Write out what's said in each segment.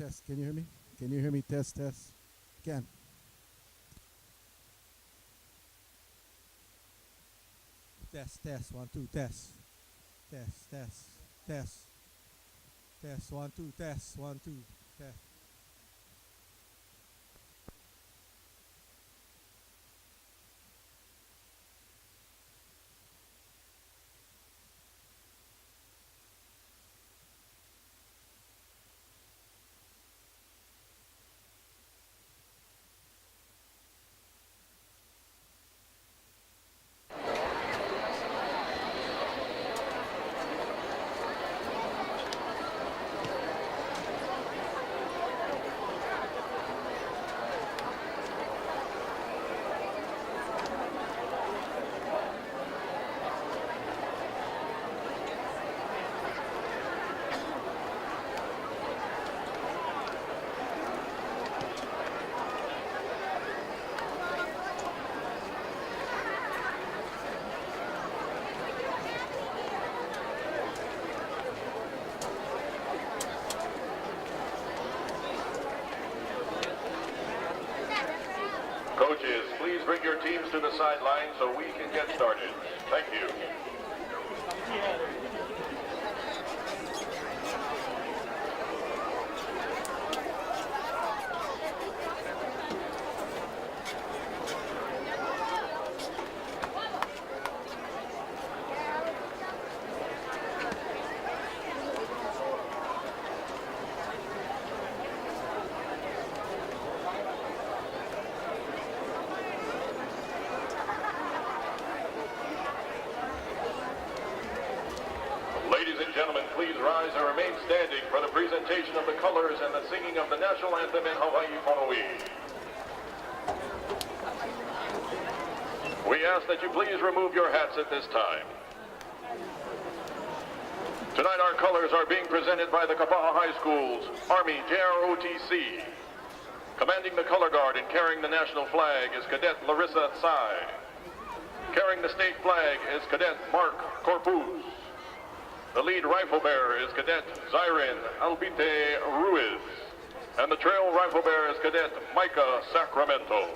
test. Can you hear me? Can you hear me? Test, test. Again. Test, test. 1, 2, test. Test, test, test. Test, 1, 2, test. 1, 2, test. Coaches, please bring your teams to the sideline so we can get started. Thank you. Ladies and gentlemen, please rise and remain standing for the presentation of the colors and the singing of the national anthem in Hawaii Pono'i. We ask that you please remove your hats at this time. Tonight our colors are being presented by the Kapaa High School's Army JROTC. Commanding the color guard and carrying the national flag is Cadet Larissa Tsai. Carrying the state flag is Cadet Mark Corpus. The lead rifle bearer is Cadet Zyrin Albite Ruiz. And the trail rifle bearer is Cadet Micah Sacramento.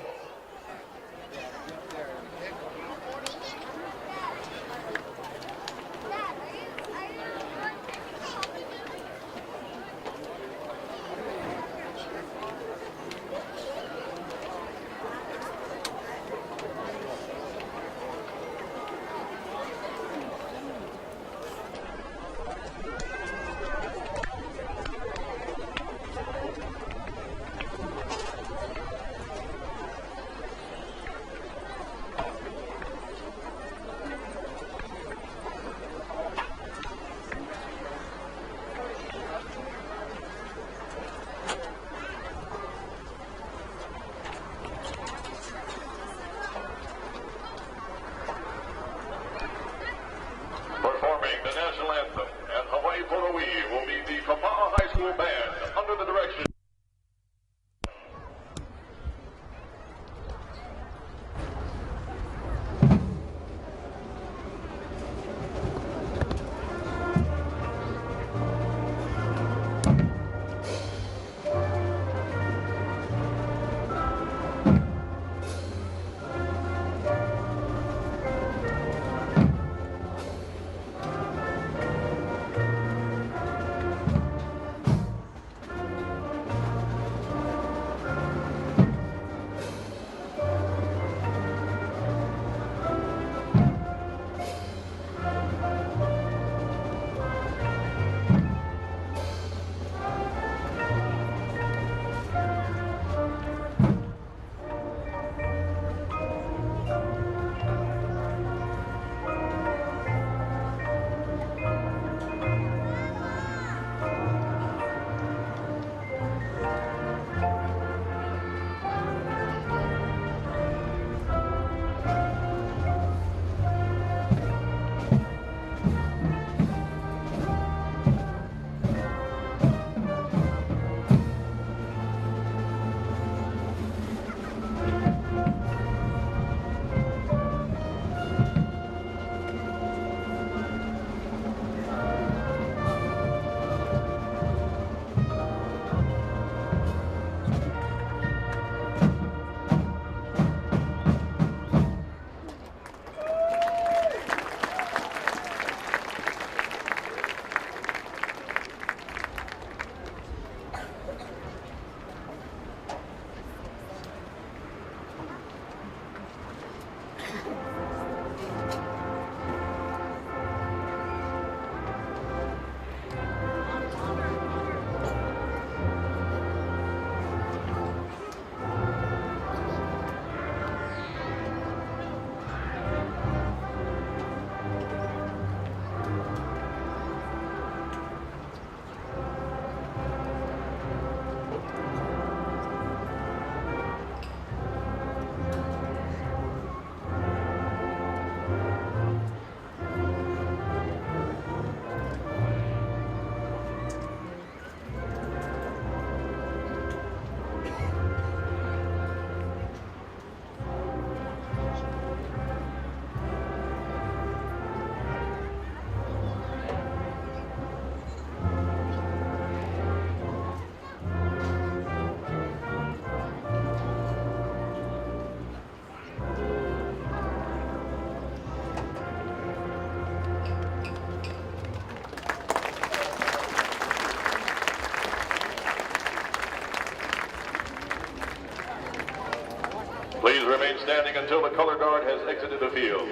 standing until the color guard has exited the field.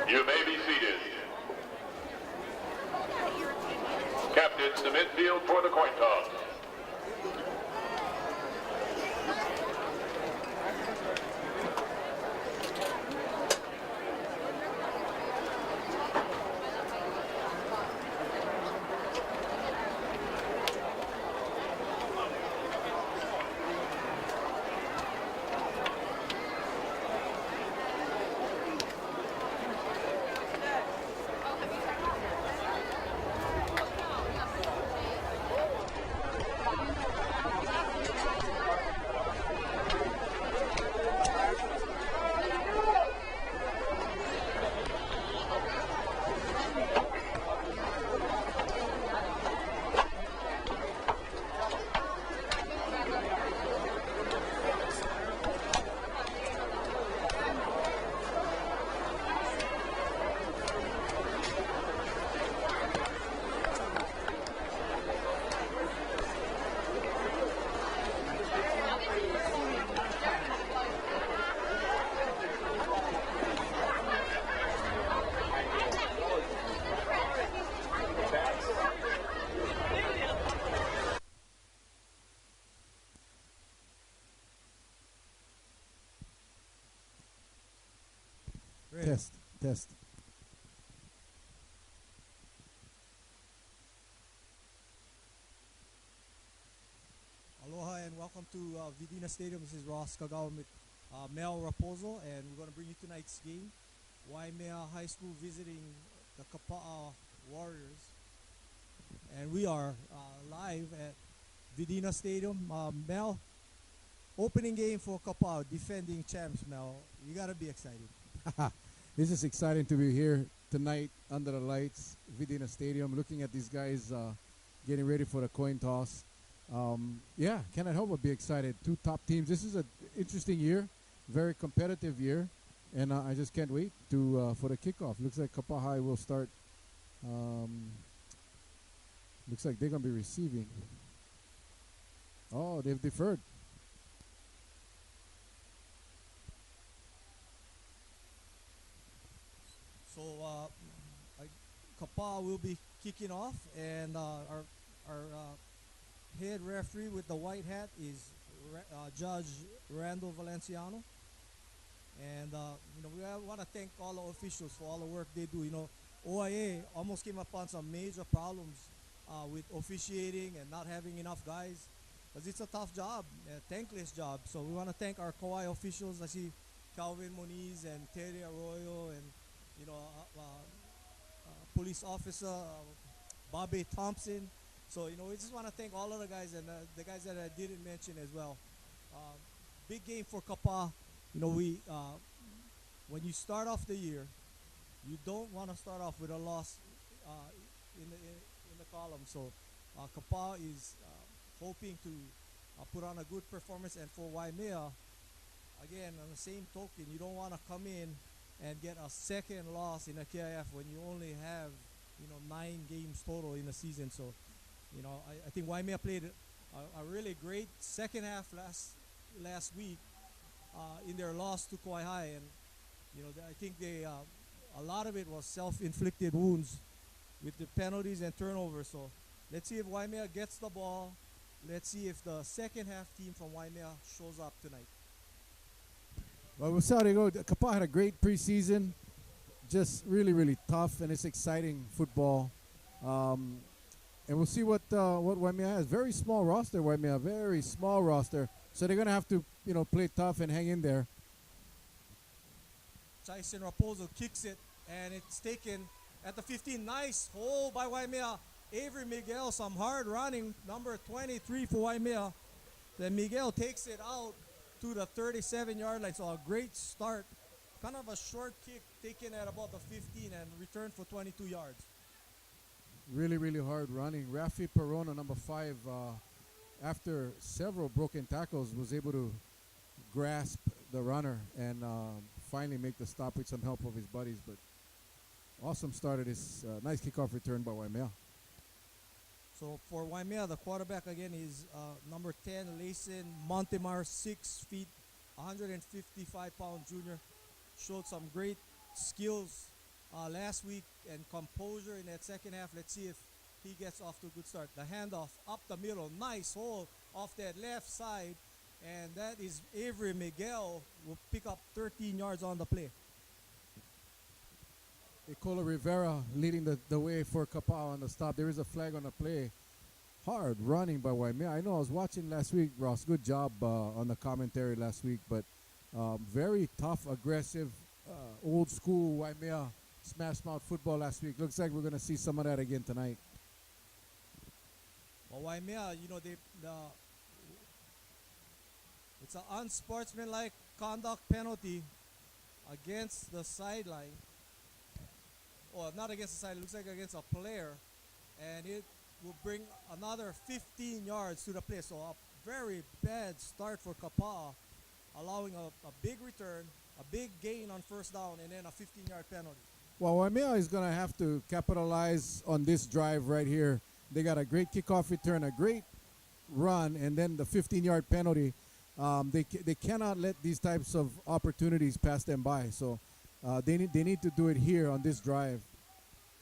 You may be seated. Captains to midfield for the coin toss. Test. Aloha and welcome to Vidina Stadium. This is Ross Kagawa with Mel Raposo, and we're going to bring you tonight's game. Waimea High School visiting the Kapaa Warriors. And we are live at Vidina Stadium. Mel, opening game for Kapaa, defending champs, Mel. You got to be excited. This is exciting to be here tonight under the lights, Vidina Stadium, looking at these guys getting ready for the coin toss. Yeah, cannot help but be excited. Two top teams. This is an interesting year, very competitive year, and I just can't wait to for the kickoff. Looks like Kapaa High will start. Looks like they're going to be receiving. Oh, they've deferred. So Kapaa will be kicking off, and our head referee with the white hat is Judge Randall Valenciano. And we want to thank all the officials for all the work they do. OIA almost came upon some major problems with officiating and not having enough guys, because it's a tough job, a thankless job. So we want to thank our Kauai officials. I see Calvin Moniz and Terry Arroyo and police officer Bobby Thompson. So we just want to thank all of the guys, and the guys that I didn't mention as well. Big game for Kapaa. When you start off the year, you don't want to start off with a loss in the column. So Kapaa is hoping to put on a good performance, and for Waimea, again, on the same token, you don't want to come in and get a second loss in a KIF when you only have 9 games total in the season. So I think Waimea played a really great second half last week, in their loss to Kauai High, and I think a lot of it was self-inflicted wounds with the penalties and turnovers. So let's see if Waimea gets the ball. Let's see if the second half team from Waimea shows up tonight. Well, we'll see how they go. Kapaa had a great preseason, just really, really tough, and it's exciting football. And we'll see what Waimea has. Very small roster, Waimea, very small roster. So they're gonna have to, play tough and hang in there. Tyson Raposo kicks it, and it's taken at the 15. Nice hold by Waimea. Avery Miguel, some hard running, number 23 for Waimea. Then Miguel takes it out to the 37-yard line. So a great start. Kind of a short kick taken at about the 15 and returned for 22 yards. Really, really hard running. Rafi Perono, number 5, after several broken tackles, was able to grasp the runner and finally make the stop with some help of his buddies. But awesome start of this nice kickoff return by Waimea. So for Waimea, the quarterback again is number 10, Layson Montemar, 6 feet, 155-pound junior. Showed some great skills last week and composure in that second half. Let's see if he gets off to a good start. The handoff up the middle, nice hole off that left side, and that is Avery Miguel will pick up 13 yards on the play. Nicola Rivera leading the way for Kapaa on the stop. There is a flag on the play. Hard running by Waimea. I know I was watching last week, Ross. Good job on the commentary last week, but very tough, aggressive, old school Waimea smash mouth football last week. Looks like we're going to see some of that again tonight. Well, Waimea, it's an unsportsmanlike conduct penalty against the sideline. Or not against the sideline, looks like against a player. And it will bring another 15 yards to the play. So a very bad start for Kapaa, allowing a big return, a big gain on first down, and then a 15-yard penalty. Well, Waimea is going to have to capitalize on this drive right here. They got a great kickoff return, a great run, and then the 15-yard penalty. They cannot let these types of opportunities pass them by. So they need to do it here on this drive.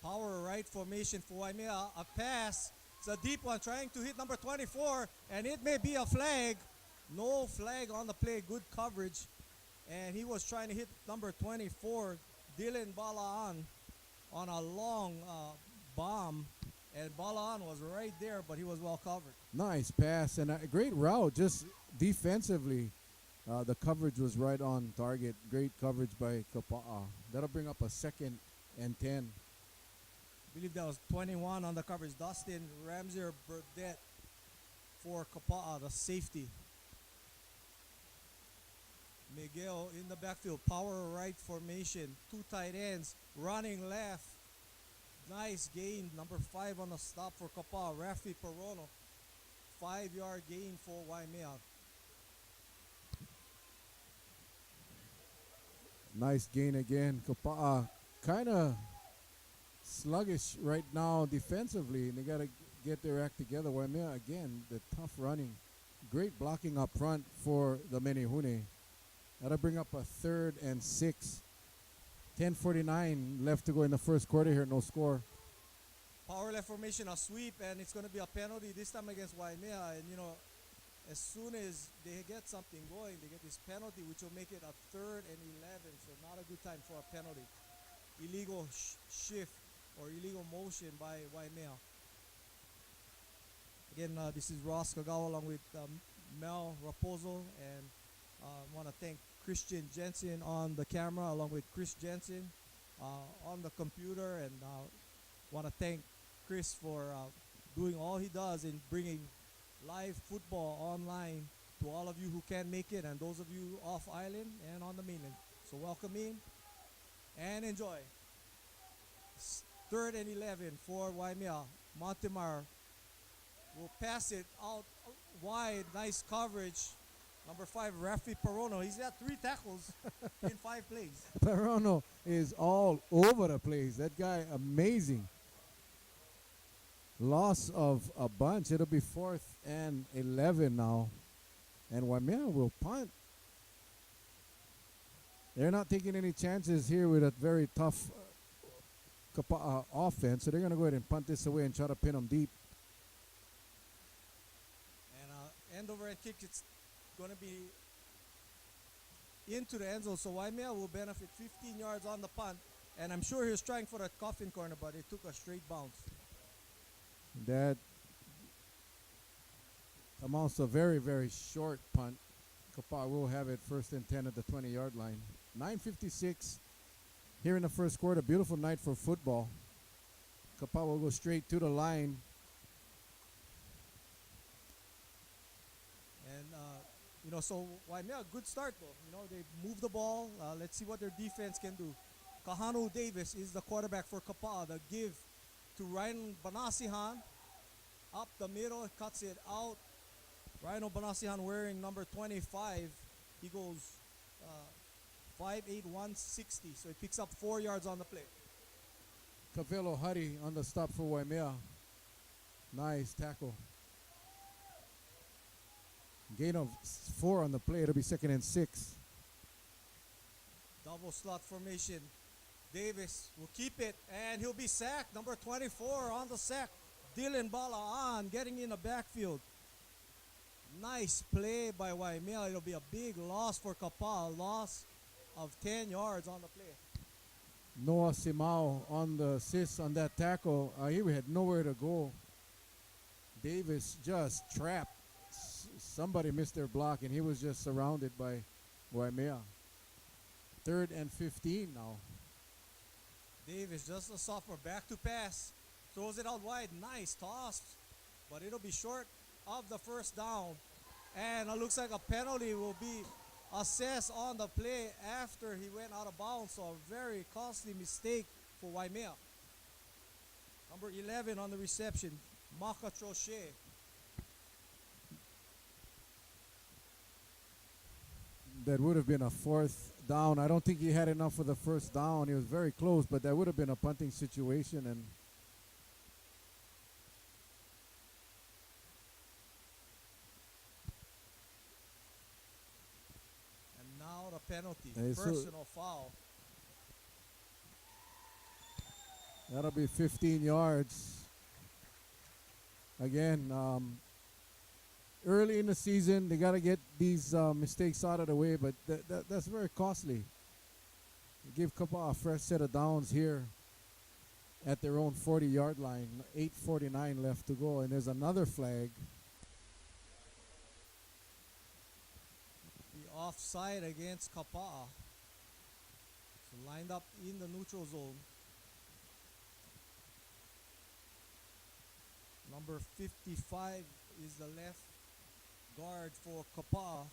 Power right formation for Waimea. A pass. It's a deep one trying to hit number 24, and it may be a flag. No flag on the play. Good coverage. And he was trying to hit number 24, Dylan Balaan, on a long bomb. And Balaan was right there, but he was well covered. Nice pass and a great route. Just defensively, the coverage was right on target. Great coverage by Kapaa. That'll bring up a 2nd and 10. I believe that was 21 on the coverage. Dustin Ramsey Burdette for Kapaa, the safety. Miguel in the backfield, power right formation, 2 tight ends, running left. Nice gain, number 5 on the stop for Kapaa, Rafi Perono. 5-yard gain for Waimea. Nice gain again. Kapaa kind of sluggish right now defensively, and they got to get their act together. Waimea again, the tough running. Great blocking up front for the Menehune. That'll bring up a 3rd and 6. 10:49 left to go in the first quarter here, no score. Power left formation, a sweep, and it's going to be a penalty this time against Waimea. And, as soon as they get something going, they get this penalty, which will make it a 3rd and 11. So not a good time for a penalty. Illegal shift or illegal motion by Waimea. Again, this is Ross Kagawa along with Mel Raposo, and I want to thank Christian Jensen on the camera along with Chris Jensen on the computer, and want to thank Chris for doing all he does in bringing live football online to all of you who can make it and those of you off island and on the mainland. So welcome in and enjoy. 3rd and 11 for Waimea. Montemar will pass it out wide. Nice coverage. Number 5, Rafi Perono. He's got 3 tackles in 5 plays. Perono is all over the place. That guy, amazing. Loss of a bunch. It'll be 4th and 11 now. And Waimea will punt. They're not taking any chances here with a very tough Kapaa offense, so they're going to go ahead and punt this away and try to pin them deep. And end over end kick, it's going to be into the end zone, so Waimea will benefit 15 yards on the punt. And I'm sure he was trying for that coffin corner, but it took a straight bounce. That amounts to a very, very short punt. Kapaa will have it first and 10 at the 20-yard line. 9:56 here in the first quarter. Beautiful night for football. Kapaa will go straight to the line. And, so Waimea, good start though. They move the ball. Let's see what their defense can do. Kahanu Davis is the quarterback for Kapaa. The give to Ryan Banasihan. Up the middle, cuts it out. Rhino Banasihan wearing number 25. He goes 5'8", 160. So he picks up 4 yards on the play. Kavelo Hari on the stop for Waimea. Nice tackle. Gain of 4 on the play. It'll be 2nd and 6. Double slot formation. Davis will keep it, and he'll be sacked. Number 24 on the sack. Dylan Balaan getting in the backfield. Nice play by Waimea. It'll be a big loss for Kapaa. Loss of 10 yards on the play. Noah Simao on the assist on that tackle. He had nowhere to go. Davis just trapped. Somebody missed their block, and he was just surrounded by Waimea. 3rd and 15 now. Davis, just a sophomore, back to pass. Throws it out wide. Nice toss. But it'll be short of the first down. And it looks like a penalty will be assessed on the play after he went out of bounds. So a very costly mistake for Waimea. Number 11 on the reception, Maka Troche. That would have been a 4th down. I don't think he had enough for the first down. He was very close, but that would have been a punting situation. And now the penalty, so personal foul. that'll be 15 yards. Again, early in the season, they got to get these mistakes out of the way, but that's very costly. Give Kapaa a fresh set of downs here at their own 40-yard line. 8:49 left to go, and there's another flag. The offside against Kapaa. So lined up in the neutral zone. Number 55 is the left guard for Kapaa.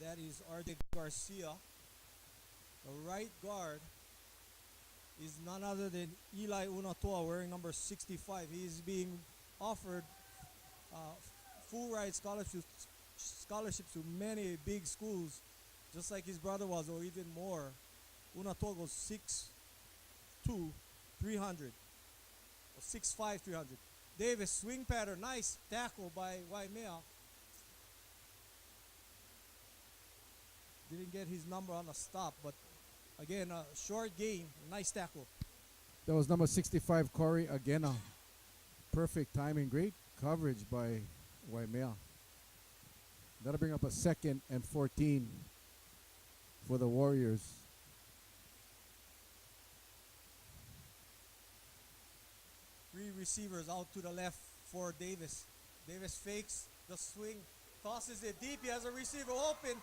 That is RJ Garcia. The right guard is none other than Eli Unatoa, wearing number 65. He is being offered full ride scholarships to many big schools, just like his brother was, or even more. Unatoa goes 6'2", 300. Or 6'5", 300. Davis, swing pattern, nice tackle by Waimea. Didn't get his number on the stop, but again, a short gain, nice tackle. That was number 65, Corey Agena. Perfect timing, great coverage by Waimea. That'll bring up a 2nd and 14 for the Warriors. Three receivers out to the left for Davis. Davis fakes the swing, tosses it deep. He has a receiver open,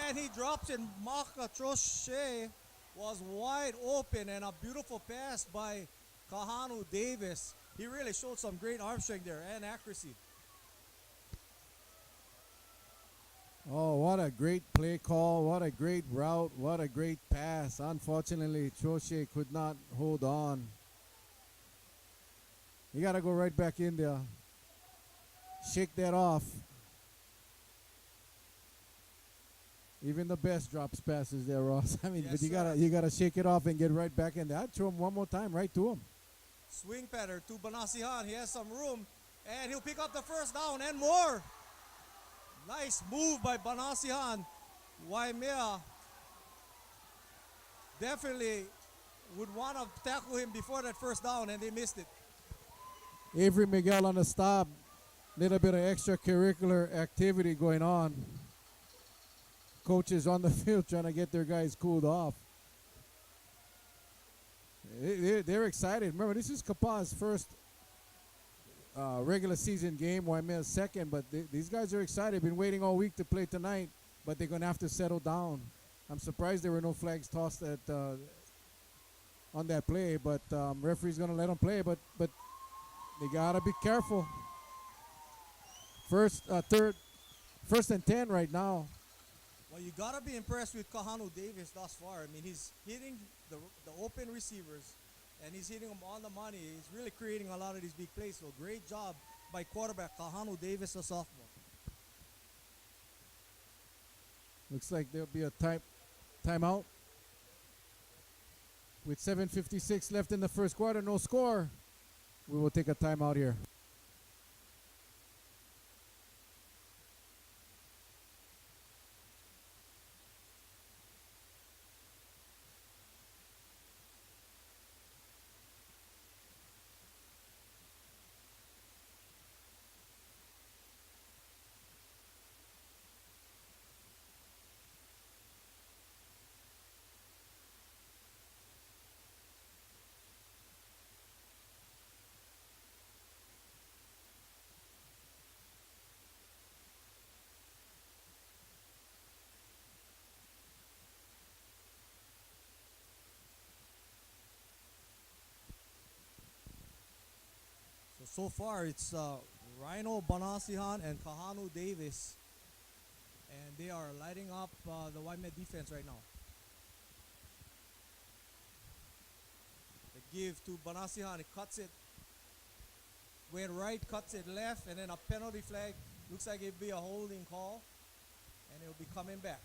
and he drops it. Maka Troche was wide open, and a beautiful pass by Kahanu Davis. He really showed some great arm strength there and accuracy. Oh, what a great play call. What a great route. What a great pass. Unfortunately, Troche could not hold on. You got to go right back in there. Shake that off. Even the best drops passes there, Ross. I mean, Yes, but sir. you gotta shake it off and get right back in there. I'd throw him one more time, right to him. Swing pattern to Banasihan. He has some room, and he'll pick up the first down and more. Nice move by Banasihan. Waimea definitely would want to tackle him before that first down, and they missed it. Avery Miguel on the stop. Little bit of extracurricular activity going on. Coaches on the field trying to get their guys cooled off. They're excited. Remember, this is Kapaa's first regular season game. Waimea's second, but these guys are excited. Been waiting all week to play tonight, but they're going to have to settle down. I'm surprised there were no flags tossed at on that play, but referee's going to let them play. But they got to be careful. First and 10 right now. Well, you got to be impressed with Kahanu Davis thus far. I mean, he's hitting the open receivers, and he's hitting them on the money. He's really creating a lot of these big plays. So great job by quarterback Kahanu Davis, a sophomore. Looks like there'll be a timeout. With 7:56 left in the first quarter, no score. We will take a timeout here. So far, it's Rhino Banasihan and Kahanu Davis, and they are lighting up the Waimea defense right now. They give to Banasihan, he cuts it, went right, cuts it left, and then a penalty flag. Looks like it'll be a holding call, and it'll be coming back.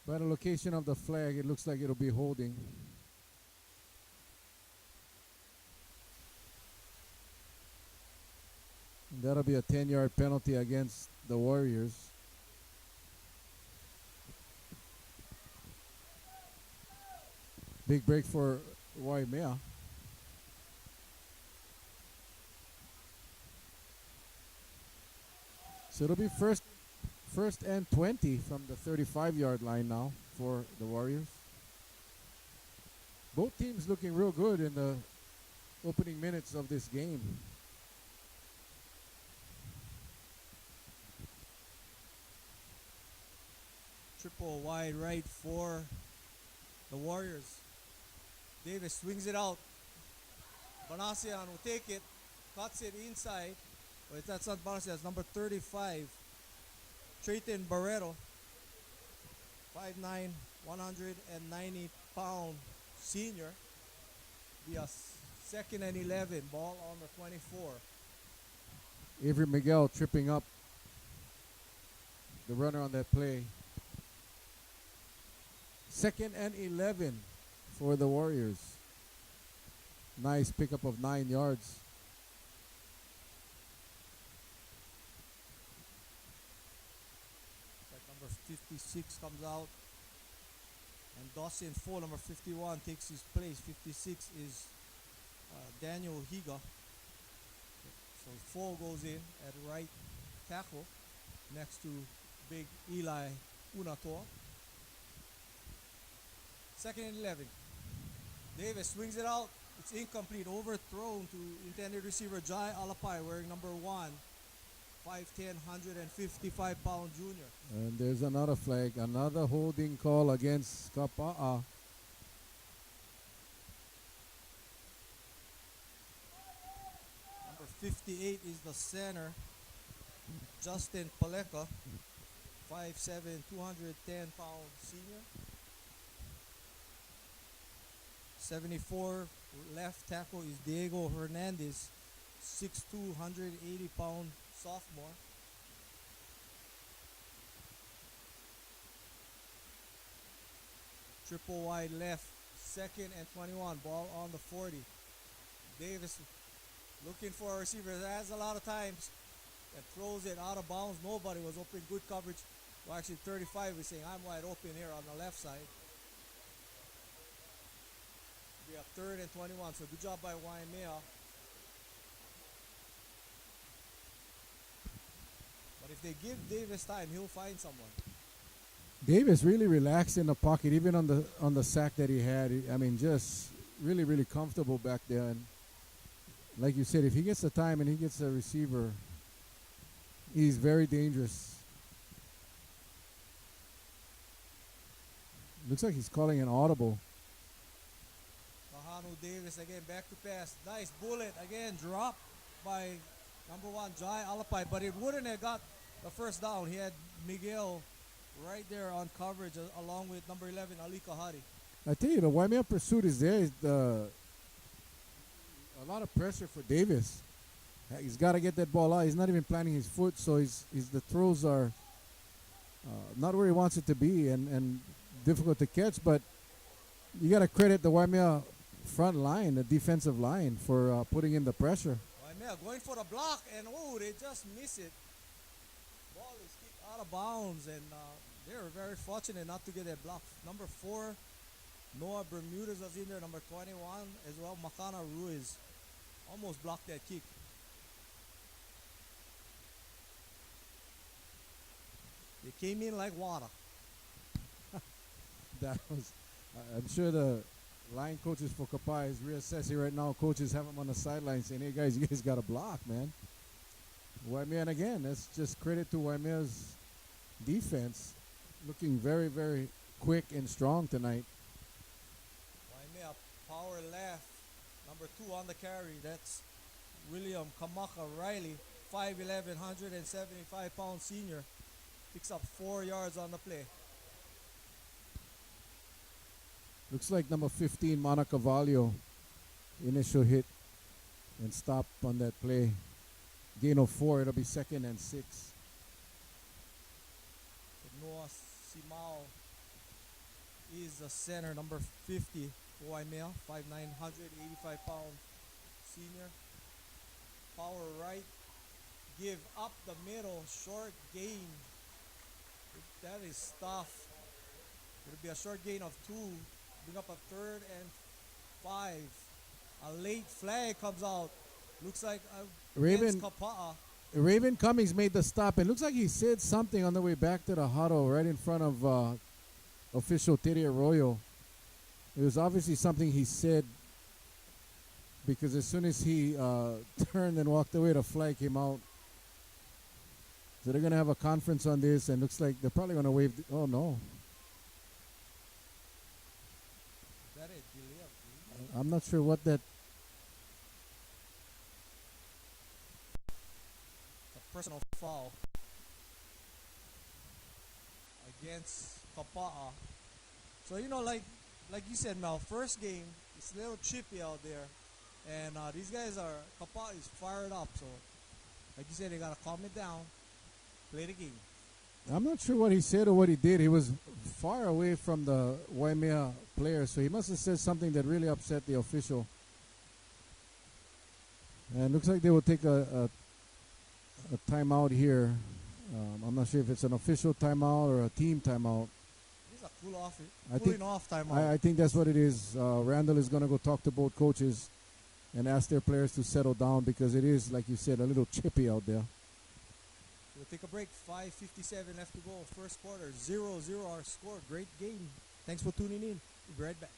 By the location of the flag, it looks like it'll be holding. That'll be a 10-yard penalty against the Warriors. Big break for Waimea. So it'll be first and 20 from the 35-yard line now for the Warriors. Both teams looking real good in the opening minutes of this game. Triple wide right for the Warriors. Davis swings it out. Banasian will take it, cuts it inside. But that's not Banasian, that's number 35. Trayton Barreto. 5'9", 190-pound senior. Be a second and 11, ball on the 24. Avery Miguel tripping up the runner on that play. Second and 11 for the Warriors. Nice pickup of 9 yards. Number 56 comes out. And Dawson Fo, number 51, takes his place. 56 is Daniel Higa. So Fo goes in at right tackle next to big Eli Unator. Second and 11. Davis swings it out. It's incomplete. Overthrown to intended receiver Jai Alapai, wearing number 1. 5'10", 155-pound junior. And there's another flag. Another holding call against Kapaa. Number 58 is the center, Justin Paleka. 5'7", 210-pound senior. 74 left tackle is Diego Hernandez, 6'2", 180-pound sophomore. Triple wide left, second and 21, ball on the 40. Davis looking for a receiver, has a lot of times, and throws it out of bounds. Nobody was open, good coverage Well, actually 35 is saying I'm wide open here on the left side. We have 3rd and 21, so good job by Waimea. But if they give Davis time, he'll find someone. Davis really relaxed in the pocket, even on the sack that he had. I mean, just really, really comfortable back there. And like you said, if he gets the time and he gets the receiver, he's very dangerous. Looks like he's calling an audible. Tahanu Davis again, back to pass. Nice bullet again, dropped by number 1 Jai Alapai, but it wouldn't have got the first down. He had Miguel right there on coverage along with number 11 Ali Kahari. I tell you, the Waimea pursuit is there. A lot of pressure for Davis. He's got to get that ball out. He's not even planting his foot, so the throws are not where he wants it to be and difficult to catch. But you got to credit the Waimea front line, the defensive line, for putting in the pressure. Waimea going for the block, and they just miss it. Ball is kicked out of bounds, and they were very fortunate not to get that block. Number 4, Noah Bermudez was in there. Number 21 as well, Makana Ruiz almost blocked that kick. They came in like water. That was, I'm sure the line coaches for Kapaa is reassessing right now. Coaches have them on the sideline saying, hey guys, you guys got to block, man. Waimea, and again, that's just credit to Waimea's defense. Looking very, very quick and strong tonight. Waimea power left. Number 2 on the carry. That's William Kamaka Riley, 5'11", 175-pound senior. Picks up 4 yards on the play. Looks like number 15, Monica Valio, initial hit and stop on that play. Gain of 4, it'll be 2nd and 6. Noah Simao is the center, number 50 for Waimea, 5'9", 185-pound senior. Power right, give up the middle, short gain. That is tough. It'll be a short gain of 2. Bring up a 3rd and 5. A late flag comes out. Looks like against Kapaa. Raven Cummings made the stop. It looks like he said something on the way back to the huddle right in front of official Terry Arroyo. It was obviously something he said, because as soon as he turned and walked away, the flag came out. So they're going to have a conference on this, and looks like they're probably going to waive. Oh, no. That is I'm not sure what that. A personal foul against Kapaa. So, like you said, Mel, first game, it's a little chippy out there. And these guys Kapaa is fired up. So, like you said, they got to calm it down, play the game. I'm not sure what he said or what he did. He was far away from the Waimea player, so he must have said something that really upset the official. And it looks like they will take a timeout here. I'm not sure if it's an official timeout or a team timeout. It's a cooling off timeout. I think that's what it is. Randall is going to go talk to both coaches and ask their players to settle down, because it is, like you said, a little chippy out there. We'll take a break. 5:57 left to go. First quarter, 0-0 our score. Great game. Thanks for tuning in. We'll be right back.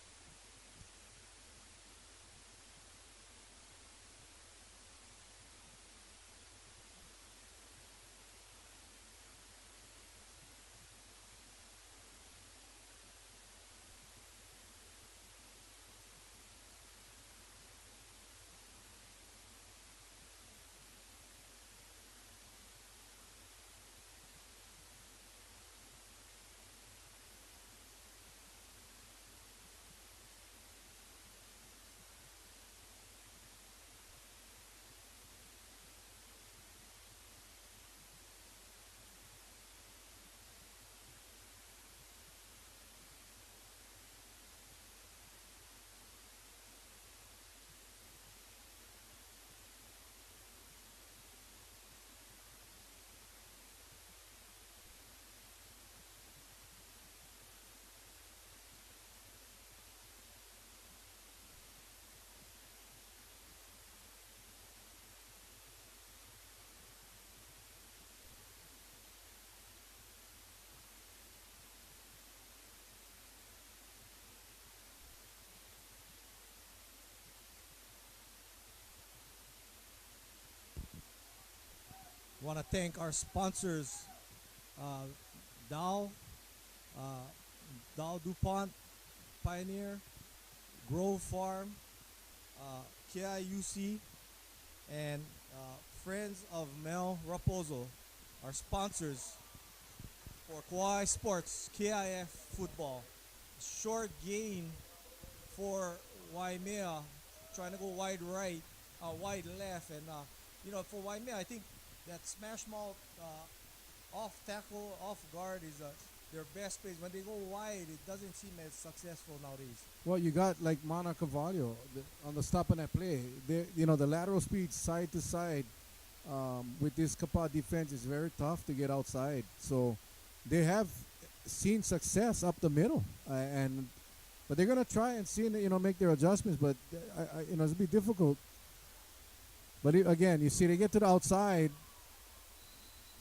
want to thank our sponsors, uh, Dow, uh, Dow DuPont, Pioneer, Grove Farm, KIUC, and Friends of Mel Raposo, our sponsors for Kauai Sports, KIF football. Short gain for Waimea, trying to go wide right, wide left, and for Waimea, I think that smash mouth off tackle, off guard is their best plays. When they go wide, it doesn't seem as successful nowadays. Well, you got like Mana Carvalho on the stop on that play. The lateral speed side to side with this Kapaa defense is very tough to get outside. So they have seen success up the middle, but they're gonna try and see make their adjustments. But it'll be difficult. But again, you see they get to the outside.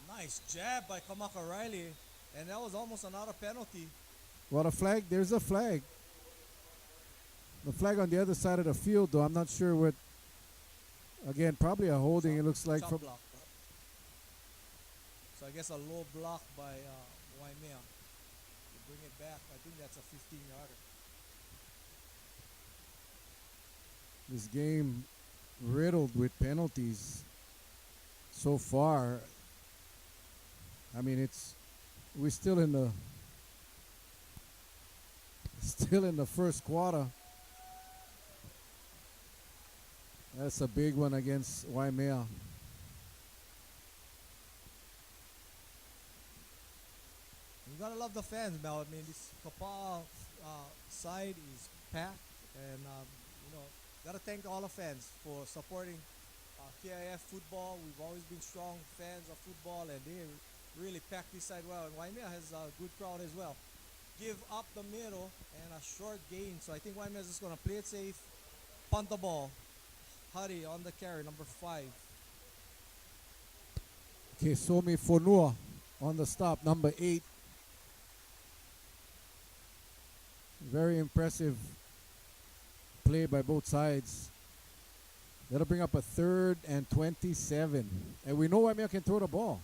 Nice jab by Kamaka Riley, and that was almost another penalty. Well, a flag. There's a flag. The flag on the other side of the field, though. I'm not sure what. Again, probably a holding. It looks like from. Block. So I guess a low block by Waimea to bring it back. I think that's a 15-yarder. This game riddled with penalties so far. I mean, we're still in the first quarter. That's a big one against Waimea. You gotta love the fans, Mel. I mean, this Kapaa side is packed, and gotta thank all the fans for supporting KIF football. We've always been strong fans of football, and they really packed this side well. And Waimea has a good crowd as well. Give up the middle and a short gain. So I think Waimea is just gonna play it safe, punt the ball. Hari on the carry, number 5. Okay, Somi Fonua on the stop, number 8. Very impressive play by both sides. That'll bring up a 3rd and 27. And we know Waimea can throw the ball.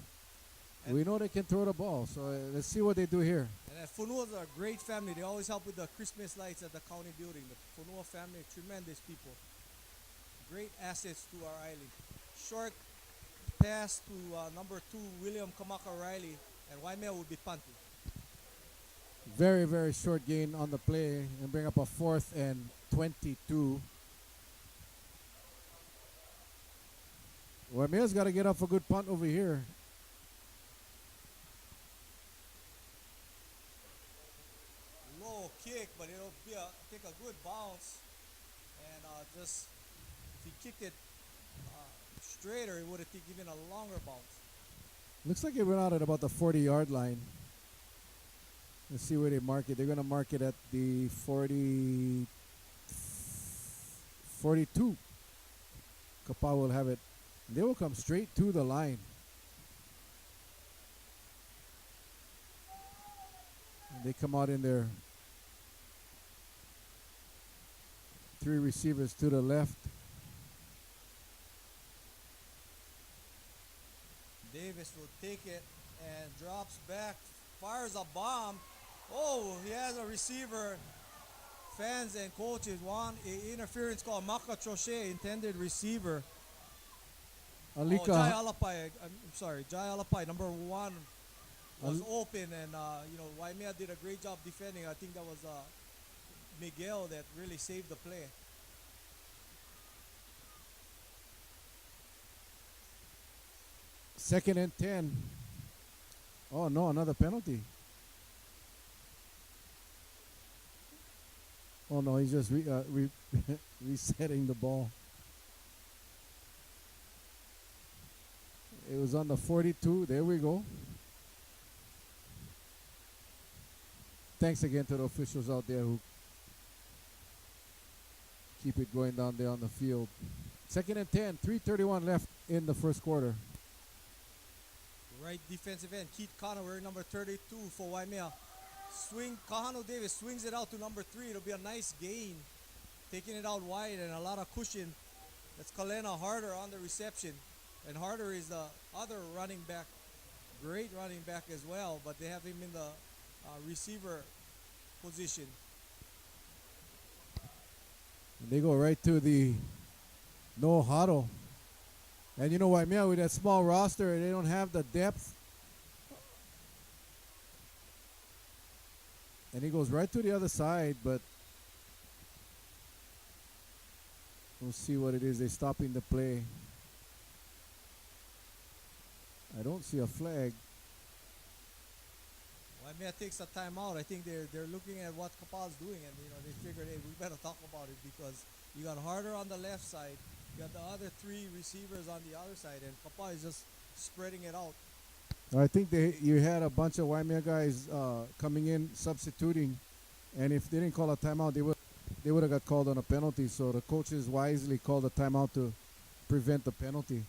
We know they can throw the ball. So let's see what they do here. And Funua's are a great family. They always help with the Christmas lights at the county building. The Funua family, tremendous people. Great assets to our island. Short pass to number 2, William Kamaka Riley, and Waimea will be punting. Very, very short gain on the play and bring up a 4th and 22. Waimea's got to get off a good punt over here. Low kick, but it'll be take a good bounce, and just if he kicked it straighter, it would have taken even a longer bounce. Looks like it went out at about the 40-yard line. Let's see where they mark it. They're going to mark it at the 42. Kapaa will have it. They will come straight to the line. And they come out in their 3 receivers to the left. Davis will take it and drops back, fires a bomb. Oh, he has a receiver. Fans and coaches want interference called Maka Troche, intended receiver. Alika. Jai Alapai, I'm sorry, Jai Alapai, number 1, was open, and Waimea did a great job defending. I think that was Miguel that really saved the play. Second and 10. Oh no, another penalty. Oh no, he's just resetting the ball. It was on the 42. There we go. Thanks again to the officials out there who keep it going down there on the field. Second and 10, 3:31 left in the first quarter. Right defensive end, Keith Conover, number 32 for Waimea. Kahano Davis swings it out to number 3. It'll be a nice gain. Taking it out wide and a lot of cushion. That's Kalena Harder on the reception. And Harder is the other running back, great running back as well, but they have him in the receiver position. And they go right to the no huddle. And you know, Waimea, with that small roster, they don't have the depth. And he goes right to the other side, but we'll see what it is. They're stopping the play. I don't see a flag. Waimea takes a timeout. I think they're looking at what Kapaa's doing, and they figured, hey, we better talk about it because you got Harder on the left side, you got the other three receivers on the other side, and Kapaa is just spreading it out. I think you had a bunch of Waimea guys coming in substituting, and if they didn't call a timeout, they would have got called on a penalty. So the coaches wisely called a timeout to prevent the penalty.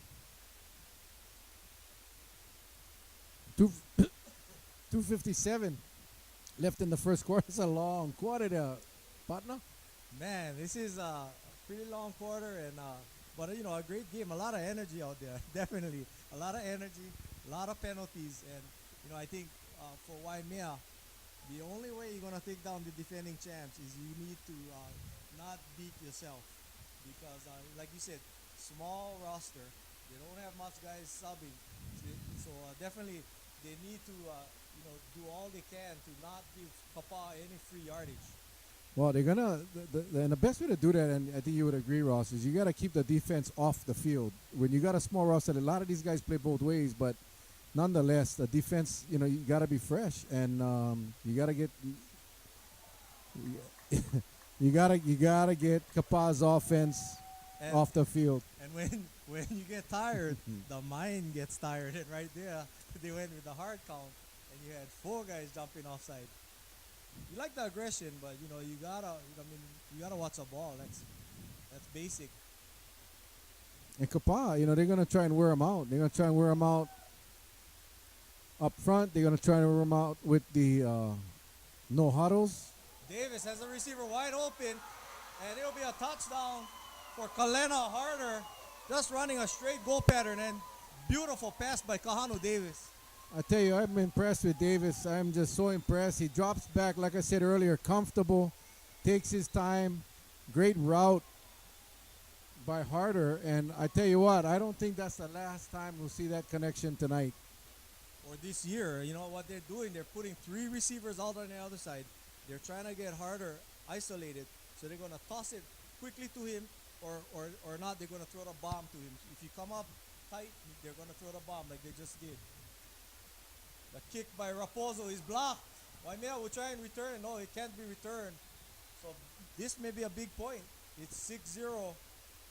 2:57 left in the first quarter. It's a long quarter there, partner. Man, this is a pretty long quarter, and but a great game. A lot of energy out there. Definitely a lot of energy, a lot of penalties, and I think for Waimea, the only way you're gonna take down the defending champs is you need to not beat yourself, because like you said, small roster. They don't have much guys subbing, so definitely they need to do all they can to not give Kapaa any free yardage. Well, they're gonna, and the best way to do that, and I think you would agree, Ross, is you got to keep the defense off the field. When you got a small roster, a lot of these guys play both ways, but nonetheless, the defense, you got to be fresh, and you got to get, you gotta get Kapaa's offense off the field. And when you get tired, the mind gets tired, and right there, they went with the hard count, and you had 4 guys jumping offside. You like the aggression, but you gotta watch the ball. That's basic. And Kapaa, they're gonna try and wear him out. They're gonna try and wear him out up front. They're gonna try and wear him out with the no huddles. Davis has a receiver wide open, and it'll be a touchdown for Kalena Harder, just running a straight goal pattern, and beautiful pass by Kahanu Davis. I tell you, I'm impressed with Davis. I'm just so impressed. He drops back, like I said earlier, comfortable, takes his time, great route by Harder. And I tell you what, I don't think that's the last time we'll see that connection tonight. Or this year, what they're doing, they're putting 3 receivers out on the other side. They're trying to get Harder isolated, so they're going to toss it quickly to him, or not, they're going to throw the bomb to him. If you come up tight, they're going to throw the bomb like they just did. The kick by Raposo is blocked. Waimea will try and return. No, it can't be returned. So this may be a big point. It's 6-0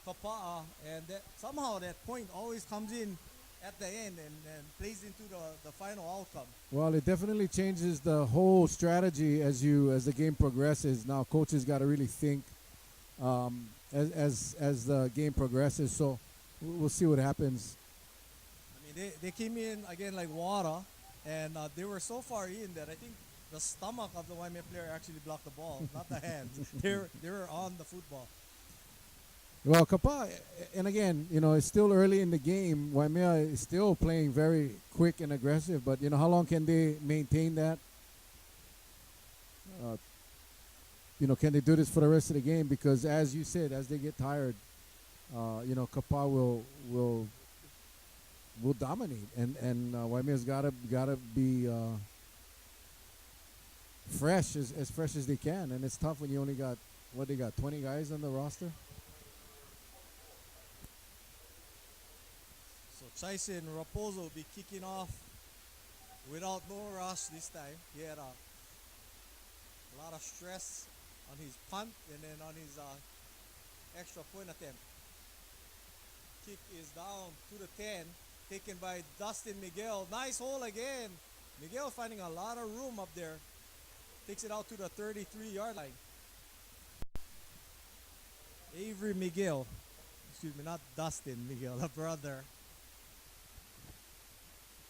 Kapaa, and somehow that point always comes in at the end and plays into the final outcome. Well, it definitely changes the whole strategy as the game progresses. Now coaches got to really think as the game progresses. So we'll see what happens. I mean, they came in again like water. And they were so far in that I think the stomach of the Waimea player actually blocked the ball, not the hands. They were on the football. Well, Kapaa, and again, it's still early in the game. Waimea is still playing very quick and aggressive, but how long can they maintain that? Can they do this for the rest of the game? Because as you said, as they get tired, Kapaa will dominate, and Waimea's gotta be fresh as fresh as they can, and it's tough when you only got 20 guys on the roster. So Chaisen Raposo will be kicking off without no rush this time. He had a lot of stress on his punt and then on his extra point attempt. Kick is down to the 10. Taken by Dustin Miguel. Nice hole again. Miguel finding a lot of room up there. Takes it out to the 33-yard line. Avery Miguel. Excuse me, not Dustin Miguel, a brother.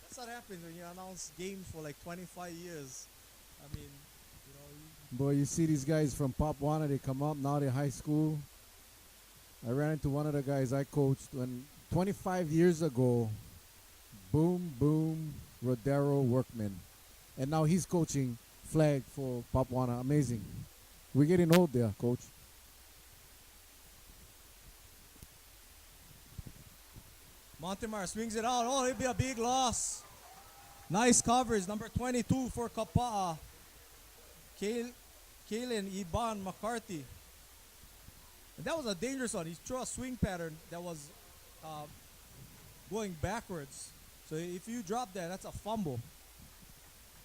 That's what happens when you announce games for like 25 years. I mean, Boy, you see these guys from Pop Wana, they come up, now they're high school. I ran into one of the guys I coached when 25 years ago, Boom Boom Rodero Workman. And now he's coaching flag for Papuana. Amazing. We're getting old there, coach. Montemar swings it out. Oh, it'll be a big loss. Nice coverage. Number 22 for Kapaa. Kalen Iban McCarthy. And that was a dangerous one. He threw a swing pattern that was going backwards. So if you drop that, that's a fumble.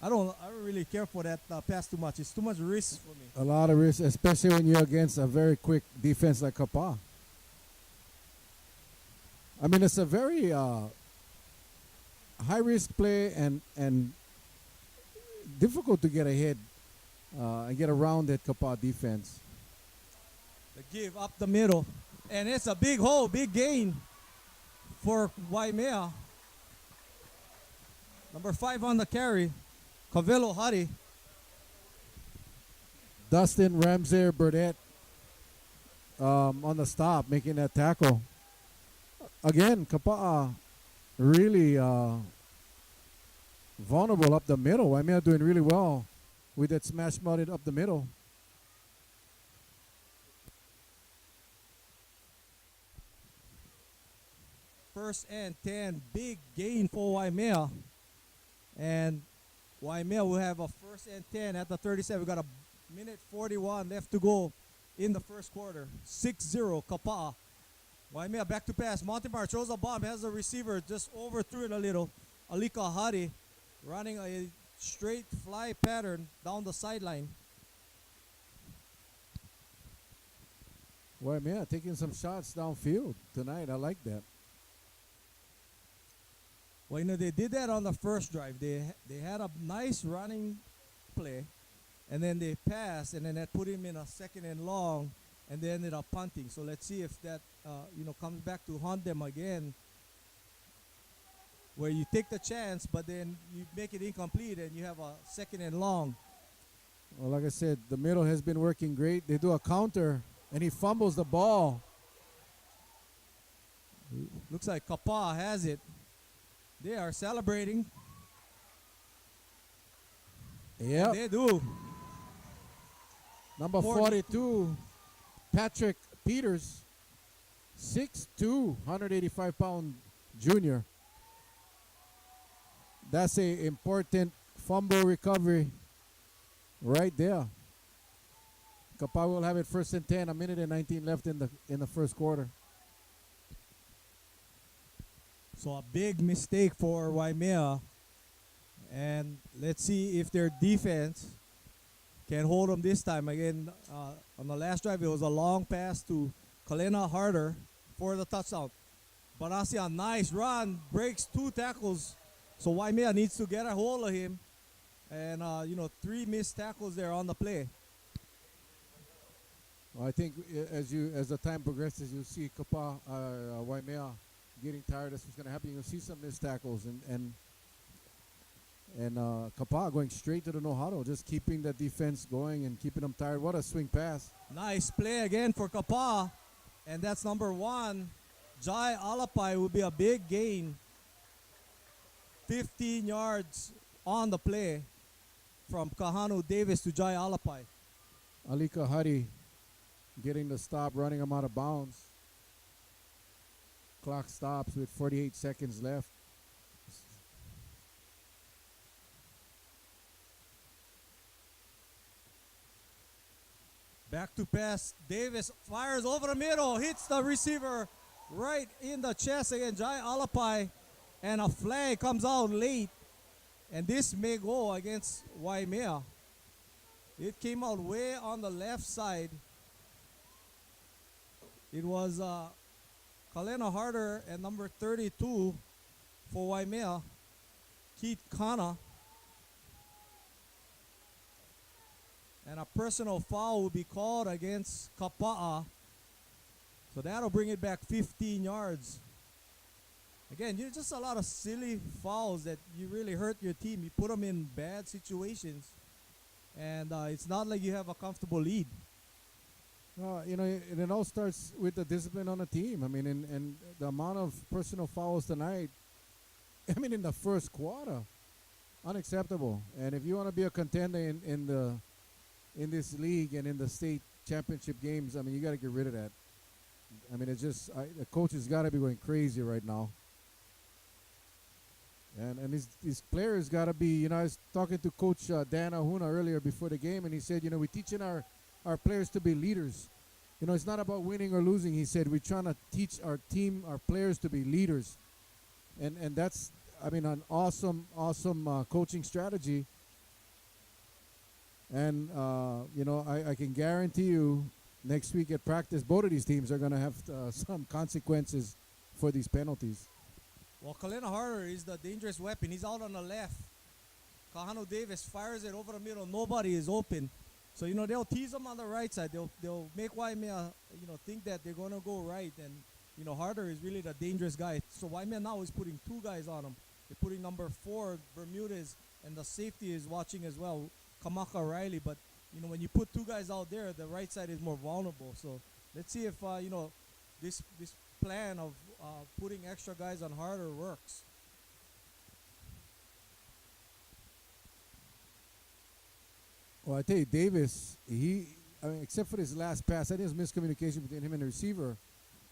I don't really care for that pass too much. It's too much risk for me. A lot of risk, especially when you're against a very quick defense like Kapaa. I mean, it's a very high-risk play and difficult to get ahead and get around that Kapaa defense. The give up the middle. And it's a big hole, big gain for Waimea. Number 5 on the carry, Cavelo Hari. Dustin Ramsey Burdette on the stop, making that tackle. Again, Kapaa really vulnerable up the middle. Waimea doing really well with that smash mouth up the middle. First and 10, big gain for Waimea. And Waimea will have a first and 10 at the 37. We got a minute 41 left to go in the first quarter. 6-0 Kapaa. Waimea back to pass. Montemar throws a bomb, has a receiver, just overthrew it a little. Alika Hari running a straight fly pattern down the sideline. Waimea taking some shots downfield tonight. I like that. Well, you know, they did that on the first drive. They had a nice running play, and then they passed, and then that put him in a second and long, and they ended up punting. So let's see if that, comes back to haunt them again, where you take the chance, but then you make it incomplete, and you have a second and long. Well, like I said, the middle has been working great. They do a counter, and he fumbles the ball. Looks like Kapaa has it. They are celebrating. Yeah, they do. Number 42, Patrick Peters, 6'2", 185-pound junior. That's a important fumble recovery right there. Kapaa will have it first and 10, a minute and 19 left in the first quarter. So a big mistake for Waimea. And let's see if their defense can hold them this time. Again, on the last drive, it was a long pass to Kalena Harder for the touchdown. Barasi, a nice run, breaks 2 tackles. So Waimea needs to get a hold of him. And, 3 missed tackles there on the play. Well, I think as the time progresses, you'll see Kapaa, Waimea getting tired. That's what's going to happen. You'll see some missed tackles and Kapaa going straight to the no huddle, just keeping the defense going and keeping them tired. What a swing pass! Nice play again for Kapaa, and that's number 1. Jai Alapai will be a big gain. 15 yards on the play from Kahanu Davis to Jai Alapai. Alika Hari getting the stop, running him out of bounds. Clock stops with 48 seconds left. Back to pass. Davis fires over the middle, hits the receiver right in the chest again. Jai Alapai, and a flag comes out late. And this may go against Waimea. It came out way on the left side. It was Kalena Harder and number 32 for Waimea, Keith Kana. And a personal foul will be called against Kapaa. So that'll bring it back 15 yards. Again, just a lot of silly fouls that you really hurt your team. You put them in bad situations. And it's not like you have a comfortable lead. And it all starts with the discipline on the team. I mean, and the amount of personal fouls tonight, I mean, in the first quarter, unacceptable. And if you want to be a contender in this league and in the state championship games, I mean, you got to get rid of that. I mean, it's just the coach has got to be going crazy right now. And these players got to be, I was talking to Coach Dan Ahuna earlier before the game, and he said, we're teaching our players to be leaders. It's not about winning or losing. He said, we're trying to teach our team, our players to be leaders. And that's, I mean, an awesome coaching strategy. And, I can guarantee you next week at practice, both of these teams are going to have some consequences for these penalties. Well, Kalena Harder is the dangerous weapon. He's out on the left. Kahano Davis fires it over the middle. Nobody is open. So, they'll tease him on the right side. They'll make Waimea, think that they're going to go right. And, Harder is really the dangerous guy. So, Waimea now is putting two guys on him. They're putting number 4, Bermudez, and the safety is watching as well, Kamaka Riley. But, when you put two guys out there, the right side is more vulnerable. So, let's see if, this plan of putting extra guys on Harder works. Well, I tell you, Davis, except for his last pass, I think it was miscommunication between him and the receiver,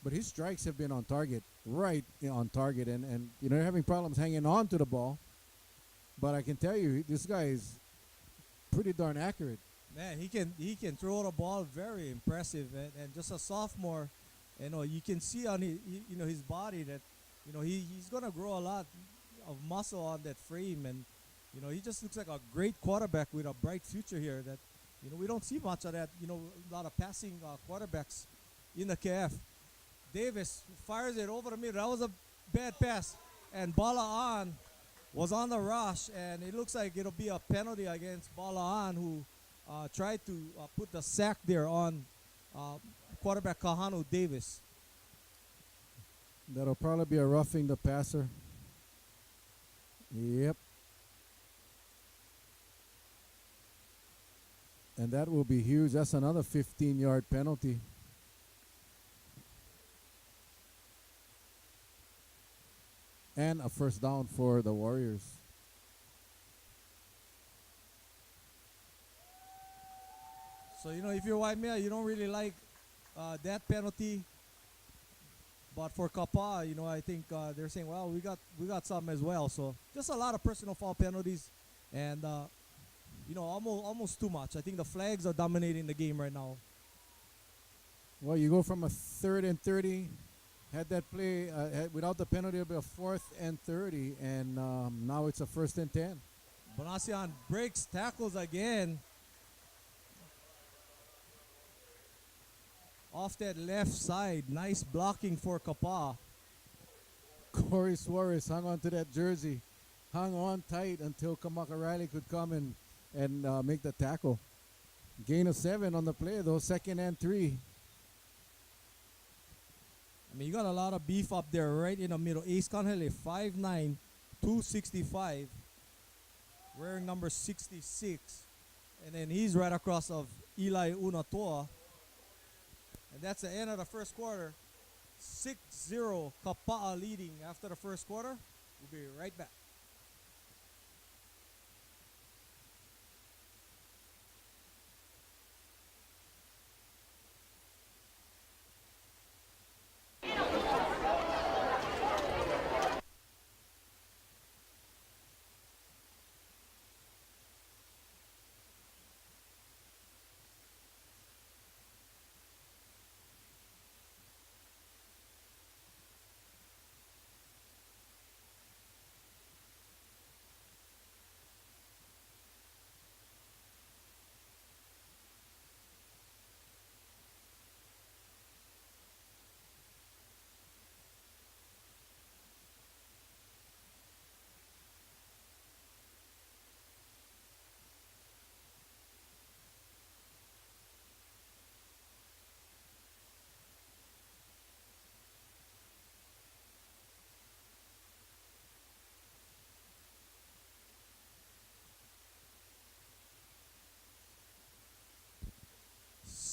but his strikes have been on target, right on target, and they're having problems hanging on to the ball. But I can tell you, this guy is pretty darn accurate. Man, he can throw the ball very impressive, and just a sophomore. You can see on his body that he's gonna grow a lot of muscle on that frame, and he just looks like a great quarterback with a bright future here. That we don't see much of that. A lot of passing quarterbacks in the KF. Davis fires it over the middle. That was a bad pass, and Balaan was on the rush, and it looks like it'll be a penalty against Balaan, who tried to put the sack there on quarterback Kahano Davis. That'll probably be a roughing the passer. Yep. And that will be huge. That's another 15-yard penalty. And a first down for the Warriors. So, if you're Waimea, you don't really like that penalty. But for Kapaa, I think they're saying, well, we got some as well. So just a lot of personal foul penalties, and almost too much. I think the flags are dominating the game right now. Well, you go from a 3rd and 30, had that play without the penalty, it'll be a 4th and 30, and now it's a 1st and 10. Bonacian breaks tackles again. Off that left side, nice blocking for Kapaa. Corey Suarez hung on to that jersey, hung on tight until Kamaka Riley could come and make the tackle. Gain of 7 on the play though, 2nd and 3. I mean, you got a lot of beef up there right in the middle. Ace Canhele, 5'9", 265, wearing number 66. And then he's right across of Eli Unatoa. And that's the end of the first quarter. 6-0, Kapaa leading after the first quarter. We'll be right back.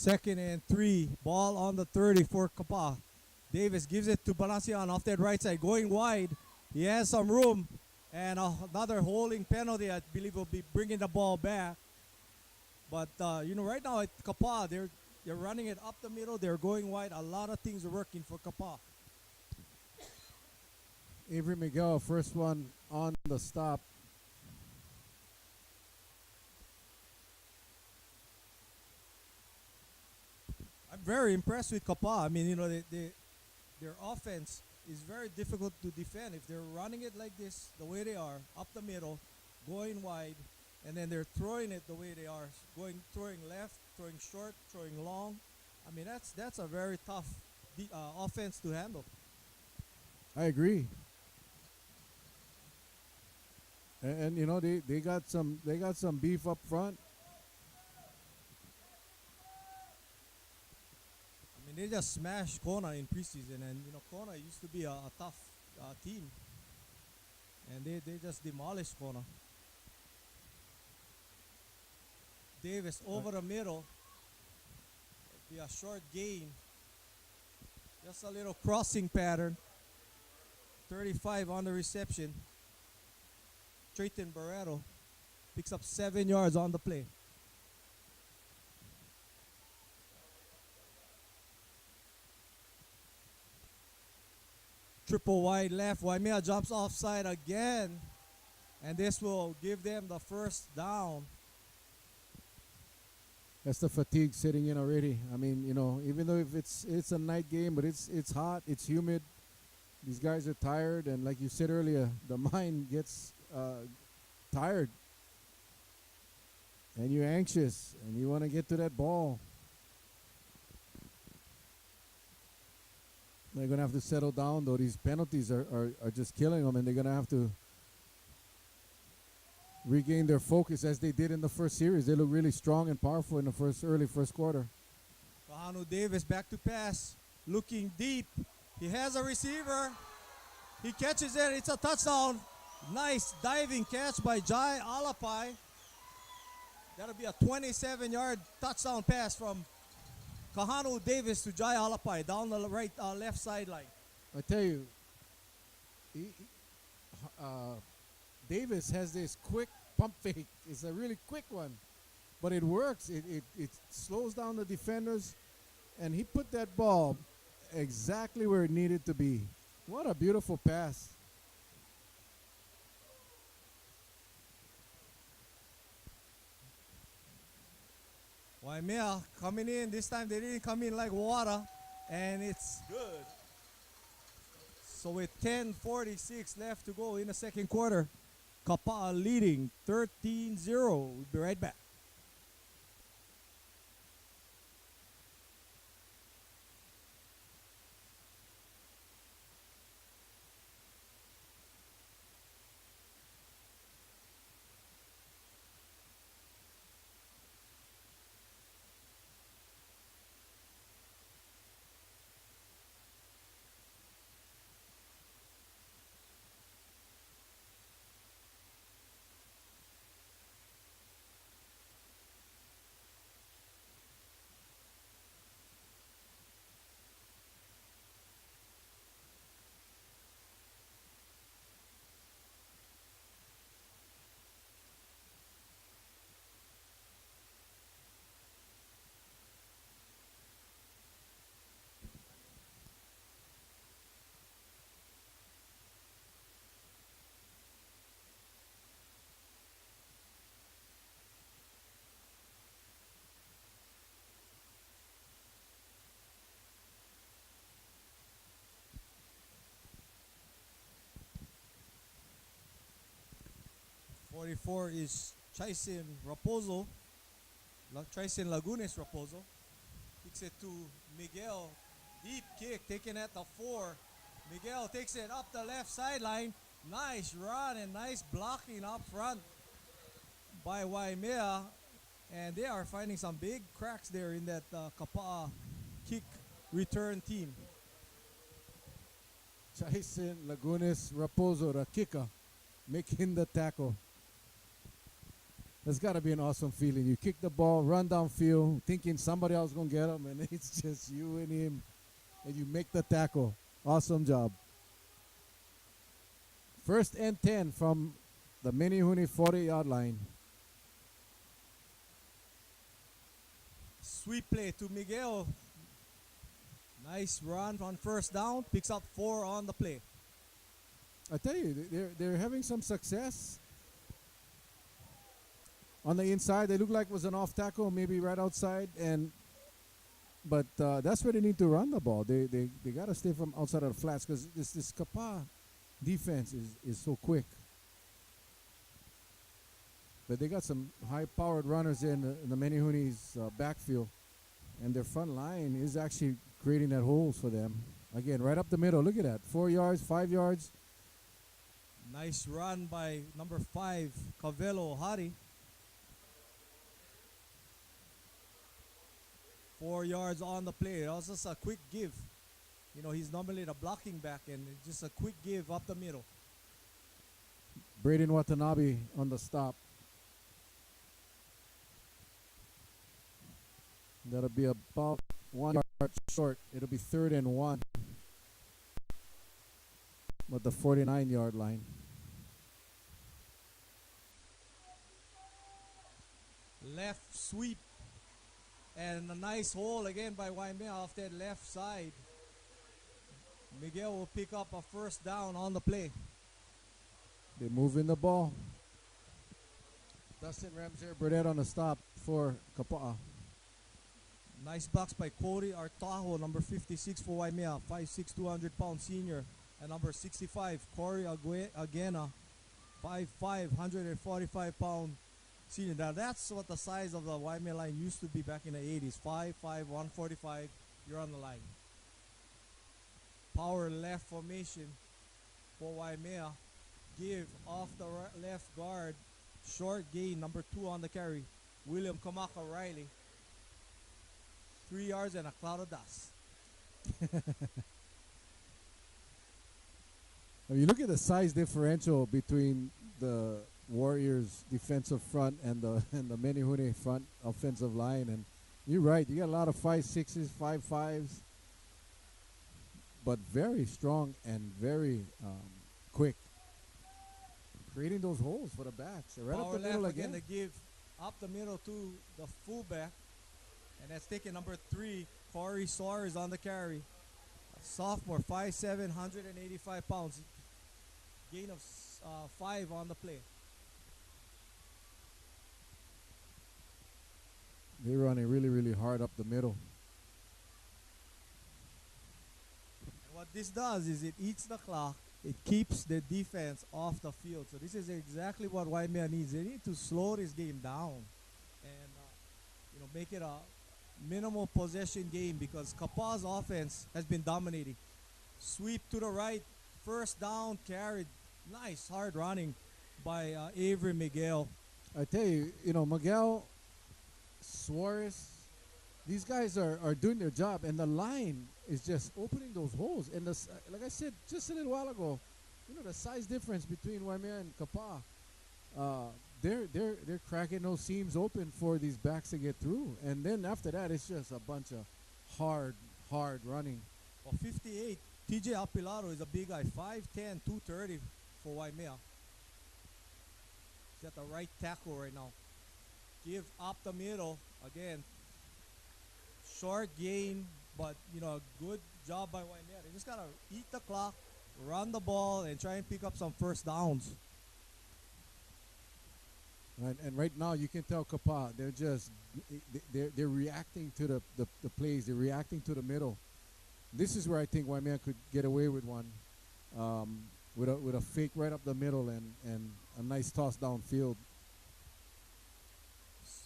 Second and 3. Ball on the 30 for Kapaa. Davis gives it to Balancian off that right side, going wide. He has some room, and another holding penalty. I believe will be bringing the ball back. But right now at Kapaa, they're running it up the middle. They're going wide. A lot of things are working for Kapaa. Avery Miguel, first one on the stop. I'm very impressed with Kapaa. I mean, their offense is very difficult to defend. If they're running it like this, the way they are, up the middle, going wide, and then they're throwing it the way they are, throwing left, throwing short, throwing long. I mean, that's a very tough offense to handle. I agree. And they got some beef up front. I mean, they just smashed Kona in preseason, and Kona used to be a tough team, and they just demolished Kona. Davis over the middle. It'll be a short gain. Just a little crossing pattern. 35 on the reception. Trayton Barreto picks up 7 yards on the play. Triple wide left. Waimea jumps offside again. And this will give them the first down. That's the fatigue setting in already. I mean, even though if it's a night game, but it's hot, it's humid. These guys are tired, and like you said earlier, the mind gets tired. And you're anxious, and you want to get to that ball. They're going to have to settle down, though. These penalties are just killing them, and they're going to have to regain their focus as they did in the first series. They look really strong and powerful in the early first quarter. Kahanu Davis back to pass, looking deep. He has a receiver. He catches it. It's a touchdown. Nice diving catch by Jai Alapai. That'll be a 27-yard touchdown pass from Kahanu Davis to Jai Alapai down the left sideline. I tell you, Davis has this quick pump fake. It's a really quick one, but it works. It slows down the defenders, and he put that ball exactly where it needed to be. What a beautiful pass. Waimea coming in. This time they didn't come in like water, and it's good. So with 10:46 left to go in the second quarter, Kapaa leading 13-0. We'll be right back. .44 is Chaisen Raposo. Chaisen Lagunes Raposo. Kicks it to Miguel. Deep kick taken at the 4. Miguel takes it up the left sideline. Nice run and nice blocking up front by Waimea. And they are finding some big cracks there in that Kapaa kick return team. Chaisen Lagunes Raposo, the kicker, making the tackle. That's got to be an awesome feeling. You kick the ball, run downfield, thinking somebody else going to get him, and it's just you and him, and you make the tackle. Awesome job. First and 10 from the Menehune 40-yard line. Sweep play to Miguel. Nice run on first down. Picks up 4 on the play. I tell you, they're having some success. On the inside, they look like it was an off tackle, maybe right outside, but that's where they need to run the ball. They got to stay from outside of the flats because this Kapaa defense is so quick. But they got some high-powered runners in the Menehune's backfield, and their front line is actually creating that holes for them. Again, right up the middle. Look at that. 4 yards, 5 yards. Nice run by number 5, Cavelo Hari. 4 yards on the play. That was just a quick give. You know, he's normally the blocking back, and just a quick give up the middle. Braden Watanabe on the stop. That'll be about 1 yard short. It'll be 3rd and 1. With the 49-yard line. Left sweep. And a nice hole again by Waimea off that left side. Miguel will pick up a first down on the play. They're moving the ball. Dustin Ramsey Burdett on the stop for Kapaa. Nice box by Cody Artajo, number 56 for Waimea, 5'6", 200-pound senior. And number 65, Corey Agena, 5'5", 145-pound senior. Now that's what the size of the Waimea line used to be back in the 80s. 5'5", 145, you're on the line. Power left formation for Waimea. Give off the left guard. Short gain, number 2 on the carry. William Kamaka Riley. 3 yards and a cloud of dust. I mean, look at the size differential between the Warriors defensive front and the Menehune front offensive line, and you're right, you got a lot of 5'6", 5'5", but very strong and very quick, creating those holes for the backs. Right Power up the middle left again. to give up the middle to the fullback, and that's taking number 3, Corey Suarez on the carry. A sophomore, 5'7", 185 pounds. Gain of 5 on the play. They're running really, really hard up the middle. And what this does is it eats the clock. It keeps the defense off the field. So this is exactly what Waimea needs. They need to slow this game down and make it a minimal possession game because Kapaa's offense has been dominating. Sweep to the right, first down, carried. Nice hard running by Avery Miguel. I tell you, Miguel, Suarez, these guys are doing their job, and the line is just opening those holes. And like I said just a little while ago, the size difference between Waimea and Kapaa, they're cracking those seams open for these backs to get through. And then after that, it's just a bunch of hard running. Well, 58, TJ Apilado is a big guy, 5'10", 230 for Waimea. He's at the right tackle right now. Give up the middle again. Short gain, but a good job by Waimea. They just gotta eat the clock, run the ball, and try and pick up some first downs. Right, and right now you can tell Kapaa they're reacting to the plays. They're reacting to the middle. This is where I think Waimea could get away with one, with a fake right up the middle and a nice toss downfield.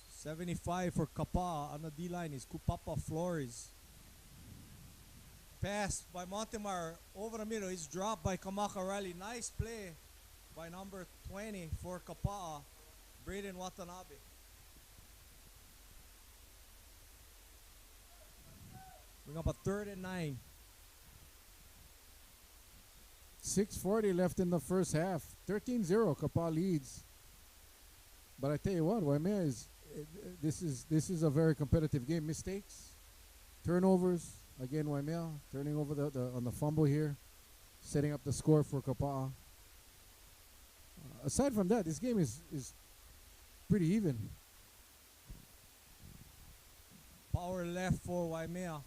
75 for Kapaa on the D-line is Kupapa Flores. Pass by Montemar over the middle. It's dropped by Kamaka Riley. Nice play by number 20 for Kapaa, Braden Watanabe. Bring up a 3rd and 9. 6:40 left in the first half. 13-0, Kapaa leads. But I tell you what, Waimea is this is a very competitive game. Mistakes, turnovers again. Waimea turning over the on the fumble here, setting up the score for Kapaa. Aside from that, this game is pretty even. Power left for Waimea.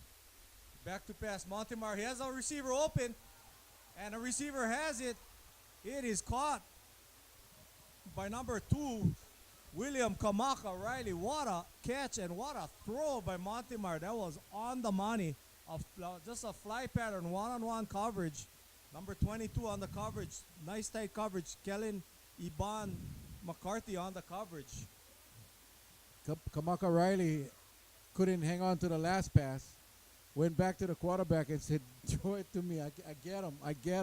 Back to pass. Montemar, he has a receiver open. And the receiver has it. It is caught by number 2, William Kamaka Riley. What a catch and what a throw by Montemar. That was on the money. Just a fly pattern, one-on-one coverage. Number 22 on the coverage. Nice tight coverage. Kellen Iban McCarthy on the coverage. Kamaka Riley couldn't hang on to the last pass. Went back to the quarterback and said, throw it to me. I get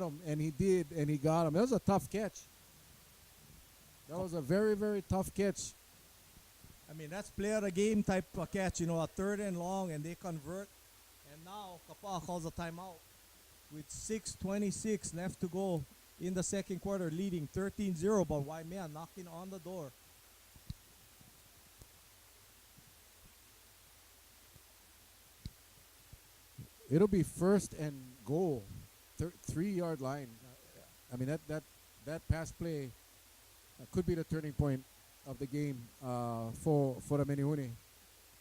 him. And he did, and he got him. That was a tough catch. That was a very, very tough catch. I mean, that's play of the game type of catch, a 3rd and long, and they convert. And now Kapaa calls a timeout with 6:26 left to go in the second quarter, leading 13-0, but Waimea knocking on the door. It'll be 1st and goal, 3-yard line. I mean, that pass play could be the turning point of the game for the Menehune.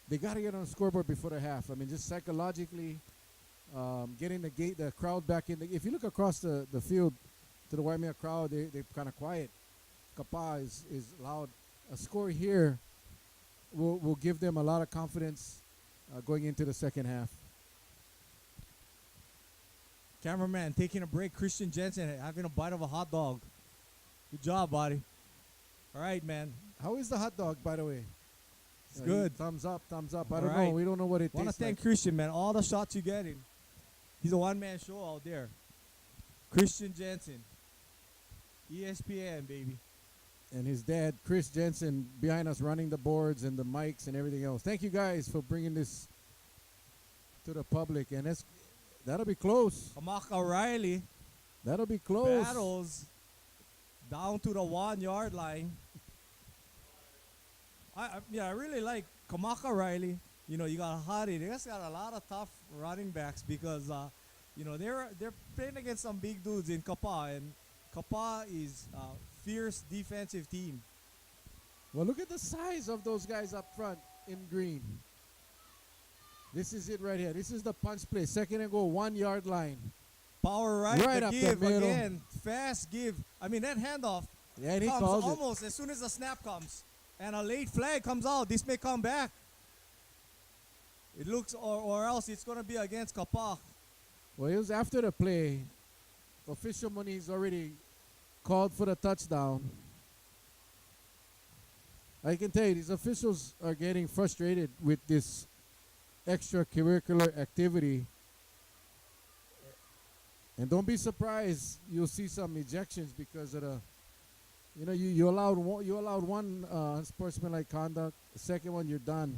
They got to get on the scoreboard before the half. I mean, just psychologically getting the crowd back in. If you look across the field to the Waimea crowd, they're kind of quiet. Kapaa is loud. A score here will give them a lot of confidence going into the second half. Cameraman taking a break. Christian Jensen having a bite of a hot dog. Good job, buddy. All right, man. How is the hot dog, by the way? It's good. Thumbs up. I All don't right. know. We don't know what it Want to tastes thank like. Christian, man. All the shots you getting. He's a one-man show out there. Christian Jensen. ESPN, baby. And his dad, Chris Jensen, behind us running the boards and the mics and everything else. Thank you guys for bringing this to the public. And that'll be close. Kamaka Riley That'll be close. battles down to the 1-yard line. I really like Kamaka Riley. You got Hadi. They just got a lot of tough running backs because they're playing against some big dudes in Kapaa, and Kapaa is a fierce defensive team. Well, look at the size of those guys up front in green. This is it right here. This is the punch play. 2nd and goal, 1-yard line. Power right up the give middle. again. Fast give. I mean, that handoff Yeah, and he comes calls it. almost as soon as the snap comes. And a late flag comes out. This may come back. It looks, or else it's going to be against Kapaa. Well, it was after the play. Official Moniz already called for the touchdown. I can tell you, these officials are getting frustrated with this extracurricular activity. And don't be surprised, you'll see some ejections because of the, you allowed one unsportsmanlike conduct. The second one, you're done.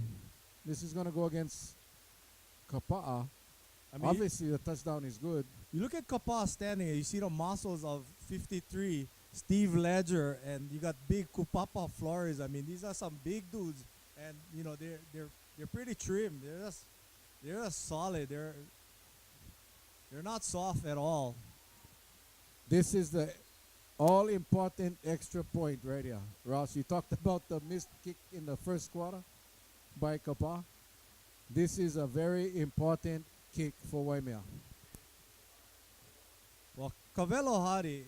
This is going to go against Kapaa. I mean, Obviously, the touchdown is good. you look at Kapaa standing, you see the muscles of 53, Steve Ledger, and you got big Kupapa Flores. I mean, these are some big dudes, and they're pretty trim. They're just solid. They're not soft at all. This is the all-important extra point right here. Ross, you talked about the missed kick in the first quarter by Kapaa. This is a very important kick for Waimea. Well, Cavelo Hari,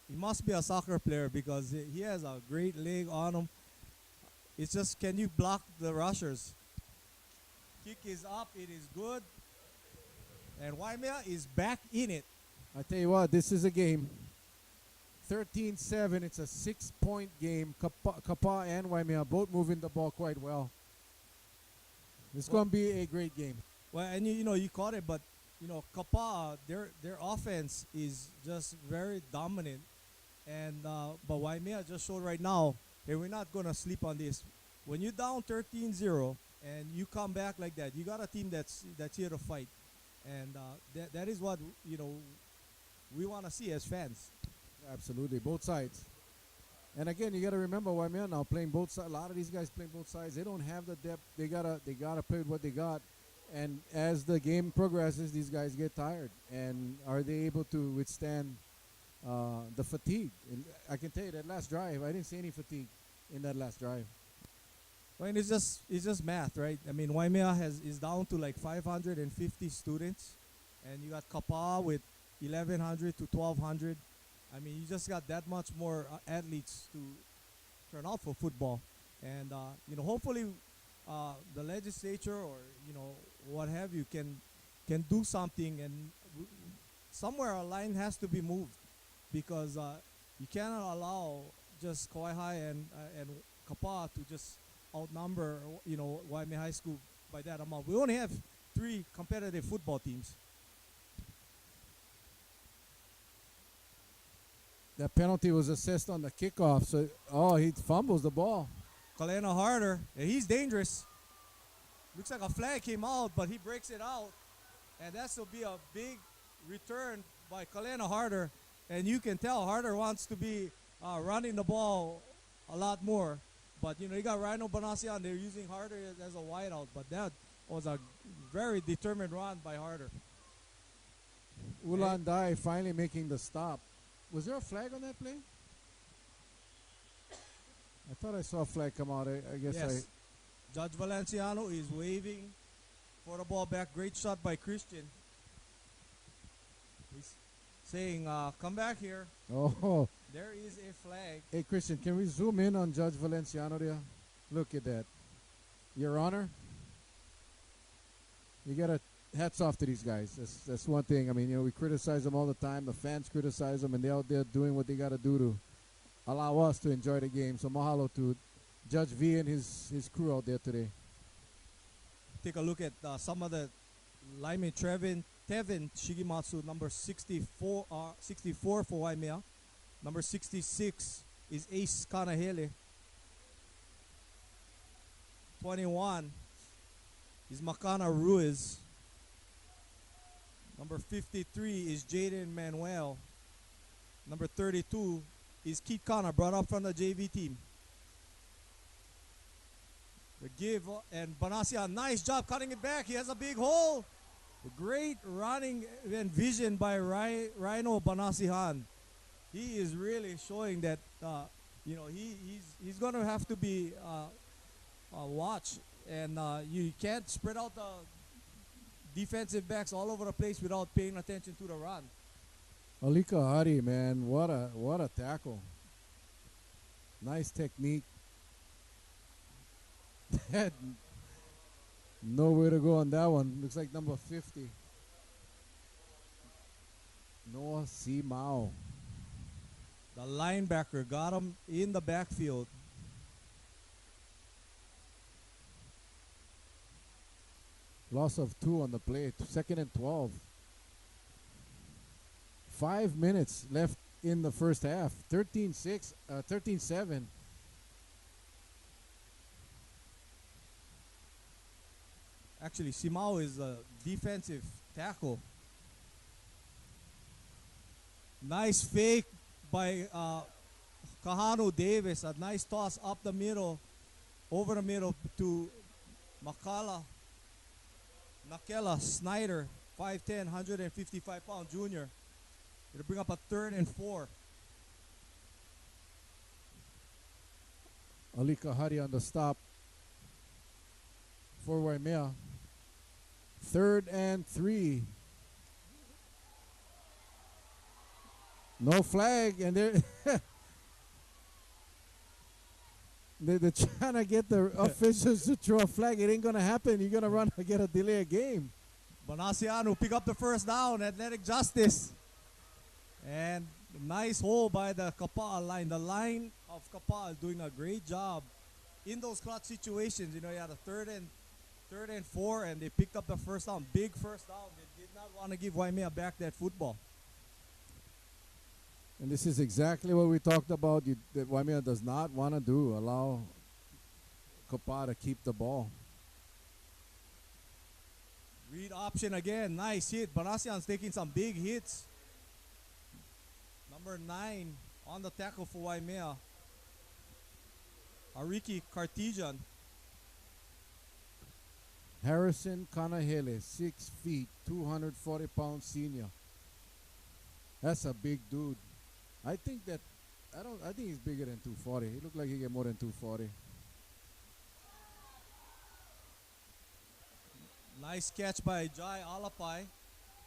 he must be a soccer player because he has a great leg on him. It's just, can you block the rushers? Kick is up, it is good. And Waimea is back in it. I tell you what, this is a game. 13-7, it's a 6-point game. Kapaa and Waimea both moving the ball quite well. It's going to be a great game. Well, and you caught it, but Kapaa, their offense is just very dominant. And but Waimea just showed right now, hey, we're not going to sleep on this. When you're down 13-0 and you come back like that, you got a team that's here to fight. And that is what we want to see as fans. Absolutely, both sides. And again, you got to remember Waimea now playing both sides. A lot of these guys playing both sides. They don't have the depth. They gotta play with what they got. And as the game progresses, these guys get tired. And are they able to withstand the fatigue? And I can tell you that last drive, I didn't see any fatigue in that last drive. Well, and it's just math, right? I mean, Waimea is down to like 550 students, and you got Kapaa with 1,100 to 1,200. I mean, you just got that much more athletes to turn out for football, and hopefully, the legislature or what have you can do something, and somewhere a line has to be moved, because you cannot allow just Kauai High and Kapaa to just outnumber Waimea High School by that amount. We only have 3 competitive football teams. That penalty was assessed on the kickoff. So, he fumbles the ball. Kalena Harder, he's dangerous. Looks like a flag came out, but he breaks it out. And that will be a big return by Kalena Harder. And you can tell Harder wants to be running the ball a lot more. But, you got Rhino Banasian. They're using Harder as a wideout. But that was a very determined run by Harder. Ulan Dai finally making the stop. Was there a flag on that play? I thought I saw a flag come out. I guess yes. Judge Valenciano is waving for the ball back. Great shot by Christian. He's saying, come back here. Oh. There is a flag. Hey, Christian, can we zoom in on Judge Valenciano there? Look at that. Your Honor, you got to hats off to these guys. That's one thing. I mean, we criticize them all the time. The fans criticize them, and they're out there doing what they got to do to allow us to enjoy the game. So mahalo to Judge V and his crew out there today. Take a look at some of the linemen. Tevin Shigematsu, number 64 for Waimea. Number 66 is Ace Kanahele. 21 is Makana Ruiz. Number 53 is Jaden Manuel. Number 32 is Keith Connor, brought up from the JV team. The give, and Banasian, nice job cutting it back. He has a big hole. A great running and vision by Rhino Banasihan. He is really showing that he's going to have to be watched, and you can't spread out the defensive backs all over the place without paying attention to the run. Alika Hari, man, what a tackle. Nice technique. Had nowhere to go on that one. Looks like number 50. Noah Simao. The linebacker got him in the backfield. Loss of 2 on the play. 2nd and 12. 5 minutes left in the first half. 13-7. Actually, Simao is a defensive tackle. Nice fake by Kahano Davis. A nice toss up the middle, over the middle to Nakela Snyder, 5'10", 155-pound junior. It'll bring up a 3rd and 4. Alika Hari on the stop for Waimea. 3rd and 3. No flag, and they're trying to get the officials to throw a flag. It ain't gonna happen. You're gonna run and get a delay of game. Banasiano pick up the first down. Athletic Justice, and nice hole by the Kapaa line. The line of Kapaa is doing a great job in those clutch situations. You had a 3rd and 4, and they picked up the first down. Big first down. They did not want to give Waimea back that football. And this is exactly what we talked about that Waimea does not want to do. Allow Kapaa to keep the ball. Read option again. Nice hit. Banasian's taking some big hits. Number 9 on the tackle for Waimea. Ariki Cartesian. Harrison Kanahele, 6 feet, 240 pounds senior. That's a big dude. I think he's bigger than 240. He looked like he get more than 240. Nice catch by Jai Alapai.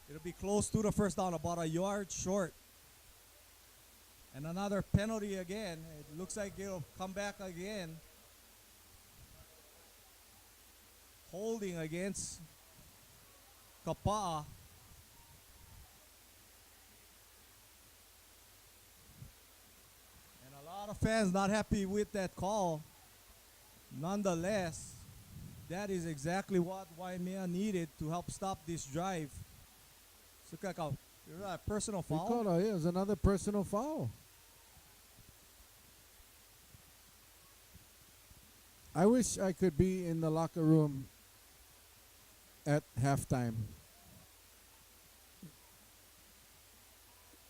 It'll be close to the first down, about a yard short. And another penalty again. It looks like it'll come back again. Holding against Kapaa. And a lot of fans not happy with that call. Nonetheless, that is exactly what Waimea needed to help stop this drive. So, is that a personal foul? It was another personal foul. I wish I could be in the locker room at halftime.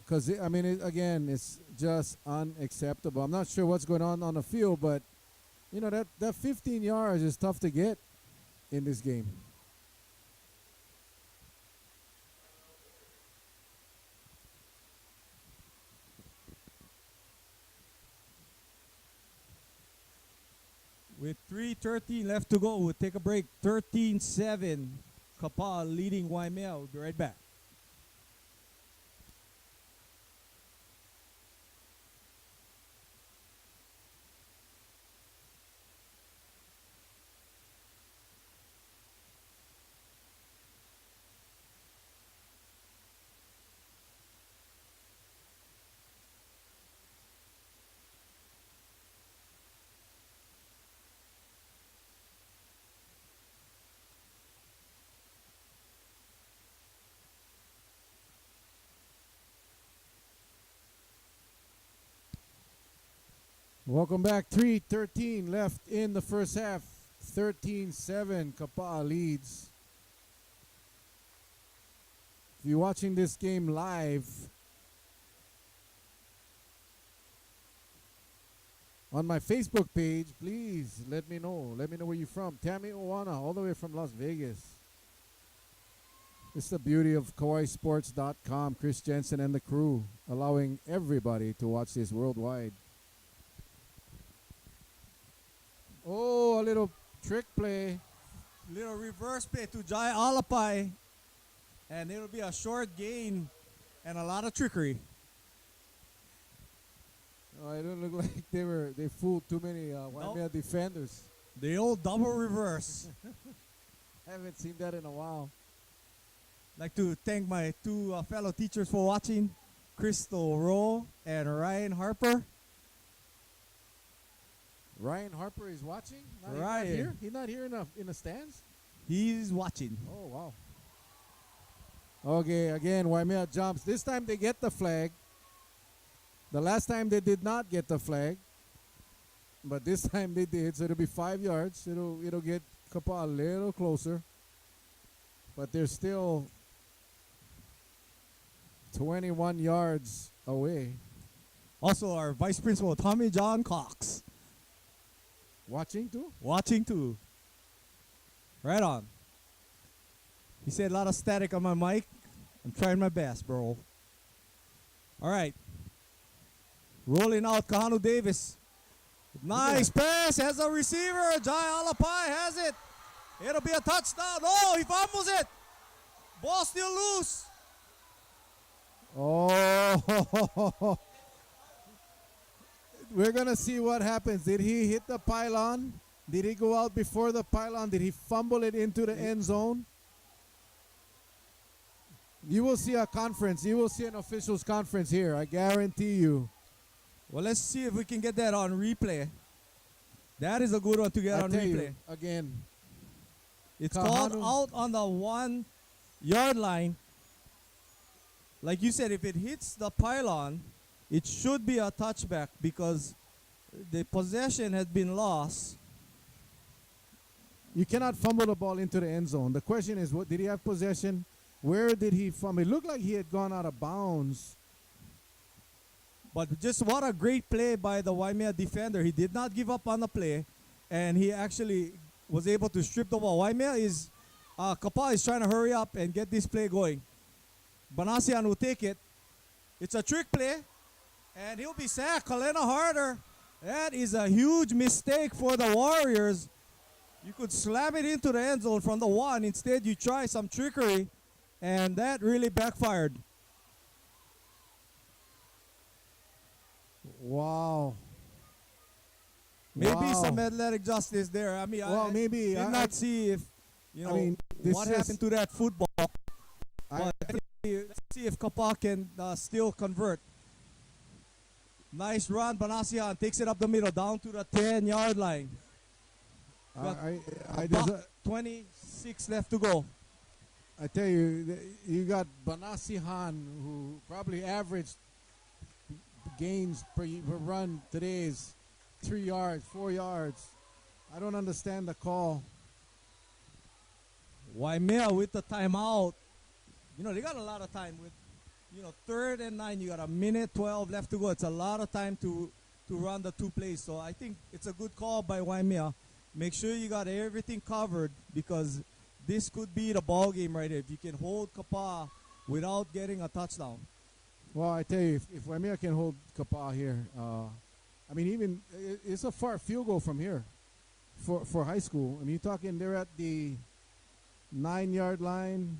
Because, again, it's just unacceptable. I'm not sure what's going on the field, but, that 15 yards is tough to get in this game. With 3:13 left to go, we'll take a break. 13-7. Kapaa leading Waimea. We'll be right back. Welcome back. 3:13 left in the first half. 13-7. Kapaa leads. If you're watching this game live on my Facebook page, please let me know. Let me know where you're from. Tammy Owana, all the way from Las Vegas. It's the beauty of KawaiiSports.com. Chris Jensen and the crew, allowing everybody to watch this worldwide. Oh, a little trick play. Little reverse play to Jai Alapai. And it'll be a short gain and a lot of trickery. Oh, it don't look like they fooled too many Waimea defenders. The old double reverse. Haven't seen that in a while. Like to thank my two fellow teachers for watching, Crystal Rowe and Ryan Harper. Ryan Harper is watching? He's Ryan. not here? He's not here in the stands? He's watching. Oh, wow. Okay, again, Waimea jumps. This time they get the flag. The last time they did not get the flag. But this time they did, so it'll be 5 yards. It'll get Kapaa a little closer. But they're still 21 yards away. Also, our Vice Principal, Tommy John Cox. Watching too? Watching too. Right on. He said a lot of static on my mic. I'm trying my best, bro. All right. Rolling out Kahanu Davis. Nice pass. Has a receiver. Jai Alapai has it. It'll be a touchdown. Oh, he fumbles it. Ball still loose. Oh. We're going to see what happens. Did he hit the pylon? Did he go out before the pylon? Did he fumble it into the end zone? You will see a conference. You will see an officials conference here. I guarantee you. Well, let's see if we can get that on replay. That is a good one to get on replay. Again. It's called out on the 1 yard line. Like you said, if it hits the pylon, it should be a touchback because the possession has been lost. You cannot fumble the ball into the end zone. The question is, what did he have possession? Where did he fumble? It looked like he had gone out of bounds. But just what a great play by the Waimea defender. He did not give up on the play, and he actually was able to strip the ball. Waimea is, Kapaa is trying to hurry up and get this play going. Banasian will take it. It's a trick play, and he'll be sacked. Kalena Harder. That is a huge mistake for the Warriors. You could slam it into the end zone from the one. Instead, you try some trickery, and that really backfired. Wow. Maybe Wow. some athletic justice there. I mean, Well, I maybe. did not see if, you know, I mean, this what is- happened to that football. I- But let's see if Kapaa can still convert. Nice run. Banasian takes it up the middle, down to the 10-yard line. there's Buck 26 left to go. I tell you, you got Banasihan, who probably averaged gains per run today is 3 yards, 4 yards. I don't understand the call. Waimea with the timeout. You know, they got a lot of time with, you know, 3rd and 9. You got a minute 12 left to go. It's a lot of time to run the two plays. So I think it's a good call by Waimea. Make sure you got everything covered because this could be the ball game right here. If you can hold Kapaa without getting a touchdown. Well, I tell you, if Waimea can hold Kapaa here, I mean, even it's a far field goal from here for high school. I mean, you're talking they're at the 9-yard line.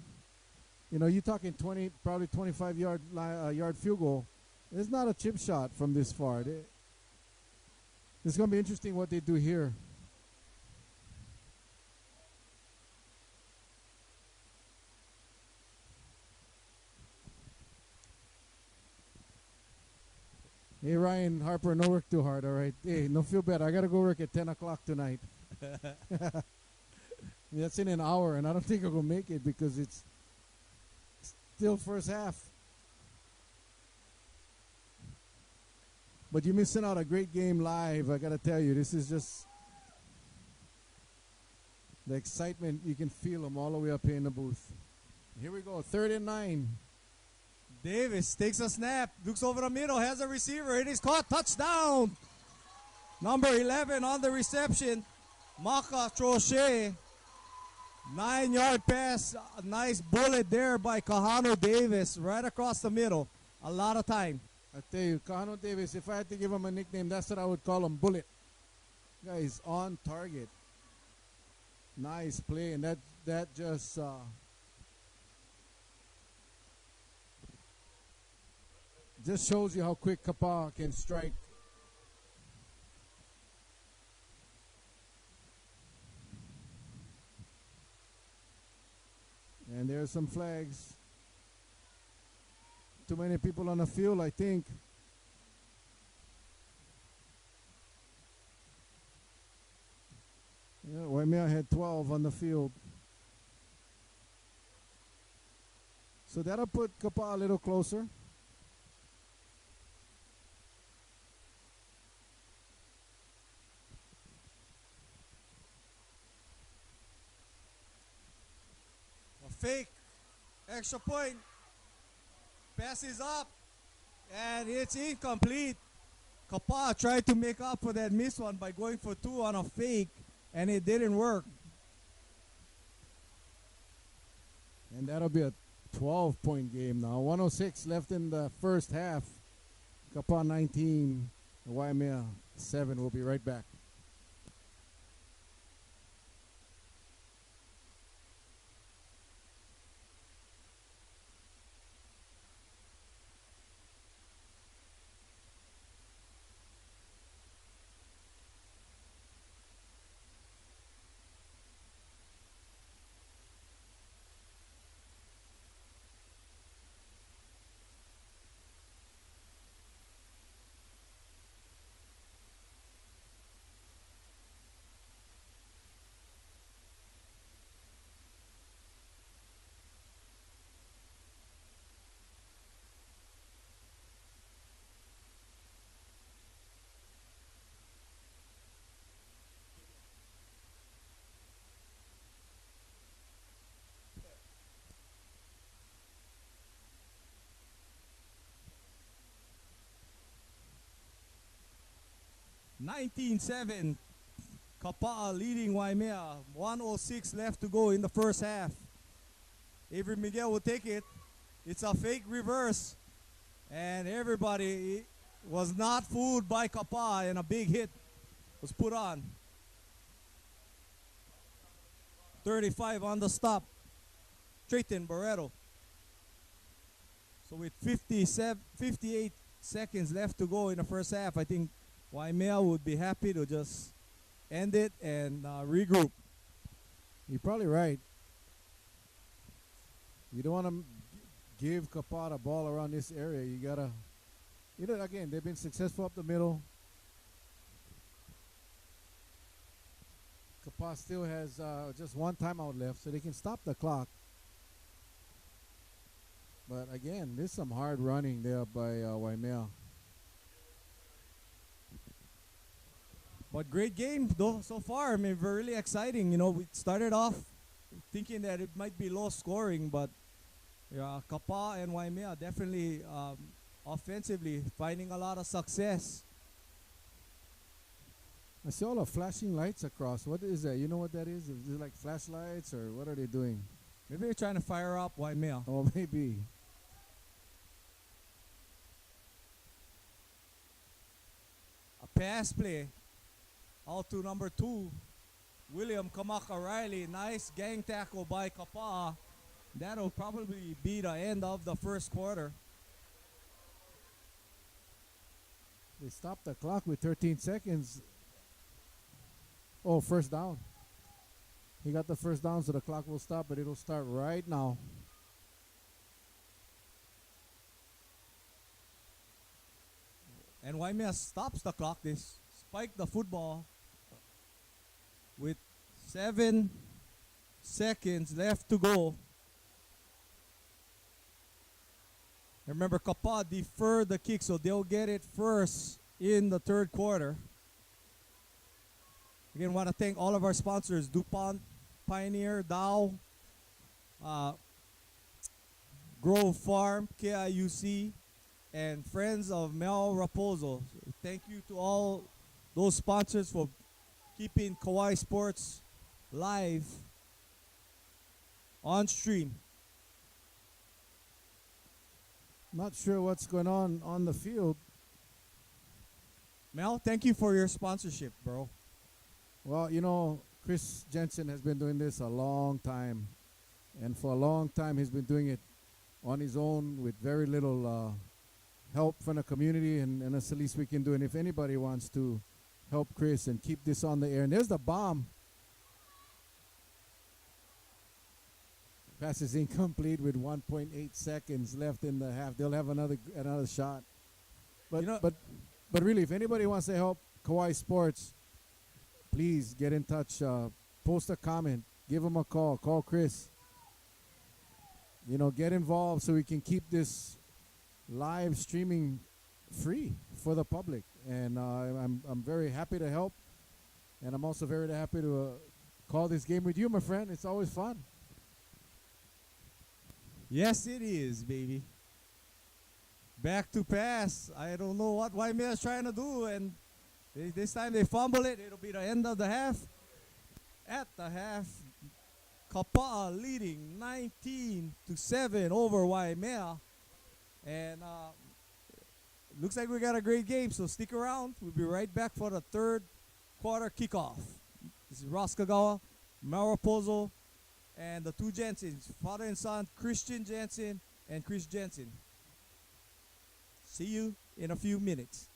You know, you're talking 20, probably 25-yard yard field goal. It's not a chip shot from this far. It's going to be interesting what they do here. Hey, Ryan Harper, no work too hard, all right? Hey, no feel bad. I got to go work at 10 o'clock tonight. That's in an hour, and I don't think I'm going to make it because it's still first half. But you're missing out a great game live, I got to tell you. This is just the excitement. You can feel them all the way up here in the booth. Here we go, 3rd and 9. Davis takes a snap, looks over the middle, has a receiver. It is caught. Touchdown. Number 11 on the reception. Maka Troche. 9-yard pass. A nice bullet there by Kahano Davis right across the middle. A lot of time. I tell you, Kahano Davis, if I had to give him a nickname, that's what I would call him, Bullet. Guy is on target. Nice play, and that just shows you how quick Kapaa can strike. And there's some flags. Too many people on the field, I think. Yeah, Waimea had 12 on the field. So that'll put Kapaa a little closer. A fake. Extra point. Pass is up. And it's incomplete. Kapaa tried to make up for that missed one by going for 2 on a fake. And it didn't work. And that'll be a 12-point game now. 106 left in the first half. Kapaa 19. Waimea 7. We'll be right back. 19-7. Kapaa leading Waimea. 1:06 left to go in the first half. Avery Miguel will take it. It's a fake reverse. And everybody was not fooled by Kapaa, and a big hit was put on. 35 on the stop. Trayton Barreto. So with 58 seconds left to go in the first half, I think Waimea would be happy to just end it and regroup. You're probably right. You don't want to give Kapaa the ball around this area. You gotta, again, they've been successful up the middle. Kapaa still has just one timeout left, so they can stop the clock. But again, there's some hard running there by Waimea. But great game though so far. I mean, really exciting. We started off thinking that it might be low scoring, but Kapaa and Waimea definitely offensively finding a lot of success. I see all the flashing lights across. What is that? You know what that is? Is it like flashlights or what are they doing? Maybe they're trying to fire up Waimea. Oh, maybe. A pass play out to number 2, William Kamaka Riley. Nice gang tackle by Kapaa. That'll probably be the end of the first quarter. They stopped the clock with 13 seconds. Oh, first down. He got the first down, so the clock will stop, but it'll start right now. And Waimea stops the clock. They spike the football with 7 seconds left to go. Remember, Kapaa deferred the kick, so they'll get it first in the third quarter. Again, want to thank all of our sponsors: DuPont, Pioneer, Dow, Grove Farm, KIUC, and Friends of Mel Raposo. So thank you to all those sponsors for keeping Kauai Sports live on stream. Not sure what's going on the field. Mel, thank you for your sponsorship, bro. Well, Chris Jensen has been doing this a long time. And for a long time, he's been doing it on his own with very little help from the community. And that's the least we can do. And if anybody wants to help Chris and keep this on the air. And there's the bomb. Pass is incomplete with 1.8 seconds left in the half. They'll have another shot. But really, if anybody wants to help Kauai Sports, please get in touch. Post a comment. Give him a call. Call Chris. Get involved so we can keep this live streaming free for the public. And I'm very happy to help. And I'm also very happy to call this game with you, my friend. It's always fun. Yes, it is, baby. Back to pass. I don't know what Waimea is trying to do, and this time they fumble it. It'll be the end of the half. At the half, Kapaa leading 19-7 over Waimea. And looks like we got a great game, so stick around. We'll be right back for the third quarter kickoff. This is Ross Kagawa, Mel Raposo, and the two Jensens, father and son, Christian Jensen and Chris Jensen. See you in a few minutes.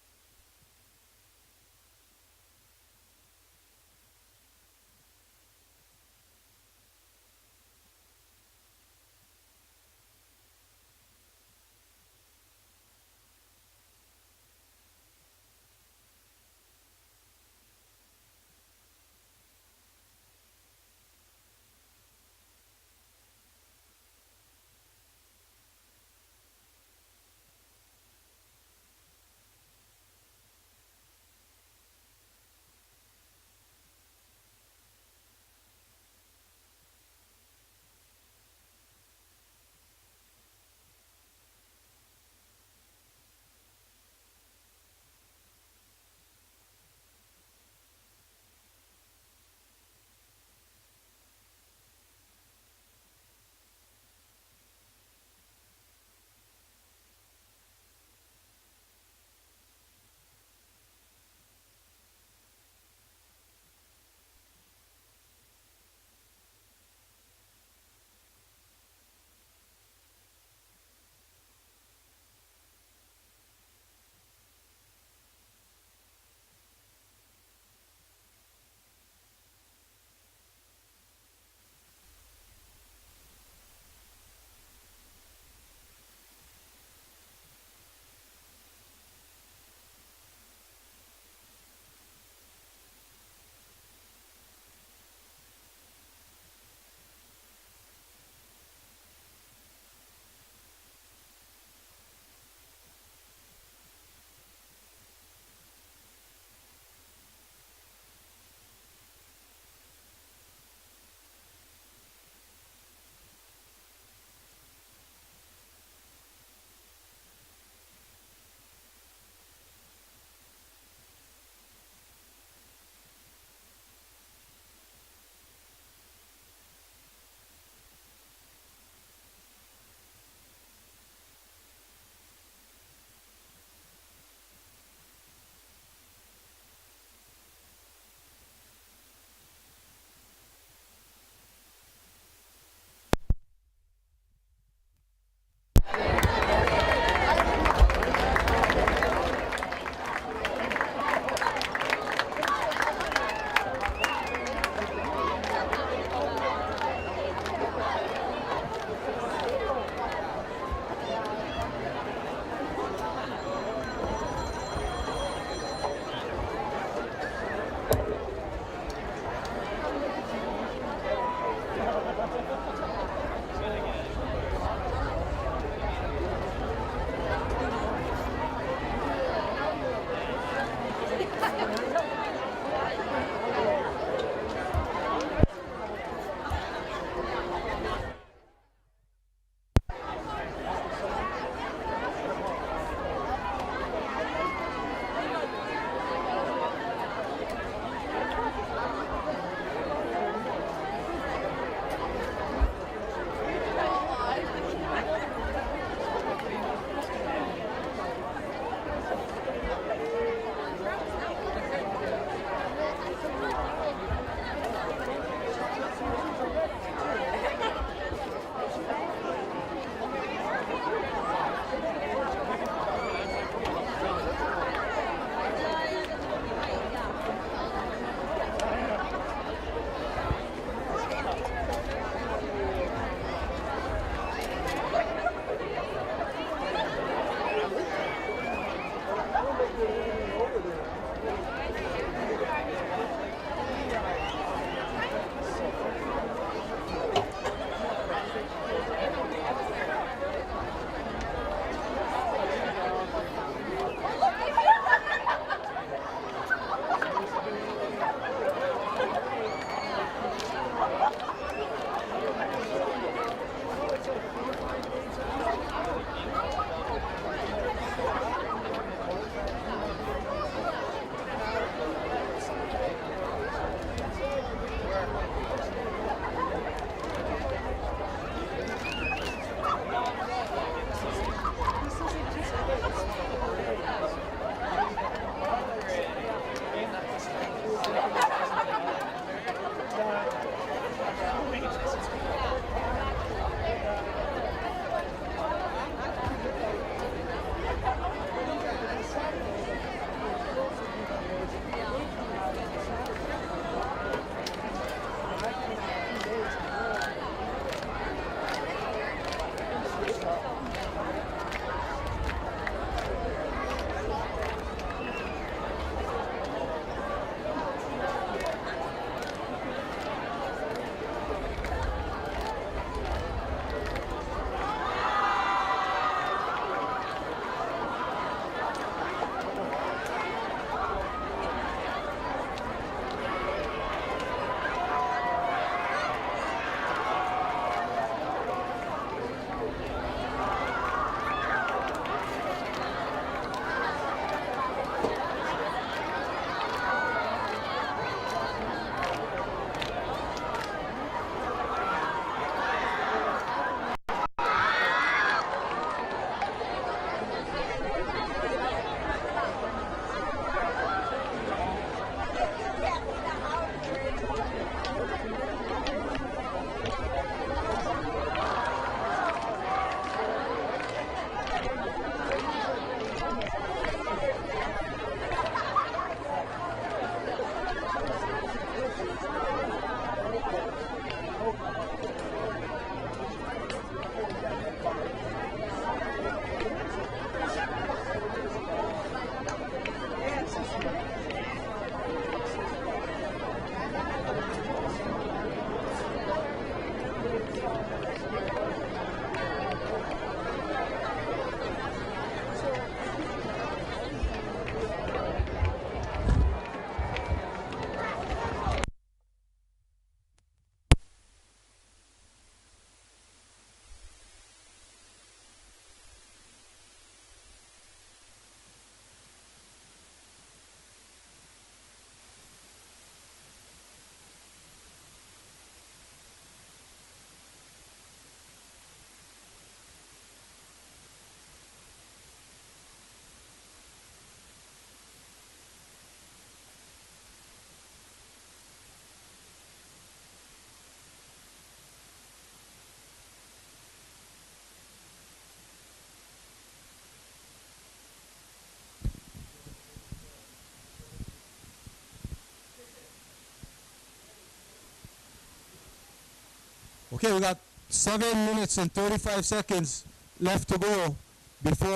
Okay, we got 7 minutes and 35 seconds left to go before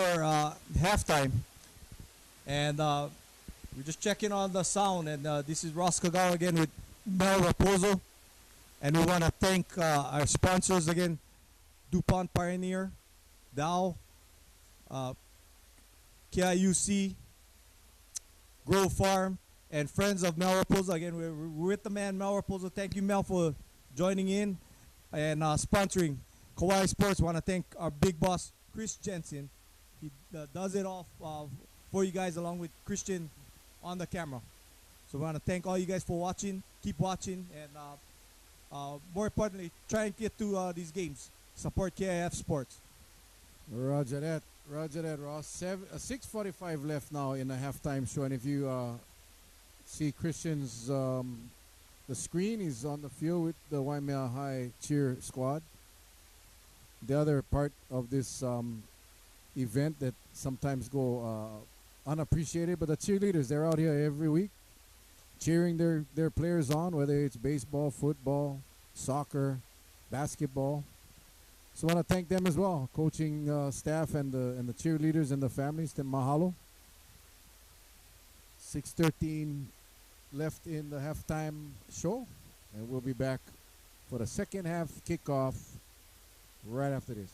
halftime. And we're just checking on the sound. And this is Ross Kagawa again with Mel Raposo. And we want to thank our sponsors again, DuPont Pioneer, Dow, KIUC, Grove Farm, and friends of Mel Raposo. Again, we're with the man, Mel Raposo. Thank you, Mel, for joining in and sponsoring Kauai Sports. Want to thank our big boss, Chris Jensen. He does it all for you guys along with Christian on the camera. So we want to thank all you guys for watching. Keep watching. And more importantly, try and get to these games. Support KIF Sports. Roger that, Ross. 6:45 left now in the halftime show, and if you see Christian's the screen is on the field with the Waimea High cheer squad. The other part of this event that sometimes go unappreciated, but the cheerleaders, they're out here every week cheering their players on, whether it's baseball, football, soccer, basketball. So I want to thank them as well, coaching staff and the cheerleaders and the families. Then mahalo. 6:13 left in the halftime show, and we'll be back for the second half kickoff right after this.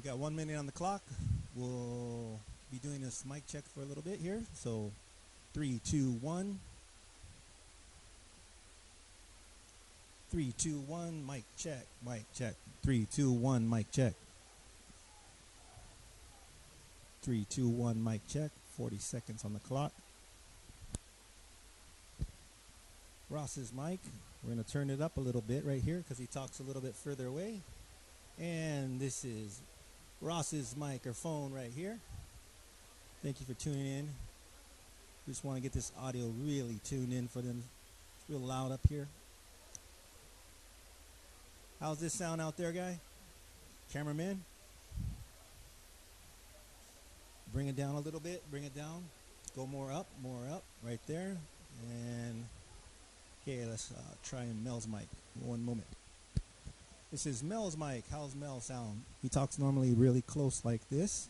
got 1 minute on the clock. We'll be doing this mic check for a little bit here. So 3, 2, 1. 3, 2, 1, mic check, mic check. 3, 2, 1, mic check. 3, 2, 1, mic check. 40 seconds on the clock. Ross's mic. We're going to turn it up a little bit right here because he talks a little bit further away. And this is Ross's microphone right here. Thank you for tuning in. We just want to get this audio really tuned in for them. It's real loud up here. How's this sound out there, guy? Cameraman? Bring it down a little bit. Bring it down. Go more up, right there. And okay, let's try Mel's mic. 1 moment. This is Mel's mic. How's Mel sound? He talks normally really close like this.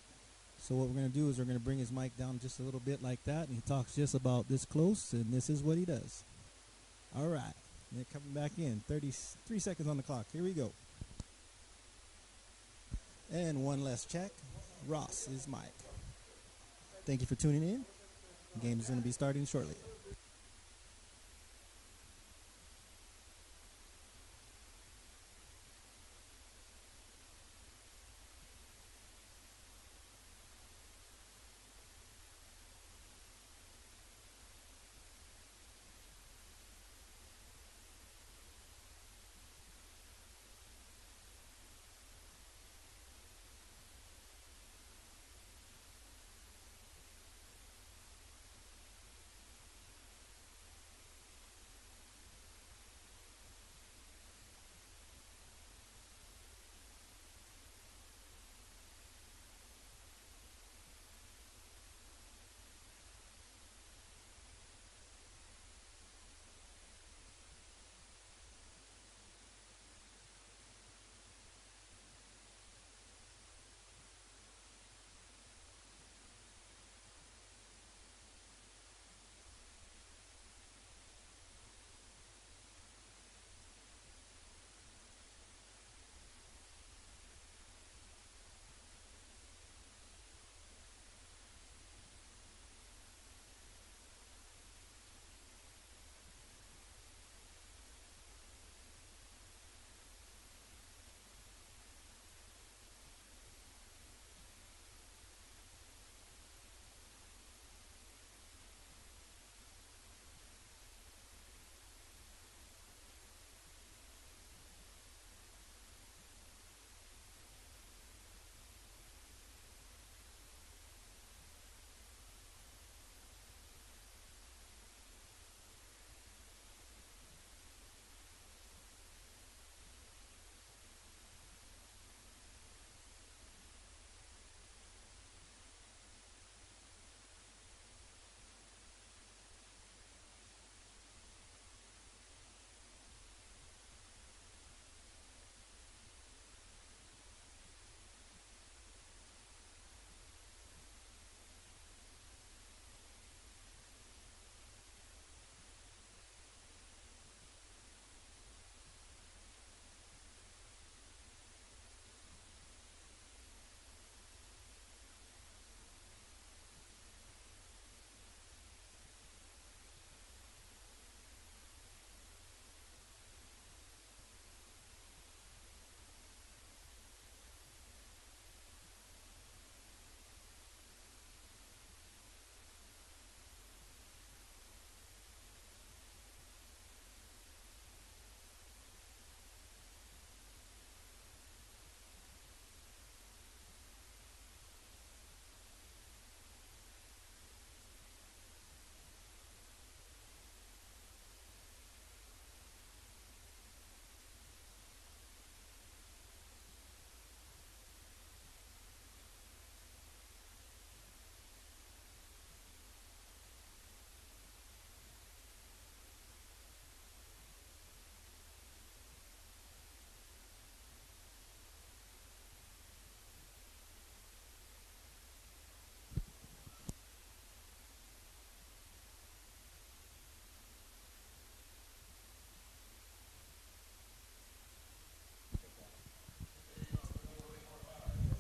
So what we're going to do is we're going to bring his mic down just a little bit like that. And he talks just about this close. And this is what he does. All right. And they're coming back in. 33 seconds on the clock. Here we go. And one last check. Ross's mic. Thank you for tuning in. The game is going to be starting shortly.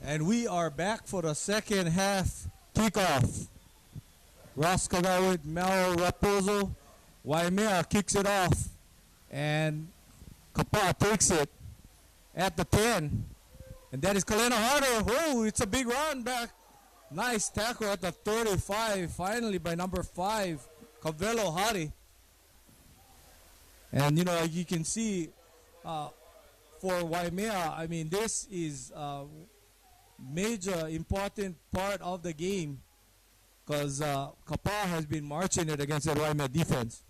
And we are back for the second half kickoff. Ross Kagawit, Mel Raposo, Waimea kicks it off. And Kapaa takes it at the 10. And that is Kalena Harder. Oh, it's a big run back. Nice tackle at the 35, finally by number 5, Cavelo Hari. And, you know, you can see for Waimea, I mean, this is major important part of the game because Kapaa has been marching it against the Waimea defense.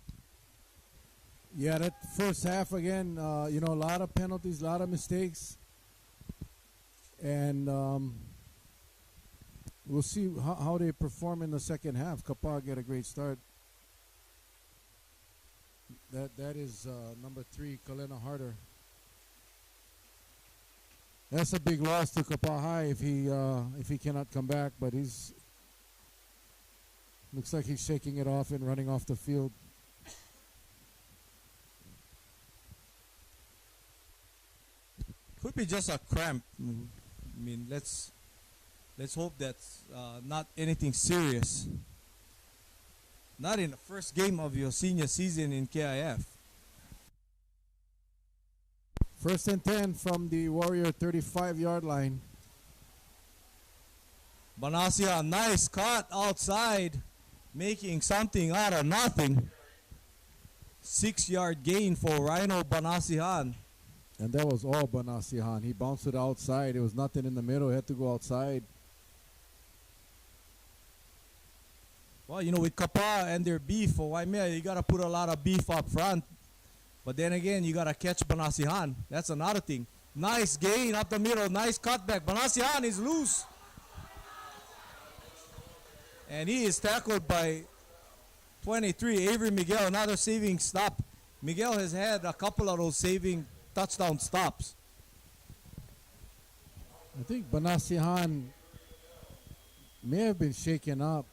Yeah, that first half again, you know, a lot of penalties, a lot of mistakes. And we'll see how they perform in the second half. Kapaa get a great start. That is number 3, Kalena Harder. That's a big loss to Kapaa High if he cannot come back. But he's looks like he's shaking it off and running off the field. Could be just a cramp. I mean, let's hope that's not anything serious. Not in the first game of your senior season in KIF. First and 10 from the Warrior 35-yard line. Banasia, nice cut outside, making something out of nothing. 6-yard gain for Rhino Banasihan. And that was all Banasihan. He bounced it outside. There was nothing in the middle. He had to go outside. Well, you know, with Kapaa and their beef for Waimea, you got to put a lot of beef up front. But then again, you got to catch Banasihan. That's another thing. Nice gain up the middle. Nice cutback. Banasihan is loose. And he is tackled by 23, Avery Miguel, another saving stop. Miguel has had a couple of those saving touchdown stops. I think Banasihan may have been shaken up.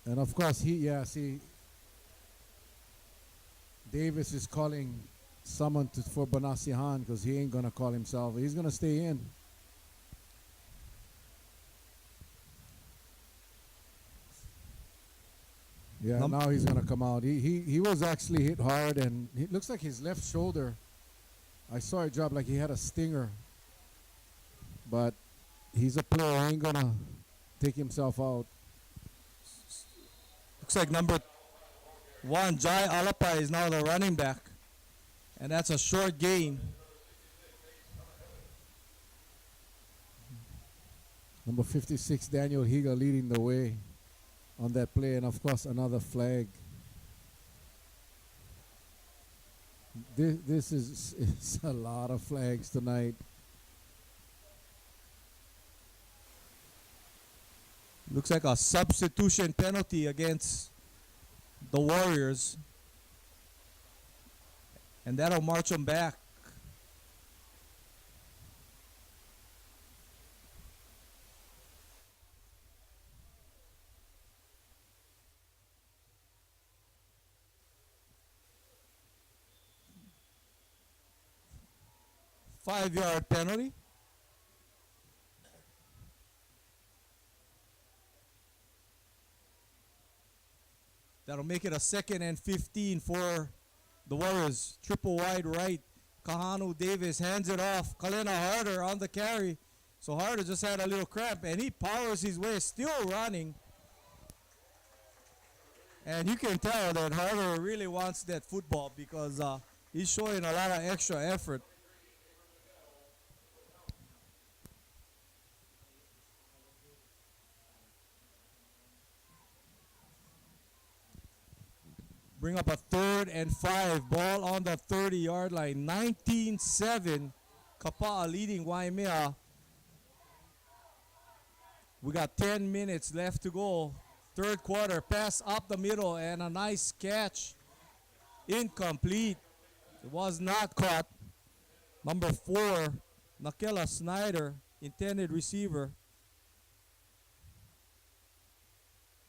And of course, Davis is calling someone for Banasihan because he ain't going to call himself. He's going to stay in. Yeah, now he's going to come out. He was actually hit hard, and it looks like his left shoulder, I saw it drop like he had a stinger. But he's a player. He ain't going to take himself out. Looks like number 1, Jai Alapa, is now the running back. And that's a short gain. Number 56, Daniel Higa, leading the way on that play. And, of course, another flag. This is it's a lot of flags tonight. Looks like a substitution penalty against the Warriors. And that'll march them back. Five-yard penalty. That'll make it a 2nd and 15 for the Warriors. Triple wide right. Kahanu Davis hands it off. Kalena Harder on the carry. So Harder just had a little cramp, and he powers his way, still running. And you can tell that Harder really wants that football because he's showing a lot of extra effort. Bring up a 3rd and 5. Ball on the 30-yard line. 19-7. Kapaa leading Waimea. We got 10 minutes left to go. 3rd quarter. Pass up the middle and a nice catch. Incomplete. It was not caught. Number 4, Nakela Snyder, intended receiver.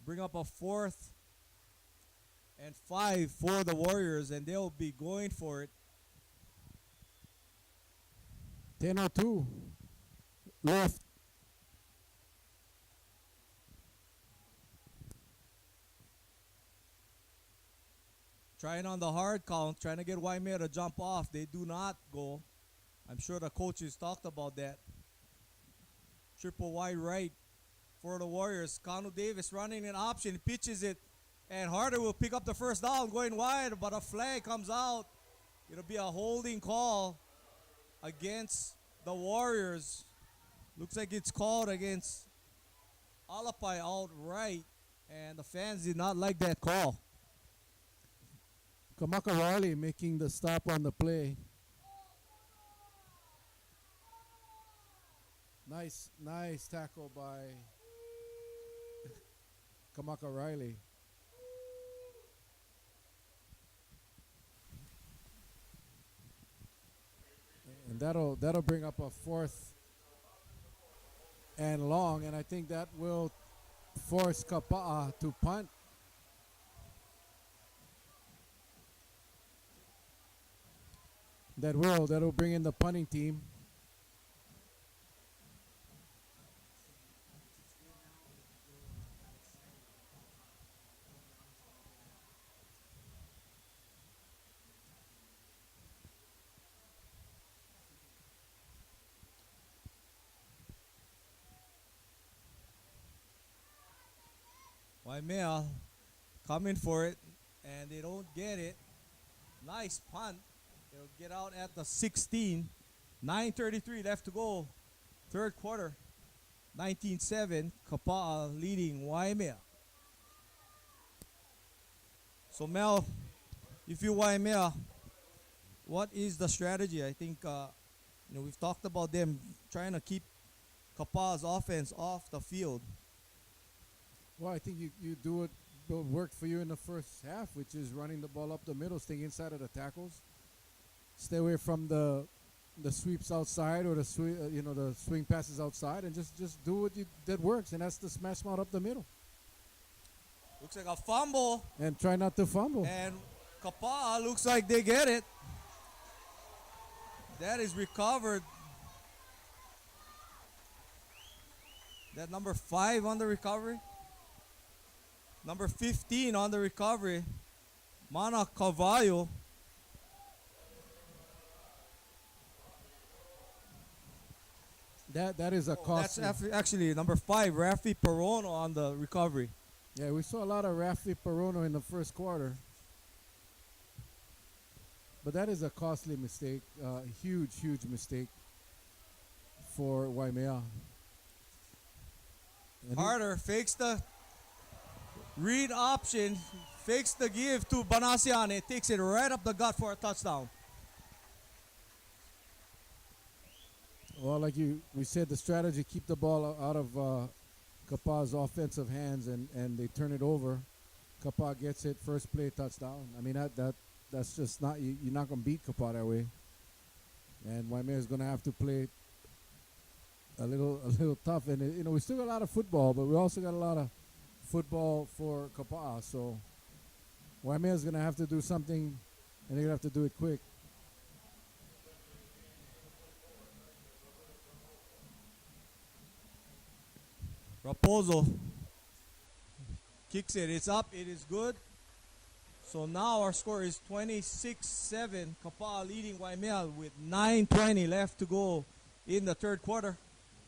Bring up a 4th and 5 for the Warriors, and they'll be going for it. 10:02 left. Trying on the hard count, trying to get Waimea to jump off. They do not go. I'm sure the coaches talked about that. Triple wide right for the Warriors. Kanu Davis running an option, pitches it, and Harder will pick up the first down going wide, but a flag comes out. It'll be a holding call against the Warriors. Looks like it's called against Alapai outright, and the fans did not like that call. Kamaka Riley making the stop on the play. Nice tackle by Kamaka Riley. And that'll bring up a 4th and long, and I think that will force Kapaa to punt. That'll bring in the punting team. Waimea coming for it, and they don't get it. Nice punt. They'll get out at the 16. 9:33 left to go. Third quarter. 19-7. Kapaa leading Waimea. So Mel, if you Waimea, what is the strategy? I think we've talked about them trying to keep Kapaa's offense off the field. Well, I think you do what worked for you in the first half, which is running the ball up the middle, staying inside of the tackles. Stay away from the sweeps outside or the swing passes outside, and just do what that works, and that's the smash mouth up the middle. Looks like a fumble. And try not to fumble. And Kapaa looks like they get it. That is recovered. That number 5 on the recovery. Number 15 on the recovery. Mana Cavallo. That is a cost. That's actually number 5, Rafi Perono on the recovery. Yeah, we saw a lot of Rafi Perono in the first quarter. But that is a costly mistake. Huge mistake for Waimea. Harder fakes the read option, fakes the give to Banasiane, takes it right up the gut for a touchdown. Well, like we said, the strategy, keep the ball out of Kapaa's offensive hands, and they turn it over. Kapaa gets it, first play, touchdown. I mean, that's just not, you're not going to beat Kapaa that way. And Waimea is going to have to play a little tough. And, we still got a lot of football, but we also got a lot of football for Kapaa. So Waimea is going to have to do something, and they're going to have to do it quick. Raposo kicks it. It's up. It is good. So now our score is 26-7. Kapaa leading Waimea with 9:20 left to go in the third quarter.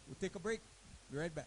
We'll take a break. Be right back.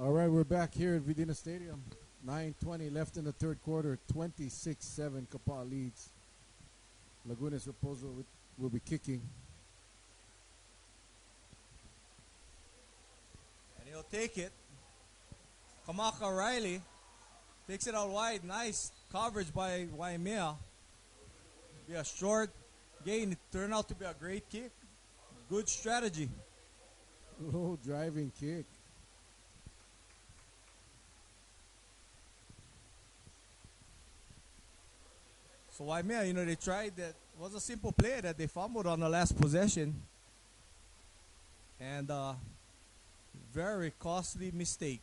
All right, we're back here at Vidina Stadium. 9:20 left in the third quarter. 26-7, Kapaa leads. Lagunas Raposo will be kicking. And he'll take it. Kamaka Riley takes it out wide. Nice coverage by Waimea. Be a short gain. It turned out to be a great kick. Good strategy. Low driving kick. So Waimea, they tried that. It was a simple play that they fumbled on the last possession. And very costly mistake.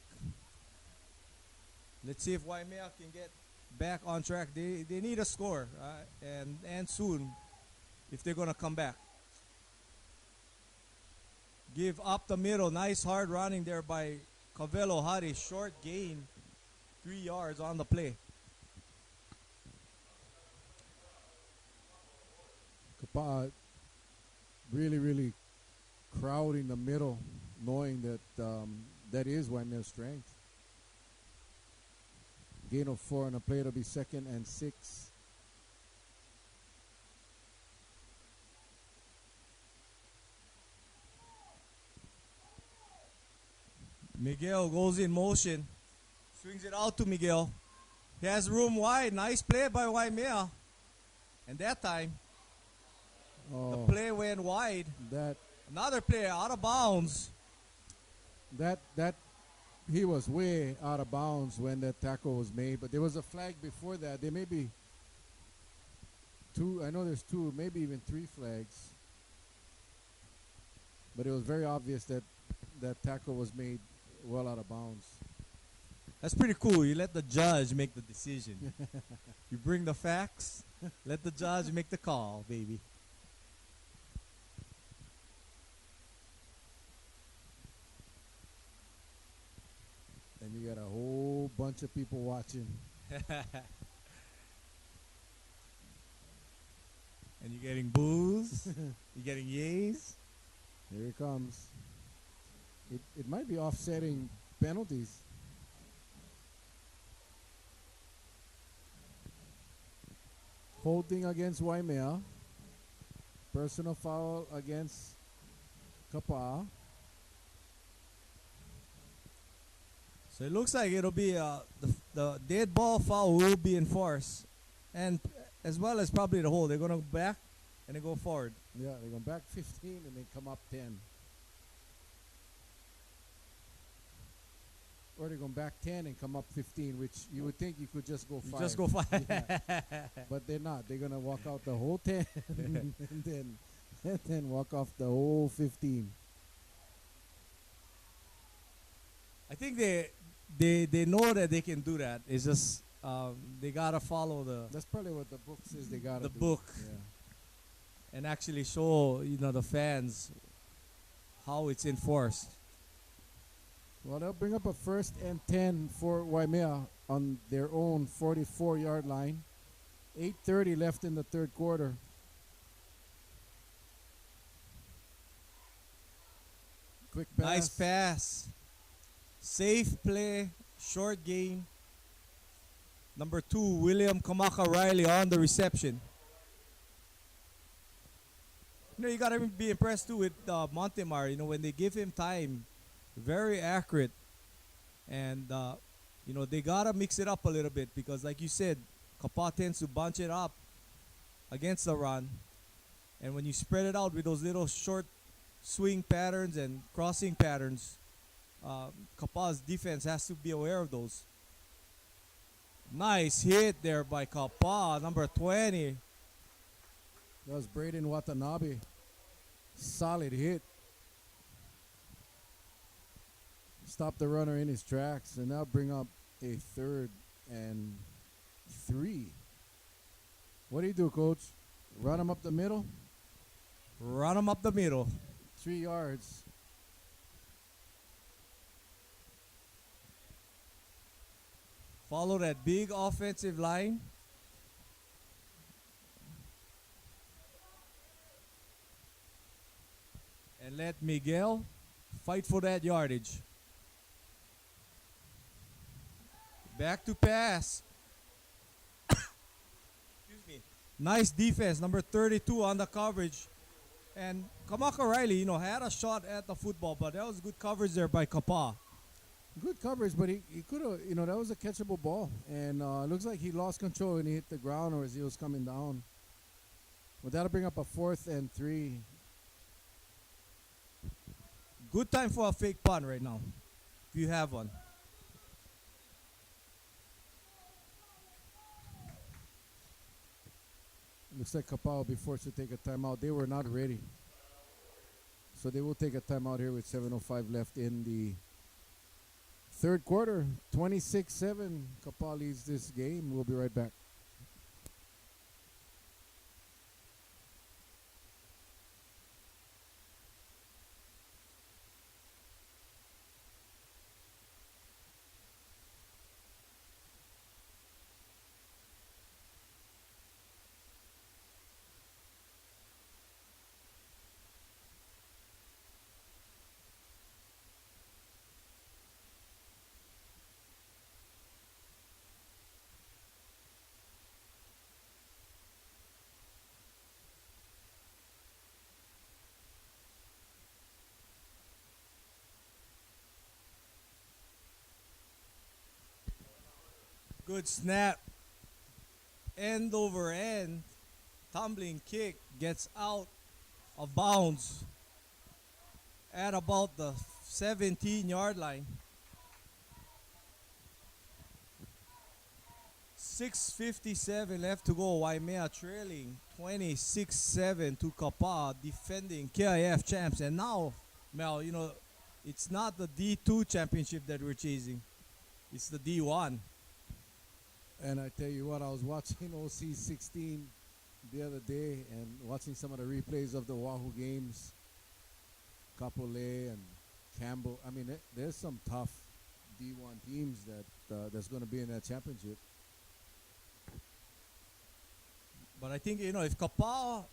Let's see if Waimea can get back on track. They need a score, and soon, if they're going to come back. Give up the middle. Nice hard running there by Cavelo Hari. Short gain. 3 yards on the play. Kapaa really, really crowding the middle, knowing that that is Waimea's strength. Gain of 4 on a play. It'll be 2nd and 6. Miguel goes in motion. Swings it out to Miguel. He has room wide. Nice play by Waimea. And that time, the play went wide. Another play out of bounds. That he was way out of bounds when that tackle was made, but there was a flag before that. There may be 2. I know there's 2, maybe even 3 flags. But it was very obvious that that tackle was made well out of bounds. That's pretty cool. You let the judge make the decision. You bring the facts, let the judge make the call, baby. And you got a whole bunch of people watching. And you're getting boos. You're getting yays. Here it comes. It might be offsetting penalties. Holding against Waimea. Personal foul against Kapaa. So it looks like it'll be the dead ball foul will be enforced, and as well as probably the hold. They're gonna go back and they go forward. Yeah, they're going back 15 and they come up 10. Or they're going back 10 and come up 15, which you would think you could just go 5. You just go 5. Yeah. But they're not. They're going to walk out the whole 10 and then walk off the whole 15. I think they know that they can do that. It's just they gotta follow That's probably what the book says they gotta the do. book, Yeah. and actually show the fans how it's enforced. Well, they'll bring up a 1st and 10 for Waimea on their own 44-yard line. 8:30 left in the 3rd quarter. Quick pass. Nice pass. Safe play. Short gain. Number 2, William Kamaka Riley on the reception. You gotta be impressed too with Montemar. When they give him time, very accurate, and they gotta mix it up a little bit because, like you said, Kapaa tends to bunch it up against the run, and when you spread it out with those little short swing patterns and crossing patterns, Kapaa's defense has to be aware of those. Nice hit there by Kapaa, number 20. That was Braden Watanabe. Solid hit. Stop the runner in his tracks and now bring up a 3rd and 3. What do you do, Coach? Run him up the middle? Run him up the middle. 3 yards. Follow that big offensive line. And let Miguel fight for that yardage. Back to pass. Excuse me. Nice defense, number 32 on the coverage. And Kamaka Riley, had a shot at the football, but that was good coverage there by Kapaa. Good coverage, but he could have, that was a catchable ball. And it looks like he lost control when he hit the ground or as he was coming down. But that'll bring up a 4th and 3. Good time for a fake punt right now, if you have one. Looks like Kapaa will be forced to take a timeout. They were not ready. So they will take a timeout here with 7:05 left in the third quarter. 26-7. Kapaa leads this game. We'll be right back. Good snap. End over end. Tumbling kick gets out of bounds at about the 17-yard line. 6:57 left to go. Waimea trailing 26-7 to Kapaa, defending KIF champs. And now, Mel, it's not the D2 championship that we're chasing. It's the D1. And I tell you what, I was watching OC 16 the other day and watching some of the replays of the Wahoo games. Kapolei and Campbell. I mean, there's some tough D1 teams that's going to be in that championship. But I think, if Kapaa,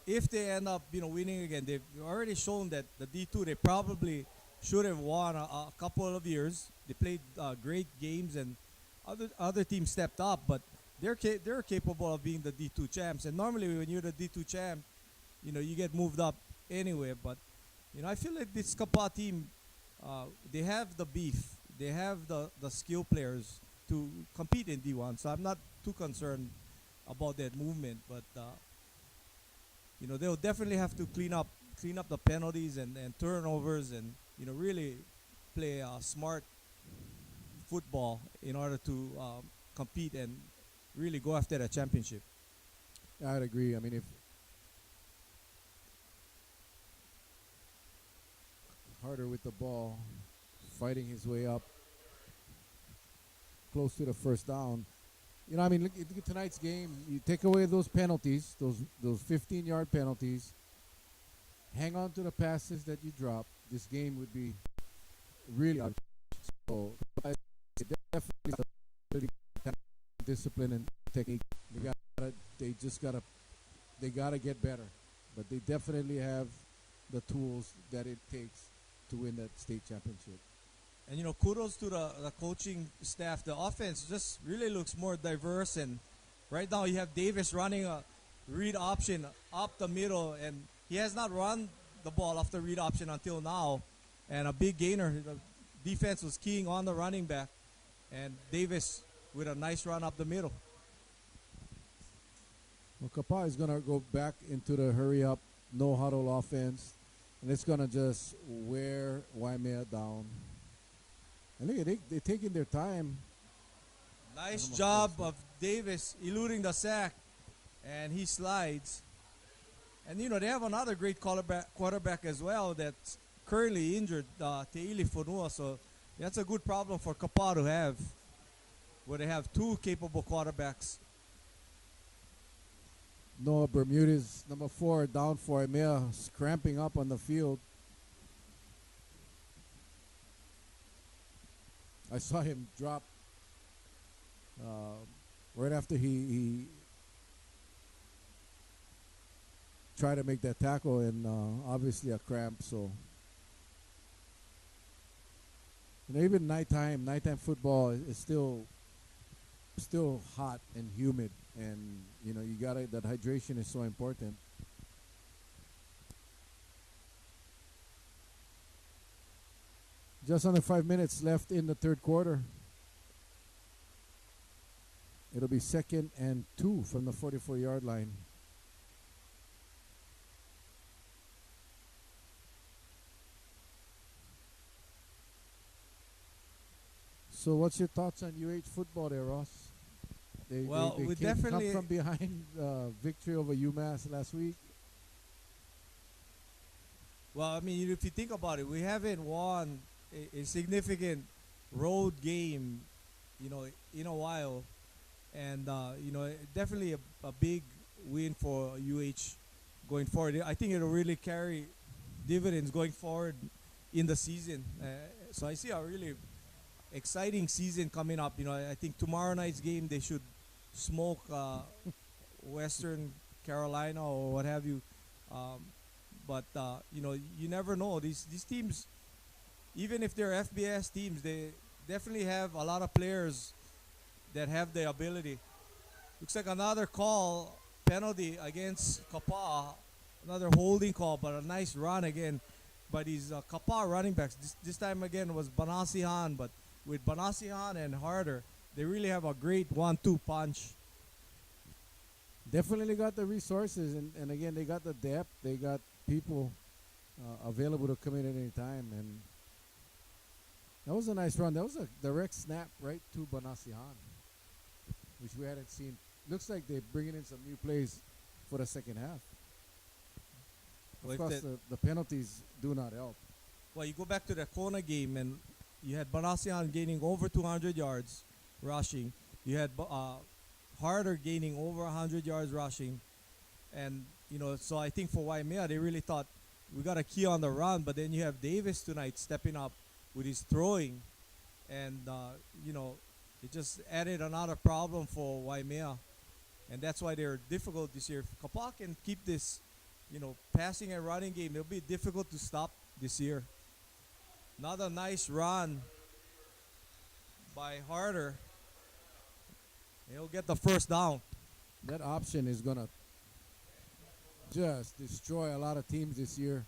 if they end up, winning again, they've already shown that the D2, they probably should have won a couple of years. They played great games and other teams stepped up, but they're capable of being the D2 champs. And normally when you're the D2 champ, you get moved up anyway. But, I feel like this Kapaa team, they have the beef. They have the skill players to compete in D1. So I'm not too concerned about that movement. But, they'll definitely have to clean up the penalties and turnovers and, really play smart football in order to compete and really go after that championship. I'd agree. I mean, if Harder with the ball, fighting his way up close to the first down. Look at tonight's game. You take away those penalties, those 15-yard penalties, hang on to the passes that you drop, this game would be really so definitely discipline and technique. They gotta get better, but they definitely have the tools that it takes to win that state championship. And kudos to the coaching staff. The offense just really looks more diverse, and right now you have Davis running a read option up the middle, and he has not run the ball off the read option until now, and a big gainer. The defense was keying on the running back, and Davis with a nice run up the middle. Well, Kapaa is going to go back into the hurry-up, no-huddle offense, and it's going to just wear Waimea down. And look, they're taking their time. Nice job of Davis eluding the sack, and he slides. And, they have another great quarterback as well that's currently injured, Teili Fonua. So that's a good problem for Kapaa to have, where they have two capable quarterbacks. Noah Bermudez, number 4, down for Waimea, cramping up on the field. I saw him drop right after he tried to make that tackle, and obviously a cramp. So, even nighttime football is still still hot and humid, and you gotta that hydration is so important. Just under 5 minutes left in the third quarter. It'll be 2nd and 2 from the 44-yard line. So, what's your thoughts on UH football there, Ross? Well, we came definitely come from behind victory over UMass last week. Well, I mean, if you think about it, we haven't won a significant road game, in a while, and definitely a big win for UH going forward. I think it'll really carry dividends going forward in the season. So I see a really exciting season coming up. I think tomorrow night's game they should smoke Western Carolina or what have you. But you never know. These teams, even if they're FBS teams, they definitely have a lot of players that have the ability. Looks like another penalty against Kapaa, another holding call, but a nice run again by these Kapaa running backs. This time again was Banasihan, but with Banasihan and Harder, they really have a great 1-2 punch. Definitely got the resources, and again, they got the depth. They got people available to come in at any time, and that was a nice run. That was a direct snap right to Banasihan, which we hadn't seen. Looks like they're bringing in some new plays for the second half. Of course, the penalties do not help. Well, you go back to the Kona game, and you had Banasihan gaining over 200 yards rushing. You had Harder gaining over 100 yards rushing. And, so I think for Waimea, they really thought, we got a key on the run, but then you have Davis tonight stepping up with his throwing. And, it just added another problem for Waimea. And that's why they're difficult this year. If Kapaa can keep this, passing and running game, it'll be difficult to stop this year. Another nice run by Harder. He'll get the first down. That option is going to just destroy a lot of teams this year.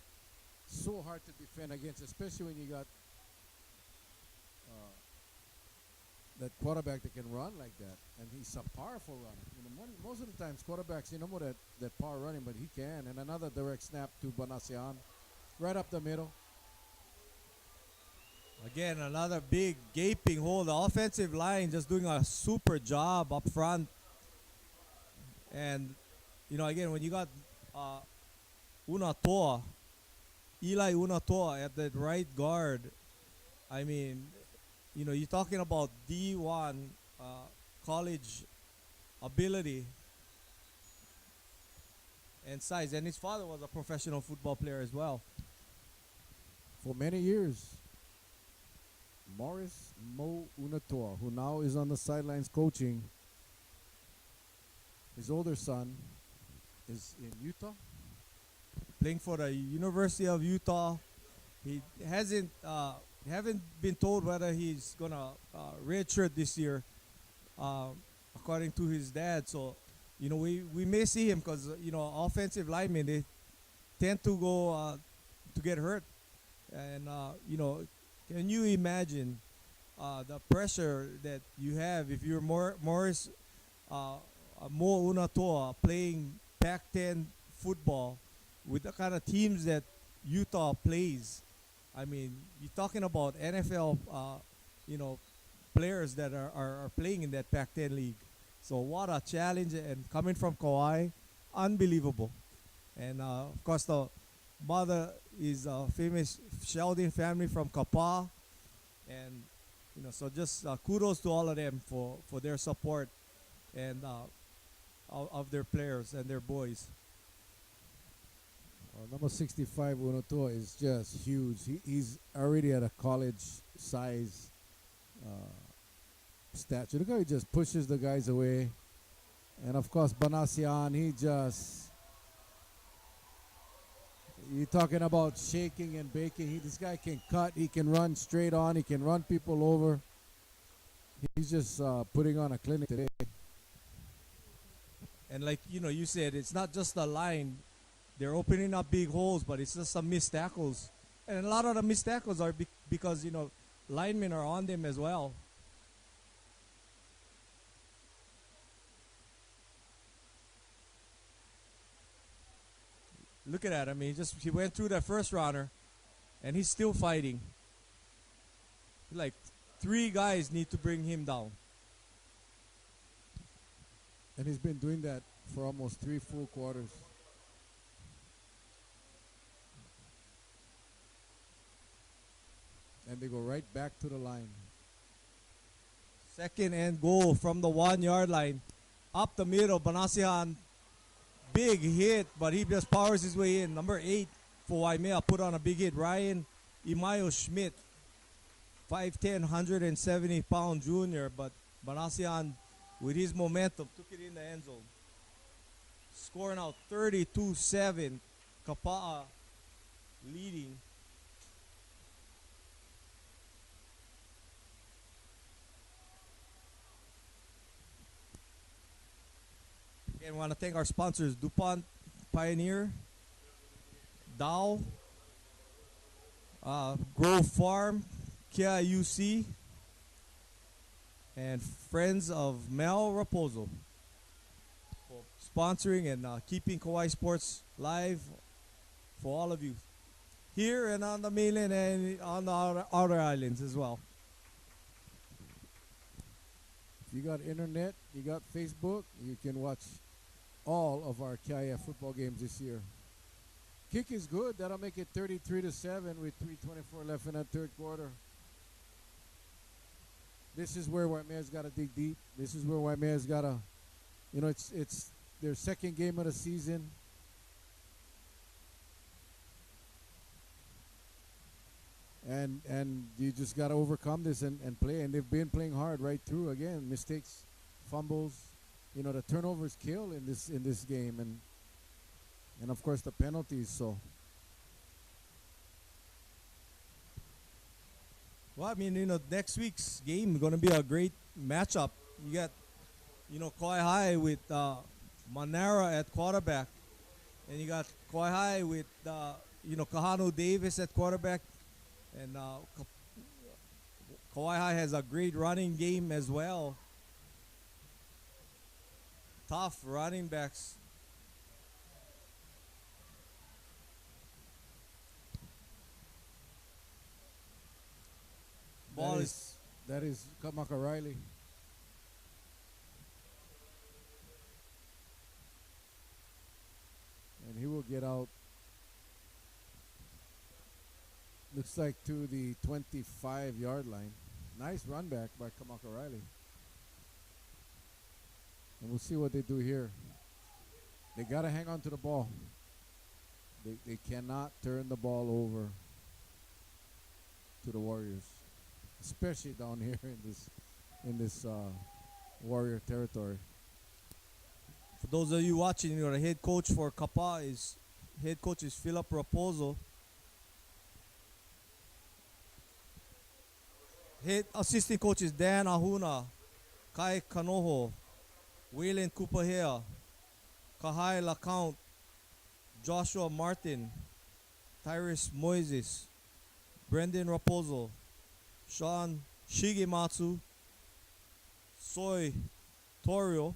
So hard to defend against, especially when you got that quarterback that can run like that. And he's a powerful runner. Most of the times quarterbacks, that power running, but he can. And another direct snap to Banasihan. Right up the middle. Again, another big gaping hole. The offensive line just doing a super job up front. And, again, when you got Eli Unatoa at the right guard, I mean, you're talking about D1 college ability and size. And his father was a professional football player as well. For many years. Morris Mo Unatoa, who now is on the sidelines coaching. His older son is in Utah. Playing for the University of Utah. He haven't been told whether he's going to redshirt this year, according to his dad. So, we may see him because, offensive linemen, they tend to go to get hurt. And, can you imagine the pressure that you have if you're Morris Mo Unatoa playing Pac-10 football with the kind of teams that Utah plays? I mean, you're talking about NFL, players that are playing in that Pac-10 league. So what a challenge, and coming from Kauai, unbelievable. And of course, the mother is a famous Sheldon family from Kapaa, and so just kudos to all of them for their support and of their players and their boys. Number 65 Unatoa is just huge. He's already at a college size stature. Look how he just pushes the guys away. And of course Banasihan, you're talking about shaking and baking. This guy can cut. He can run straight on. He can run people over. He's just putting on a clinic today. And like you said, it's not just the line. They're opening up big holes, but it's just some missed tackles. And a lot of the missed tackles are because linemen are on them as well. Look at that. I mean, he went through that first runner, and he's still fighting. Like 3 guys need to bring him down. And he's been doing that for almost 3 full quarters. And they go right back to the line. 2nd and goal from the 1-yard line. Up the middle, Banasihan, big hit, but he just powers his way in. Number 8 for Waimea put on a big hit. Ryan Imayo Schmidt, 5'10", 170-pound junior, but Banasihan, with his momentum, took it in the end zone. Scoring out 32-7. Kapaa leading. Again, I want to thank our sponsors, DuPont, Pioneer, Dow, Grove Farm, KIUC, and Friends of Mel Raposo for sponsoring and keeping Kauai Sports live for all of you here and on the mainland and on the outer islands as well. If you got internet, you got Facebook, you can watch all of our KIF football games this year. Kick is good. That'll make it 33-7 with 3:24 left in that third quarter. This is where Waimea's got to dig deep. This is where Waimea's got to, it's their second game of the season. And you just got to overcome this and play. And they've been playing hard right through. Again, mistakes, fumbles. The turnovers kill in this game. And of course, the penalties. So. Well, I mean, next week's game is going to be a great matchup. You got, Kauai High with Manara at quarterback. And you got Kauai High with, Kahanu Davis at quarterback. And Kauai High has a great running game as well. Tough running backs. That is Kamaka Riley. And he will get out, looks like to the 25-yard line. Nice run back by Kamaka Riley. And we'll see what they do here. They got to hang on to the ball. They cannot turn the ball over to the Warriors, especially down here in this Warrior territory. For those of you watching, the head coach for Kapaa is Philip Raposo. Head assistant coaches Dan Ahuna, Kai Kanoho, Waylon Kupahea, Kahai LaCount, Joshua Martin, Tyrus Moises, Brendan Raposo, Sean Shigematsu, Soy Torio,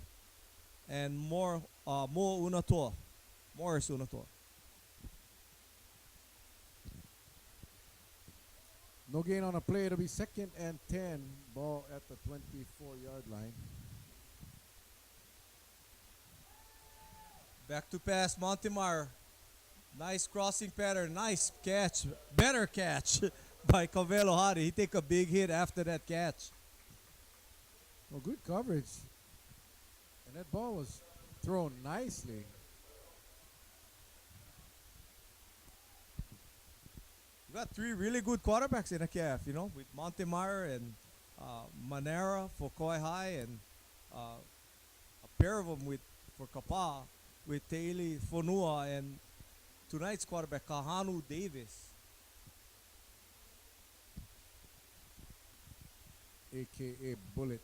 and Mo Unatua, Morris Unatua. No gain on a play. It'll be 2nd and 10. Ball at the 24-yard line. Back to pass, Montemar. Nice crossing pattern. Nice catch. Better catch by Cavelo Hari. He take a big hit after that catch. Well, good coverage. And that ball was thrown nicely. We got 3 really good quarterbacks in the KIF, with Montemar and Manera for Kauai High, and a pair of them for Kapaa with Taili Fonua and tonight's quarterback Kahanu Davis. aka Bullet.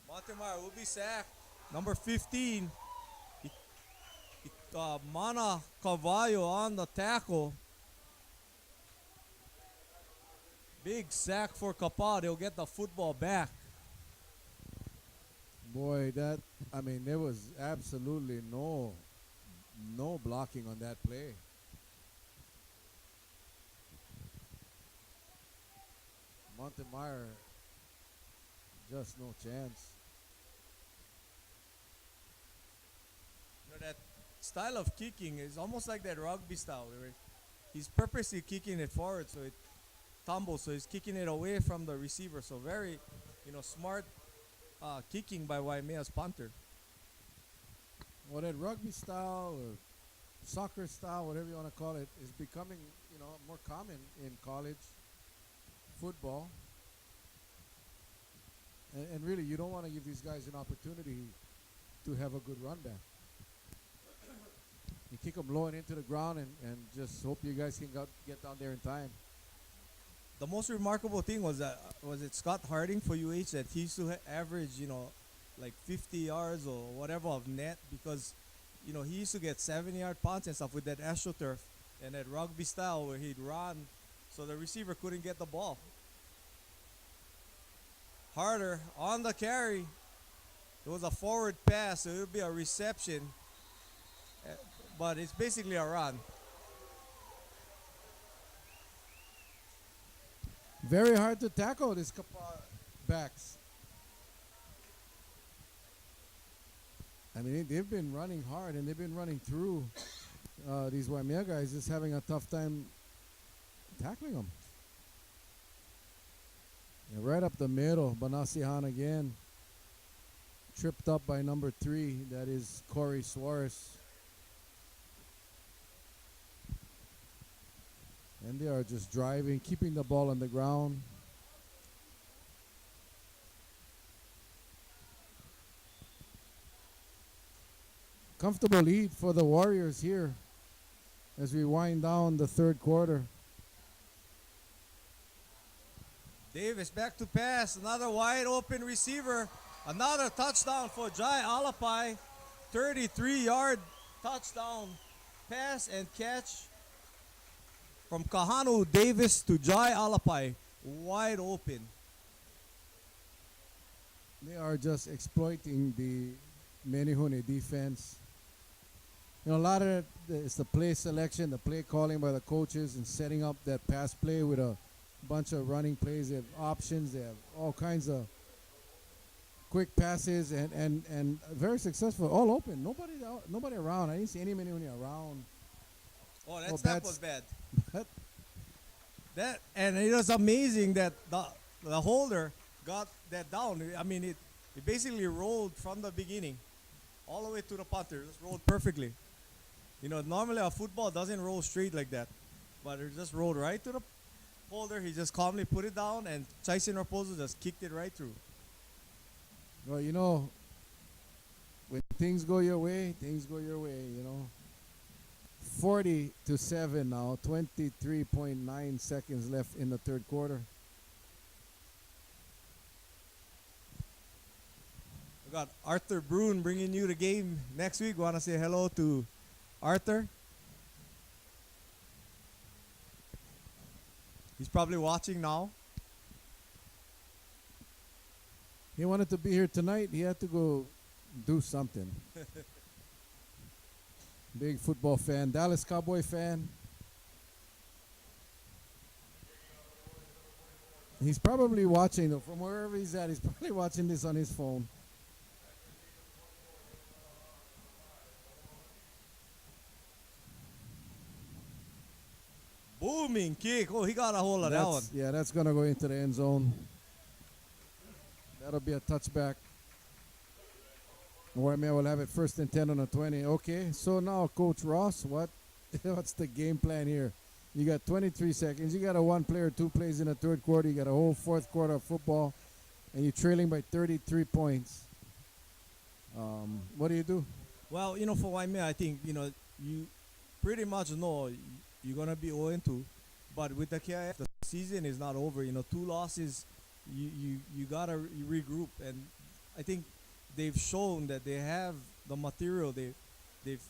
Montemar will be sacked. Number 15. Mana Cavallo on the tackle. Big sack for Kapaa. They'll get the football back. Boy, there was absolutely no blocking on that play. Montemar, just no chance. That style of kicking is almost like that rugby style where he's purposely kicking it forward so it tumbles, so he's kicking it away from the receiver. So very, smart kicking by Waimea's punter. Well, that rugby style or soccer style, whatever you want to call it, is becoming, more common in college football. And really, you don't want to give these guys an opportunity to have a good run back. You kick them low and into the ground and just hope you guys can get down there in time. The most remarkable thing was it Scott Harding for UH that he used to average, like 50 yards or whatever of net because, he used to get 70-yard punts and stuff with that AstroTurf and that rugby style where he'd run so the receiver couldn't get the ball. Harder on the carry. It was a forward pass, so it would be a reception, but it's basically a run. Very hard to tackle these Kapaa backs. I mean, they've been running hard and they've been running through these Waimea guys, just having a tough time tackling them. And right up the middle, Banasihan again. Tripped up by number 3, that is Corey Suarez. And they are just driving, keeping the ball on the ground. Comfortable lead for the Warriors here as we wind down the third quarter. Davis back to pass. Another wide open receiver. Another touchdown for Jai Alapai. 33-yard touchdown pass and catch from Kahanu Davis to Jai Alapai. Wide open. They are just exploiting the Menihune defense. A lot of it is the play selection, the play calling by the coaches and setting up that pass play with a bunch of running plays. They have options. They have all kinds of quick passes and very successful. All open. Nobody around. I didn't see any Menihune around. Oh, that snap was bad. And it was amazing that the holder got that down. I mean, it basically rolled from the beginning all the way to the punter. It just rolled perfectly. Normally a football doesn't roll straight like that, but it just rolled right to the holder. He just calmly put it down, and Tyson Raposo just kicked it right through. Well, when things go your way, 40-7 now, 23.9 seconds left in the third quarter. We got Arthur Brune bringing you the game next week. Want to say hello to Arthur? He's probably watching now. He wanted to be here tonight. He had to go do something. Big football fan, Dallas Cowboy fan. He's probably watching, though, from wherever he's at. He's probably watching this on his phone. Booming kick. Oh, he got a hold of that one. Yeah, that's going to go into the end zone. That'll be a touchback. Waimea will have it 1st and 10 on the 20. Okay, so now, Coach Ross, what's the game plan here? You got 23 seconds. You got a 1 player, 2 plays in the third quarter. You got a whole fourth quarter of football, and you're trailing by 33 points. What do you do? Well, for Waimea, I think, you pretty much know you're gonna be 0-2. But with the KIF, the season is not over. 2 losses, you gotta regroup. And I think they've shown that they have the material. They've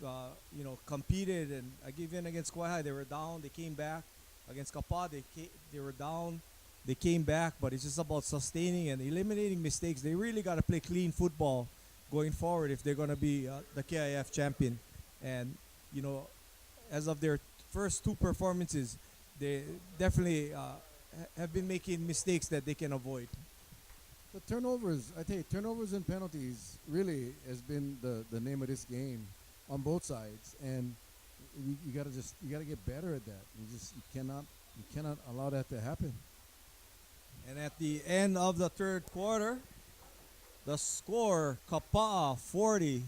competed, and even against Kauai, they were down. They came back. Against Kapaa, they were down. They came back, but it's just about sustaining and eliminating mistakes. They really got to play clean football going forward if they're going to be the KIF champion. And, as of their first 2 performances, they definitely have been making mistakes that they can avoid. The turnovers, I tell you, turnovers and penalties really has been the name of this game on both sides. And you gotta get better at that. You cannot allow that to happen. And at the end of the third quarter, the score, Kapaa 40,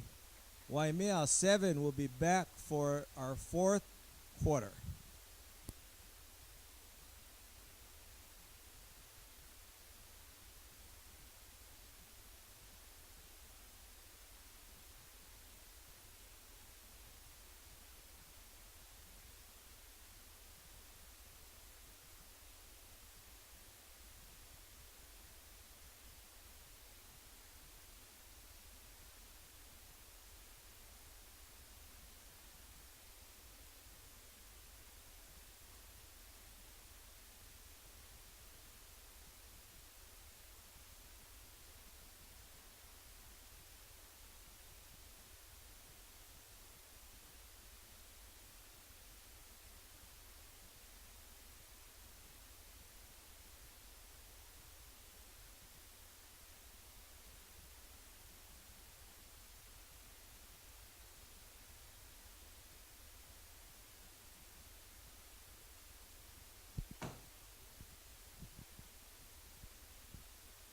Waimea 7, will be back for our fourth quarter.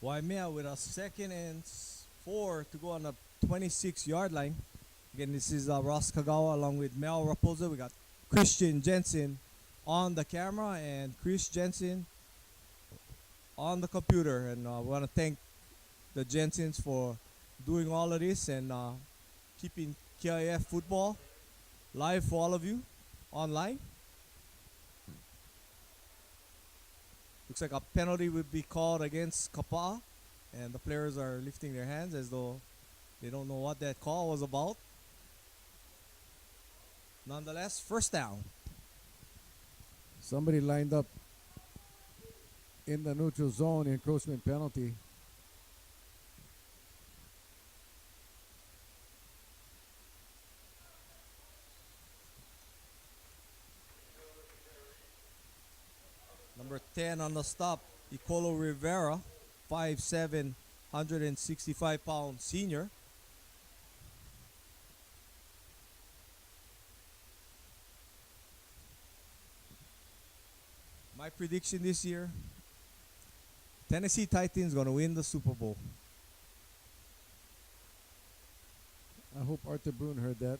Waimea with a 2nd and 4 to go on the 26-yard line. Again, this is Ross Kagawa along with Mel Raposa. We got Christian Jensen on the camera and Chris Jensen on the computer. And we want to thank the Jensens for doing all of this and keeping KIF football live for all of you online. Looks like a penalty would be called against Kapaa, and the players are lifting their hands as though they don't know what that call was about. Nonetheless, first down. Somebody lined up in the neutral zone, encroachment penalty. Number 10 on the stop, Icolo Rivera, 5'7", 165-pound senior. My prediction this year, Tennessee Titans going to win the Super Bowl. I hope Arthur Boone heard that.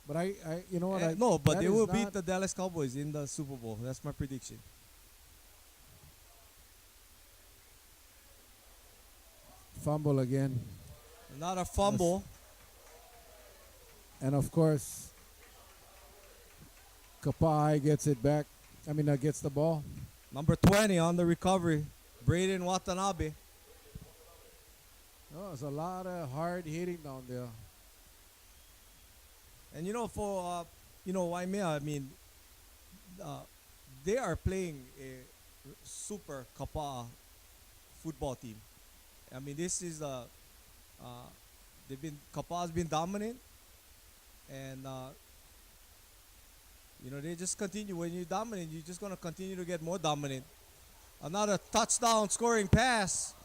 But you know what? No, but that they is will not- beat the Dallas Cowboys in the Super Bowl. That's my prediction. Fumble again. Not a fumble. And of course, Kapaa gets it back. Gets the ball. Number 20 on the recovery, Braden Watanabe. Oh, there's a lot of hard hitting down there. And for Waimea, they are playing a super Kapaa football team. This is Kapaa's been dominant, and they just continue. When you're dominant, you're just gonna continue to get more dominant. Another touchdown scoring pass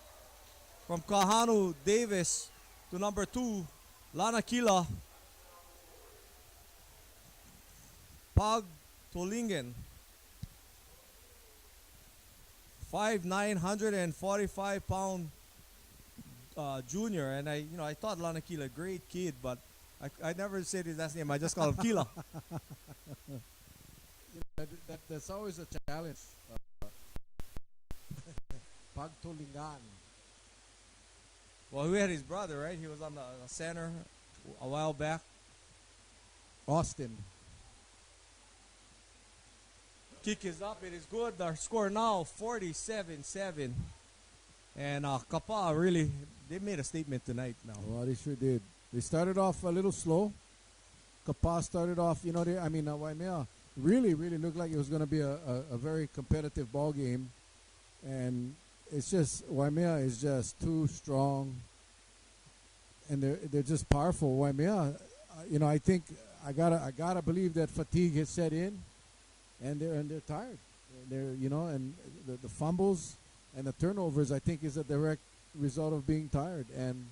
from Kahanu Davis to number 2, Lanakila Pag Tolingen. 5'9", 145-pound junior, and I thought Lanakila, great kid, but I never said his last name. I just call him Kila. That's always a challenge. Pagtulingan. Well, we had his brother, right? He was on the center a while back. Austin. Kick is up. It is good. Our score now 47-7. And Kapaa really, they made a statement tonight now. Well, they sure did. They started off a little slow. Kapaa started off, Waimea really looked like it was going to be a very competitive ball game. And it's just, Waimea is just too strong. And they're just powerful. Waimea, I think I gotta believe that fatigue has set in, and they're tired. And the fumbles and the turnovers, I think, is a direct result of being tired. And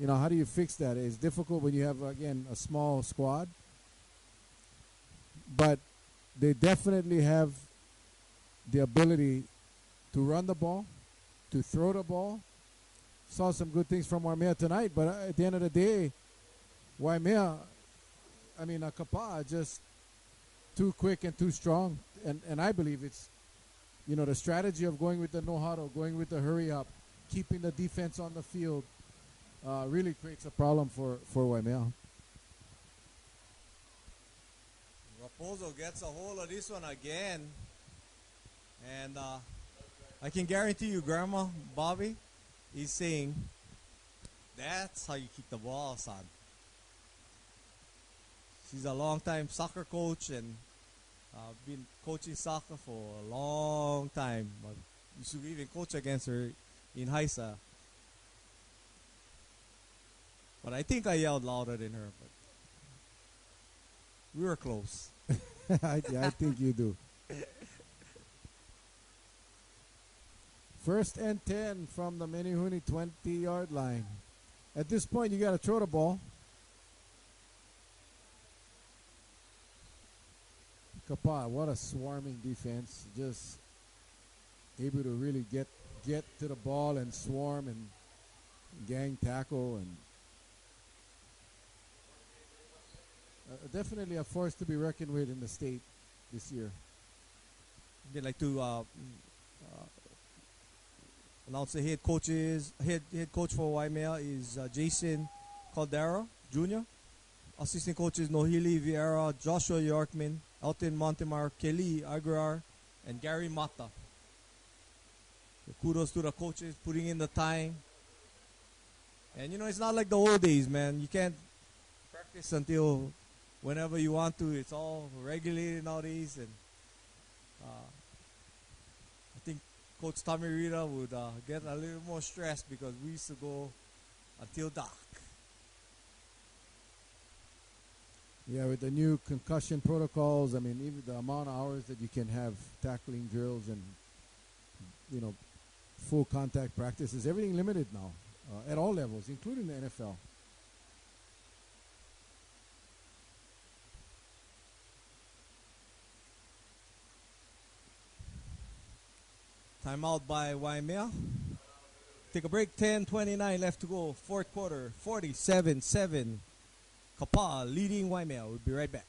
how do you fix that? It's difficult when you have, again, a small squad. But they definitely have the ability to run the ball, to throw the ball. Saw some good things from Waimea tonight, but at the end of the day, Waimea, Kapaa, just too quick and too strong. And I believe it's, the strategy of going with the no-huddle, going with the hurry-up, keeping the defense on the field, really creates a problem for Waimea. Raposo gets a hold of this one again. And I can guarantee you, Grandma, Bobby, he's saying, that's how you kick the ball, son. She's a long-time soccer coach and been coaching soccer for a long time. Used to even coach against her in Haisa. But I think I yelled louder than her. But we were close. I think you do. First and 10 from the Menehune 20-yard line. At this point, you got to throw the ball. Kapaa, what a swarming defense. Just able to really get to the ball and swarm and gang tackle. And definitely a force to be reckoned with in the state this year. I'd like to announce the head coach for Waimea is Jason Caldera Jr. Assistant coaches Nohili Vieira, Joshua Yorkman, Elton Montemar, Kelly Aguilar, and Gary Mata. So kudos to the coaches putting in the time. And it's not like the old days, man. You can't practice until whenever you want to. It's all regulated nowadays. And I think Coach Tommy Rita would get a little more stressed because we used to go until dark. Yeah, with the new concussion protocols, even the amount of hours that you can have tackling drills and, full contact practices, everything limited now at all levels, including the NFL. Timeout by Waimea. Take a break, 10:29 left to go, fourth quarter, 47-7. Kapaa leading Waimea. We'll be right back.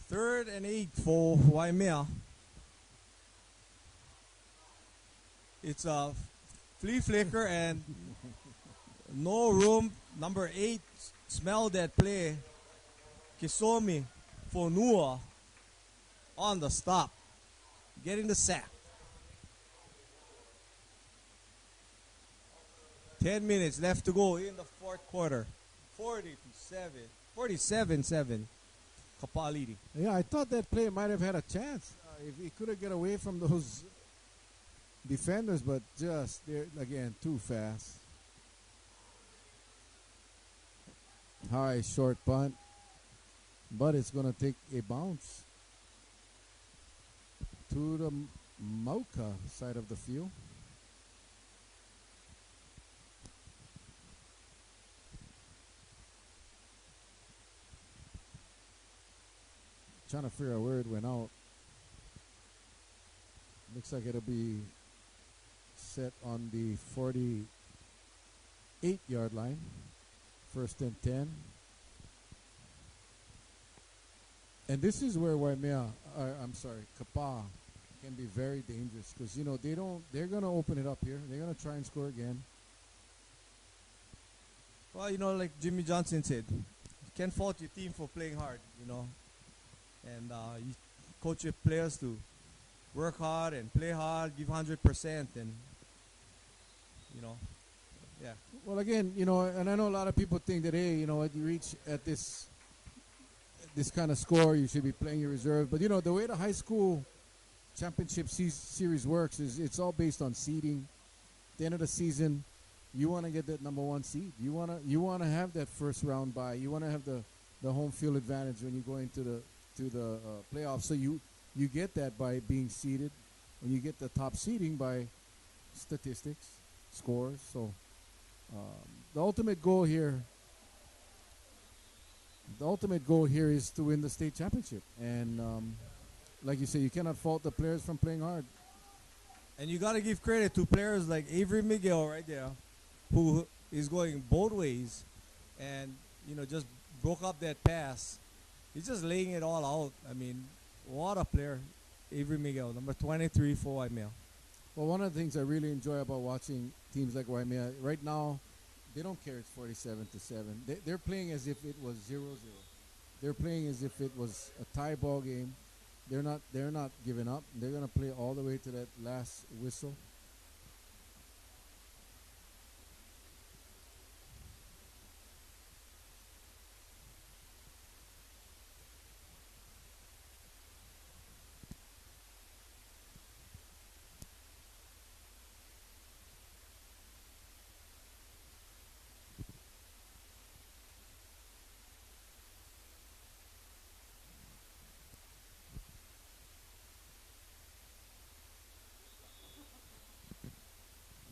Third and 8 for Waimea. It's a flea flicker and no room. Number 8 smell that play. Kisomi Fonua on the stop. Getting the sack. 10 minutes left to go in the fourth quarter. 47-7. Kapaa leading. Yeah, I thought that play might have had a chance. If he could have get away from those defenders, but just they're again too fast. High short punt, but it's gonna take a bounce to the Mocha side of the field. Trying to figure out where it went out. Looks like it'll be set on the 48-yard line. First and 10. And this is where Waimea, Kapaa can be very dangerous because, they're going to open it up here. They're going to try and score again. Well, like Jimmy Johnson said, you can't fault your team for playing hard, And you coach your players to work hard and play hard, give 100%, and, yeah. Well, again, and I know a lot of people think that, hey, you reach at this kind of score, you should be playing your reserve. But, the way the high school championship series works is it's all based on seeding. At the end of the season, you want to get that number one seed. You want to have that first round bye. You want to have the home field advantage when you go into the playoffs. So you get that by being seeded, and you get the top seeding by statistics, scores. So the ultimate goal here is to win the state championship. And like you say, you cannot fault the players from playing hard. And you got to give credit to players like Avery Miguel right there, who is going both ways, and just broke up that pass. He's just laying it all out. I mean, what a player, Avery Miguel, number 23 for Waimea. Well, one of the things I really enjoy about watching teams like Waimea, right now, they don't care it's 47-7. They're playing as if it was 0-0. They're playing as if it was a tie ball game. They're not giving up. They're going to play all the way to that last whistle.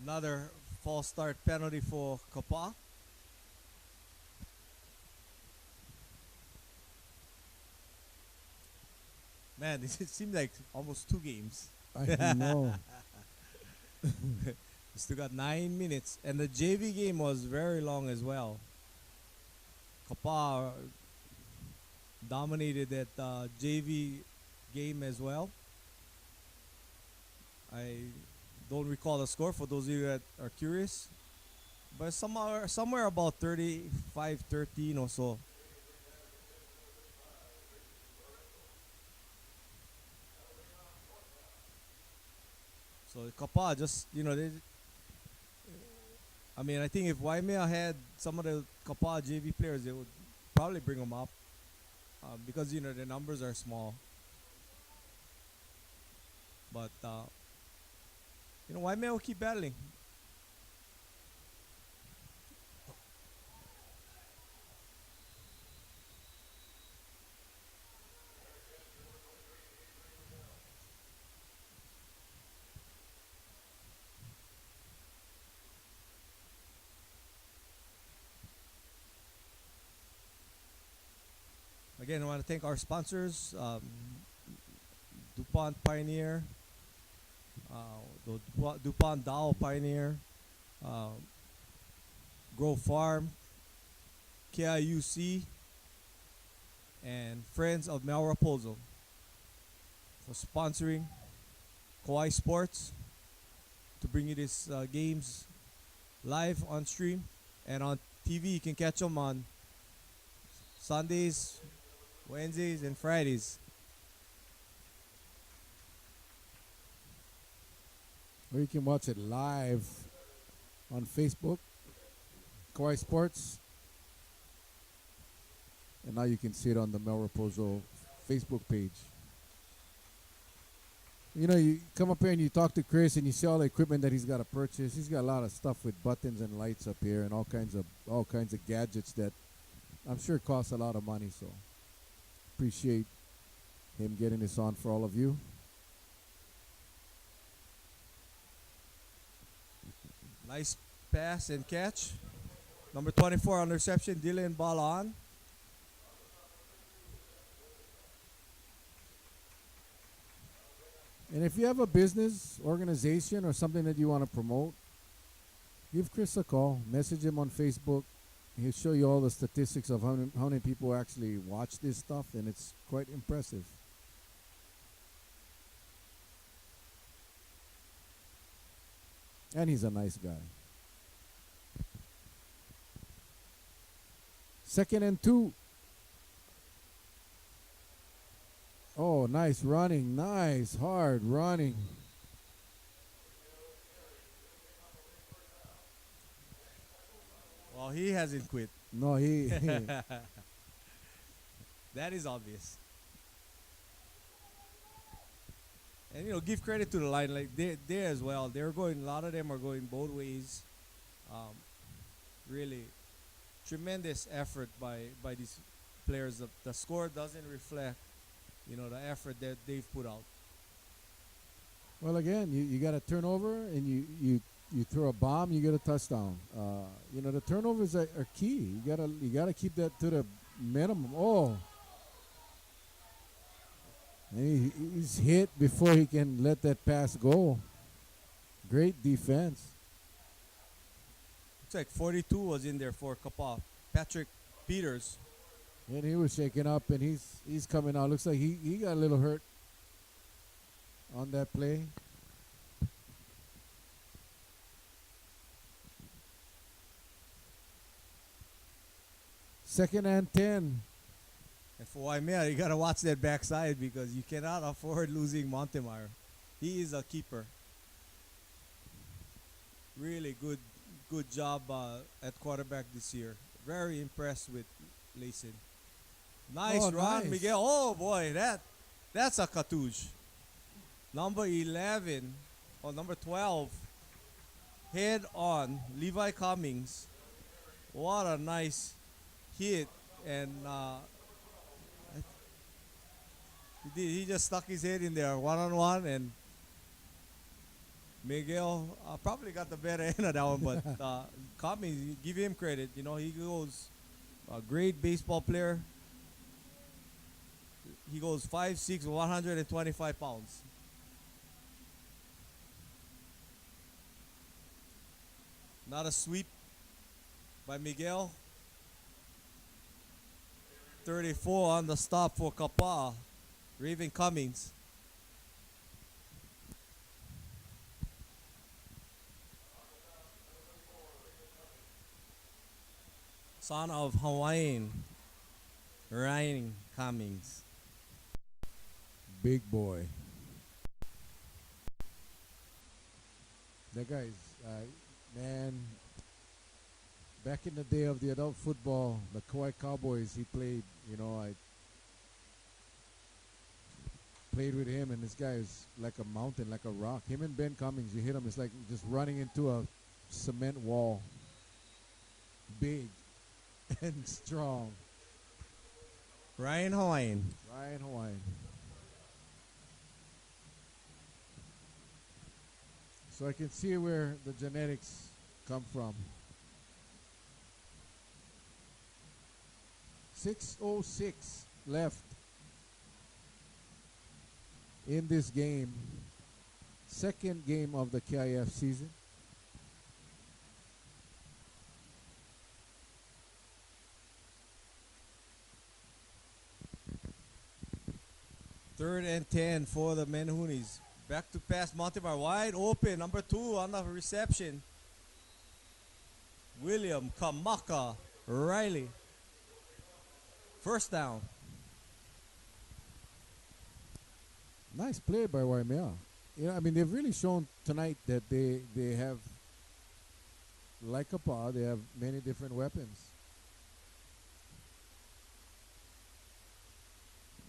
Another false start penalty for Kapaa. Man, it seemed like almost 2 games. I know. We still got 9 minutes. And the JV game was very long as well. Kapaa dominated that JV game as well. I don't recall the score for those of you that are curious. But somewhere about 35-13 or so. So Kapaa just, I think if Waimea had some of the Kapaa JV players, they would probably bring them up because, the numbers are small. But, Waimea will keep battling. Again, I want to thank our sponsors, DuPont Pioneer, the DuPont Dow Pioneer, Grow Farm, KIUC, and Friends of Mel Raposo for sponsoring Kauai Sports to bring you these games live on stream and on TV. You can catch them on Sundays, Wednesdays, and Fridays. Or you can watch it live on Facebook, Kauai Sports. And now you can see it on the Mel Raposo Facebook page. You know, you come up here and you talk to Chris and you see all the equipment that he's got to purchase. He's got a lot of stuff with buttons and lights up here and all kinds of gadgets that I'm sure cost a lot of money. So appreciate him getting this on for all of you. Nice pass and catch. Number 24 on reception, Dylan ball on. And if you have a business, organization, or something that you want to promote, give Chris a call. Message him on Facebook. He'll show you all the statistics of how many people actually watch this stuff, and it's quite impressive. And he's a nice guy. 2nd and 2. Oh, nice running. Nice, hard running. Well, he hasn't quit. No, he That is obvious. And give credit to the line, like they as well. They're going. A lot of them are going both ways. Really, tremendous effort by these players. The score doesn't reflect, the effort that they've put out. Well, again, you got a turnover and you throw a bomb, you get a touchdown. The turnovers are key. You gotta keep that to the minimum. Oh, and he's hit before he can let that pass go. Great defense. Looks like 42 was in there for Kapaa. Patrick Peters. And he was shaken up, and he's coming out. Looks like he got a little hurt on that play. Second and 10. And for Waimea, you gotta watch that backside because you cannot afford losing Montemar. He is a keeper. Really good job at quarterback this year. Very impressed with Layson. Nice run, nice. Miguel. Oh boy, that's a cartouche. Number 11 or number 12, head on Levi Cummings. What a nice hit, and he just stuck his head in there one-on-one, and Miguel probably got the better end of that one, but Cummings, give him credit. He goes a great baseball player. He goes 5'6", 125 pounds. Not a sweep by Miguel. 34 on the stop for Kapaa. Raven Cummings. Son of Hawaiian, Ryan Cummings. Big boy. That guy's, man, back in the day of the adult football, the Kauai Cowboys, he played, I played with him, and this guy is like a mountain, like a rock. Him and Ben Cummings, you hit him, it's like just running into a cement wall. Big and strong. Ryan Hawaiian. Ryan Hawaiian. So I can see where the genetics come from. 6:06 left in this game. Second game of the KIF season. Third and 10 for the Menahunis. Back to pass, Montemar wide open. Number 2 on the reception. William Kamaka Riley. First down. Nice play by Waimea. They've really shown tonight that they have, like Kapaa, they have many different weapons.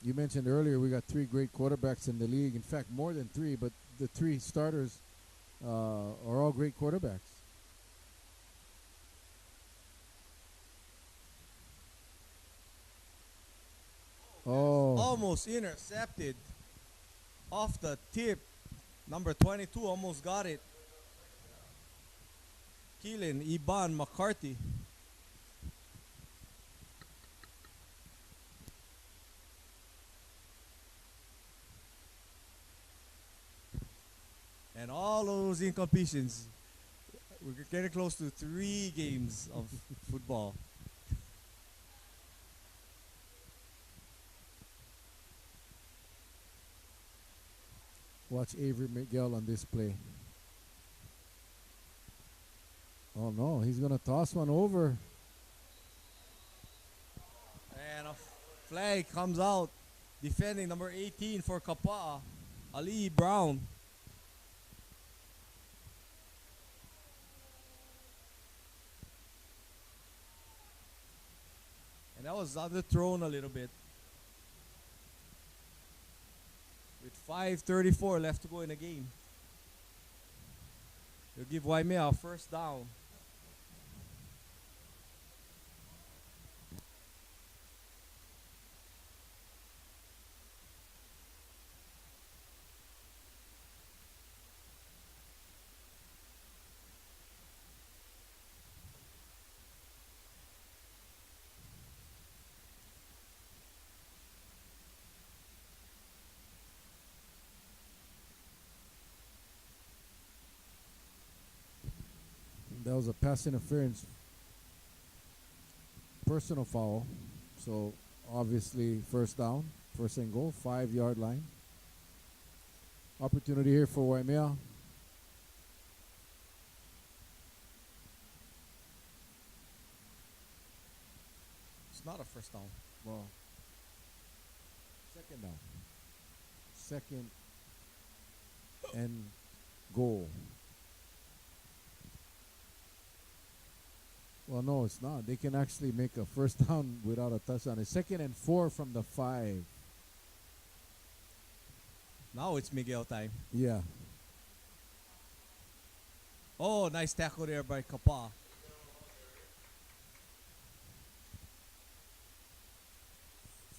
You mentioned earlier we got 3 great quarterbacks in the league. In fact, more than 3, but the 3 starters are all great quarterbacks. Oh, Almost intercepted off the tip. Number 22 almost got it. Keelan Iban McCarthy. And all those incompletions. We're getting close to 3 games of football. watch Avery Miguel on this play. Oh no, he's going to toss one over. And a flag comes out. Defending number 18 for Kapaa, Ali Brown. And that was underthrown a little bit. With 5:34 left to go in the game. They'll give Waimea a first down. That was a pass interference, personal foul. So obviously first down, first and goal, 5-yard line. Opportunity here for Waimea. It's not a first down. Well, second down. Second and goal. Well, no, it's not. They can actually make a first down without a touchdown. It's 2nd and 4 from the 5. Now it's Miguel time. Yeah. Oh, nice tackle there by Kapaa.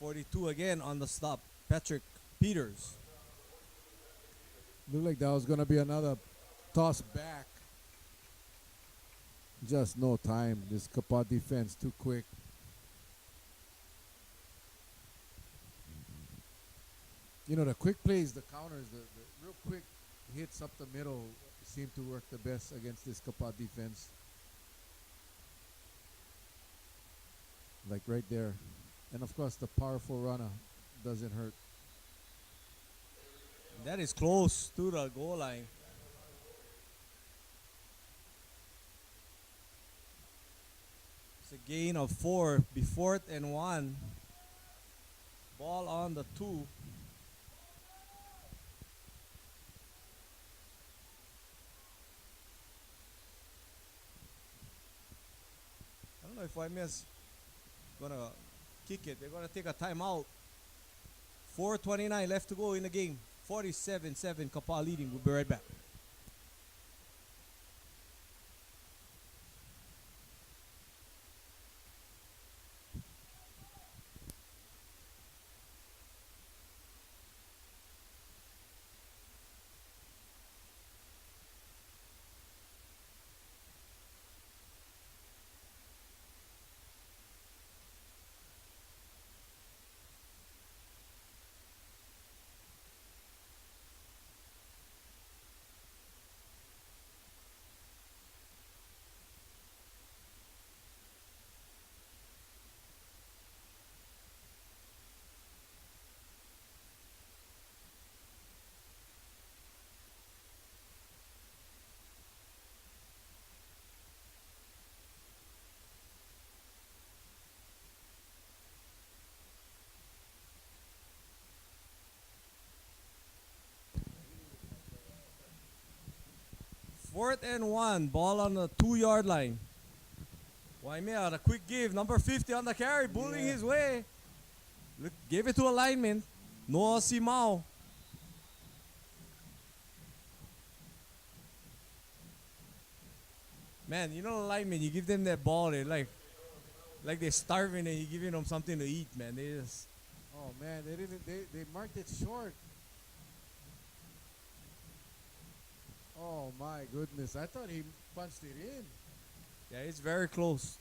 .42 again on the stop. Patrick Peters. Looked like that was going to be another toss back. Just no time. This Kapaa defense too quick. You know, the quick plays, the counters, the real quick hits up the middle seem to work the best against this Kapaa defense. Like right there. And of course, the powerful runner doesn't hurt. That is close to the goal line. It's a gain of 4. Be 4th and 1. Ball on the 2. I don't know if Waimea's gonna kick it. They're gonna take a timeout. 4:29 left to go in the game. 47-7 Kapaa leading. We'll be right back. Fourth and 1, ball on the 2-yard line. Waimea, the quick give, number 50 on the carry, bullying his way. Look, gave it to a lineman. Noah Simao. Man, you know the linemen, you give them that ball, they're like they're starving and you're giving them something to eat, man. They just Oh man, they didn't. They marked it short. Oh my goodness! I thought he punched it in. yeah, it's very close.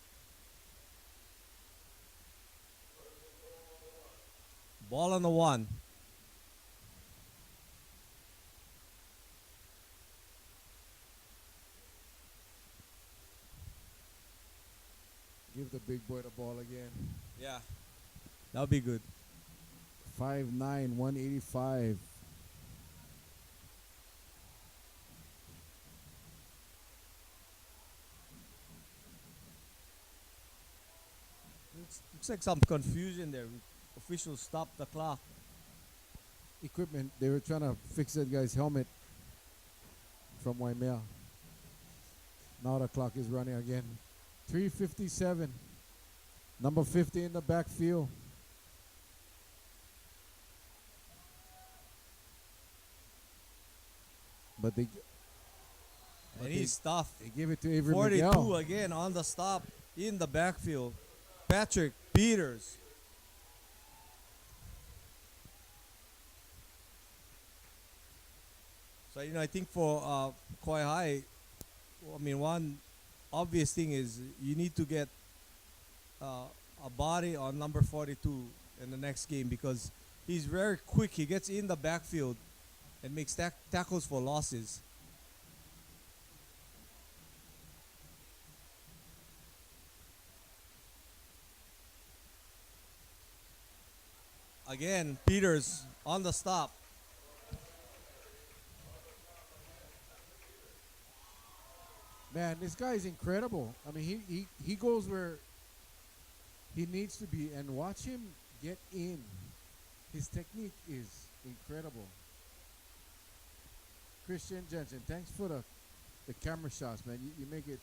Ball on the one. Give the big boy the ball again. Yeah. That'll be good. 5'9", 185. Looks like some confusion there. Officials stopped the clock. Equipment. They were trying to fix that guy's helmet from Waimea. Now the clock is running again. 3:57. Number 50 in the backfield. But they And he's tough. they gave it to Avery 42 Miguel. again on the stop in the backfield. Patrick Peters. So, I think for Koi High, one obvious thing is you need to get a body on number 42 in the next game because he's very quick. He gets in the backfield and makes tackles for losses. Again, Peters on the stop. Man, this guy is incredible. I mean, he goes where he needs to be, and watch him get in. His technique is incredible. Christian Jensen, thanks for the camera shots, man. You make it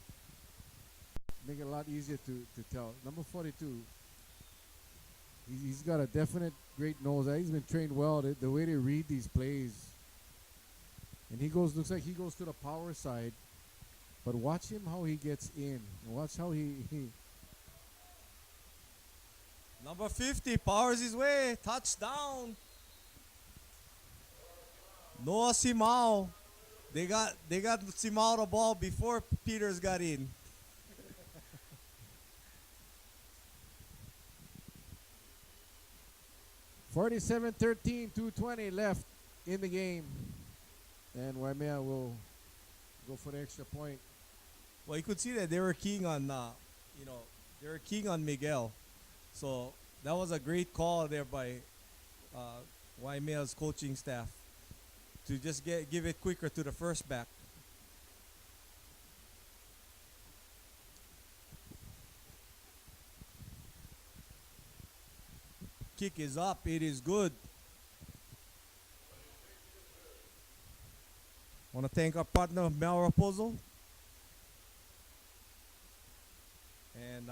a lot easier to tell. Number 42, he's got a definite great nose. He's been trained well. The way they read these plays, and looks like he goes to the power side. But watch him how he gets in. Watch how he Number 50 powers his way. Touchdown. Noah Simao. They got Simao the ball before Peters got in. (47-13), 2:20 left in the game, and Waimea will go for the extra point. Well, you could see that they were keying on, Miguel. So that was a great call there by Waimea's coaching staff to just give it quicker to the first back. Kick is up. It is good. Want to thank our partner Mel Raposo. And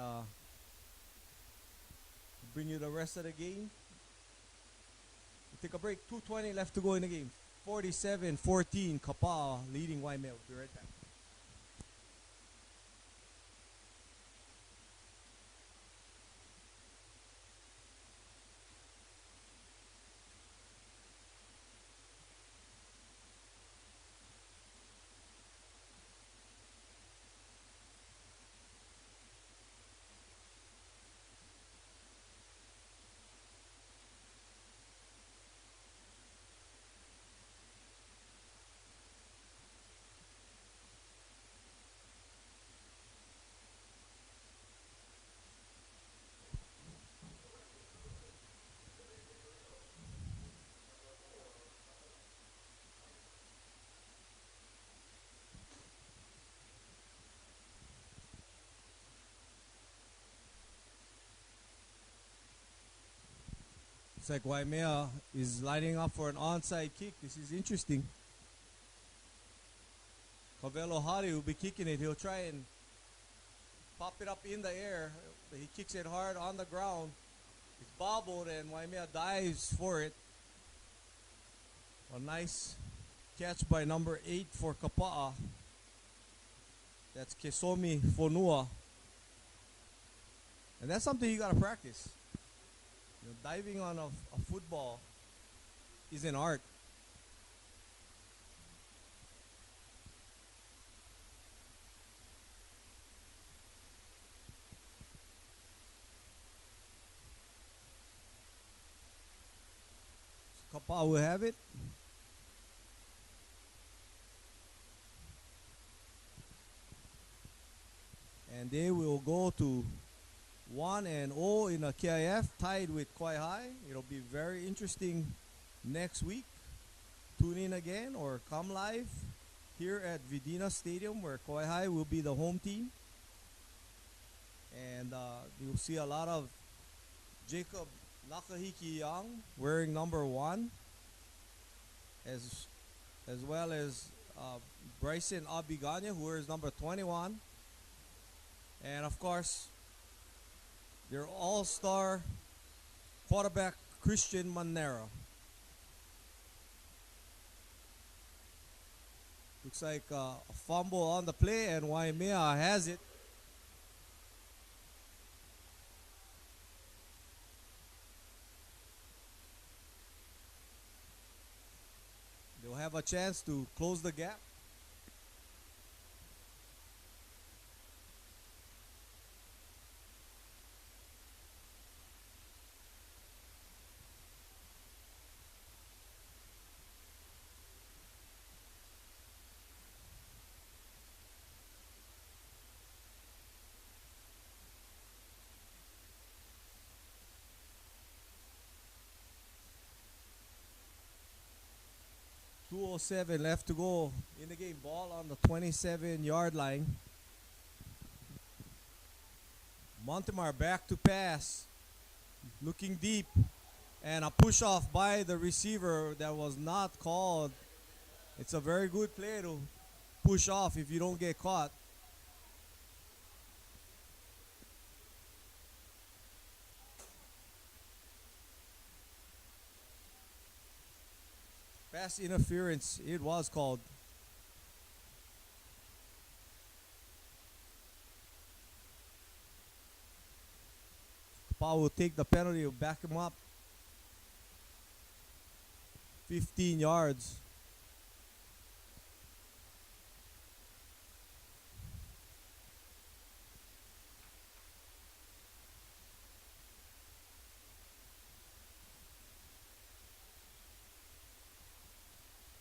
bring you the rest of the game. We'll take a break. 2:20 left to go in the game. 47-14, Kapaa leading Waimea. We'll be right back. Looks like Waimea is lining up for an onside kick. This is interesting. Covelo Hari will be kicking it. He'll try and pop it up in the air. But he kicks it hard on the ground. It's bobbled and Waimea dives for it. A nice catch by number 8 for Kapaa. That's Kesomi Fonua. And that's something you gotta practice. You know, diving on a football is an art. Kapaa will have it. And they will go to 1-0 in a KIF, tied with Quite High. It'll be very interesting next week. Tune in again or come live here at Vidina Stadium, where Quite High will be the home team. And you'll see a lot of Jacob Nakahiki Young wearing number 1, as well as Bryson Abiganya, who wears number 21. And of course, their all-star quarterback Christian Manera. Looks like a fumble on the play, and Waimea has it. They'll have a chance to close the gap. .207 left to go in the game. Ball on the 27-yard line. Montemar back to pass. Looking deep. And a push off by the receiver that was not called. It's a very good play to push off if you don't get caught. Pass interference, it was called. Kapaa will take the penalty, will back him up. 15 yards.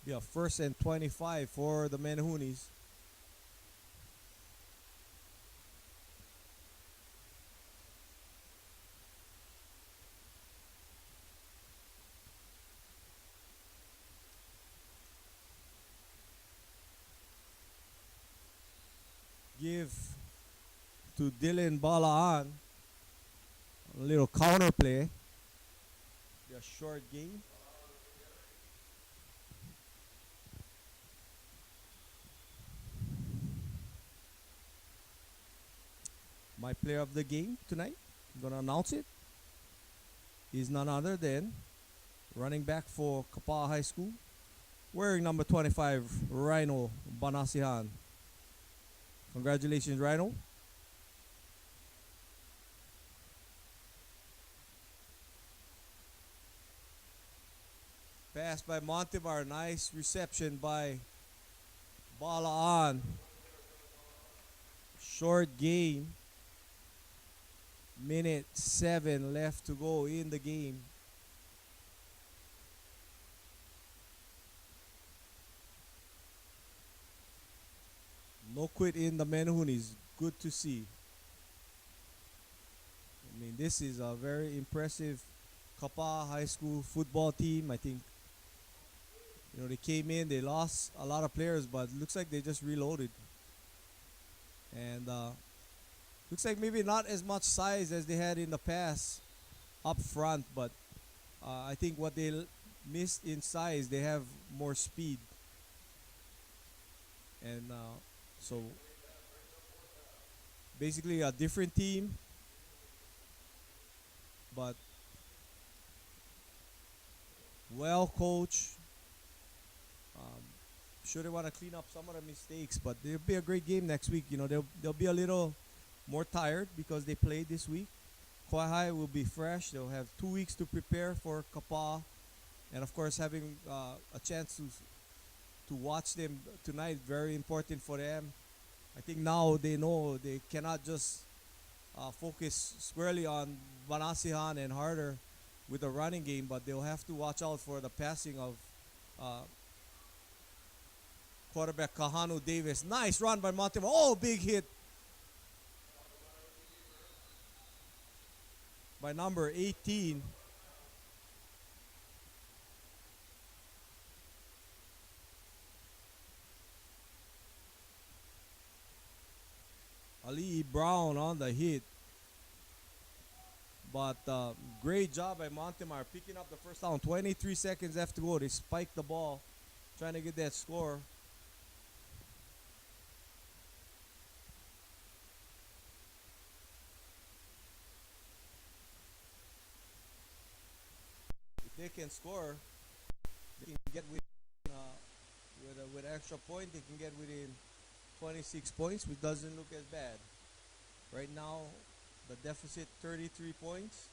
Yeah, 1st and 25 for the Menahunis. Give to Dylan Balaan. A little counter play. A short game. My player of the game tonight, I'm going to announce it, is none other than running back for Kapaa High School, wearing number 25, Rhino Banasihan. Congratulations, Rhino. Pass by Montemar, nice reception by Balaan. Short gain. Minute 7 left to go in the game. No quit in the Menahunis. Good to see. I mean, this is a very impressive Kapaa High School football team. I think, you know, they came in, they lost a lot of players, but it looks like they just reloaded. And looks like maybe not as much size as they had in the past up front, but I think what they missed in size, they have more speed. And so basically a different team, but well coached. Um, sure they want to clean up some of the mistakes, but it'll be a great game next week. You know, they'll be a little more tired because they played this week. Kauai High will be fresh. They'll have 2 weeks to prepare for Kapaa, and of course having a chance to watch them tonight, very important for them. I think now they know they cannot just focus squarely on Banasihan and Harder with the running game, but they'll have to watch out for the passing of quarterback Kahanu Davis. Nice run by Montemar. Oh, big hit by number 18. Ali Brown on the hit. But great job by Montemar picking up the first down. 23 seconds left to go. They spiked the ball, trying to get that score. If they can score, they can get within, with an extra point, they can get within 26 points, which doesn't look as bad. Right now, the deficit 33 points.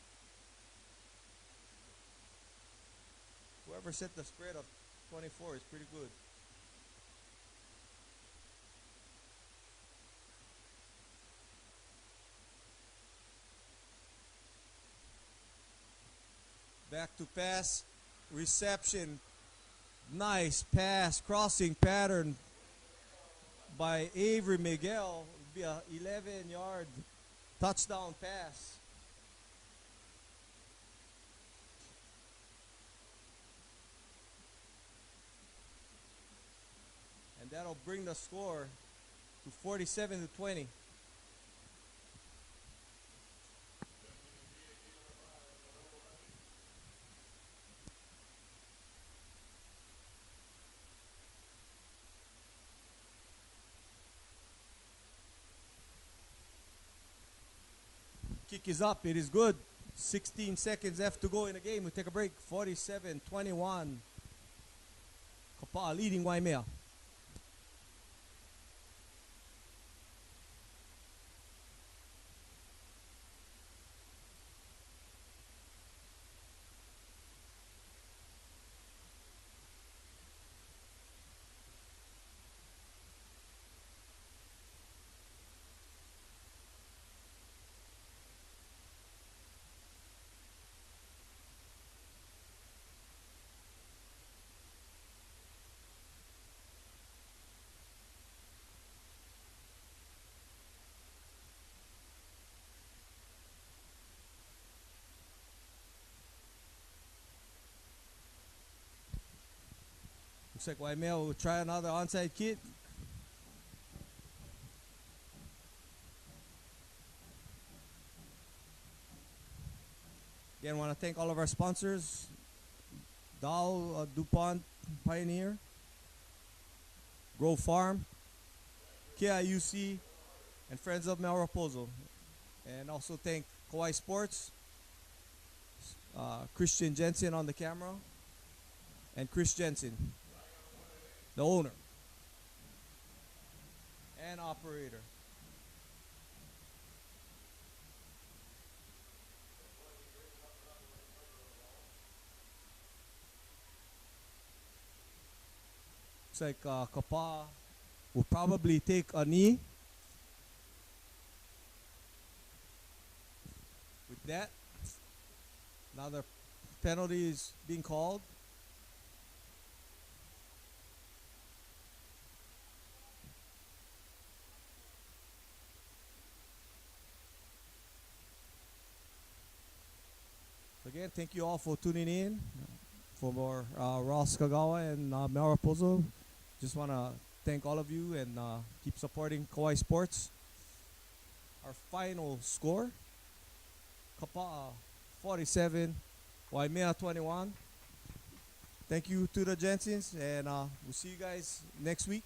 Whoever set the spread of 24 is pretty good. Back to pass, reception, nice pass, crossing pattern by Avery Miguel. It'll be a 11-yard touchdown pass. And that'll bring the score to 47-20. Kick is up. It is good. 16 seconds left to go in the game. We take a break. 47-21. Kapaa leading Waimea. Looks like Waimea will try another onside kick. Again, I want to thank all of our sponsors. Dow, DuPont, Pioneer, Grove Farm, KIUC, and Friends of Mel Raposo. And also thank Kauai Sports, Christian Jensen on the camera, and Chris Jensen, the owner and operator. Looks like Kapaa will probably take a knee. With that, another penalty is being called. Again, thank you all for tuning in. For more Ross Kagawa and Mel Raposo, just want to thank all of you and keep supporting Kauai Sports. Our final score, Kapaa 47, Waimea 21. Thank you to the Jensens, and we'll see you guys next week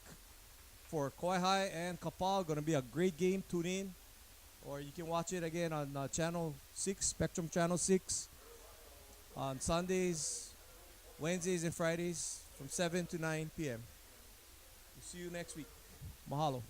for Kauai High and Kapaa. Going to be a great game. Tune in, or you can watch it again on Channel 6, Spectrum Channel 6. On Sundays, Wednesdays and Fridays from 7 to 9 p.m. We'll see you next week. Mahalo.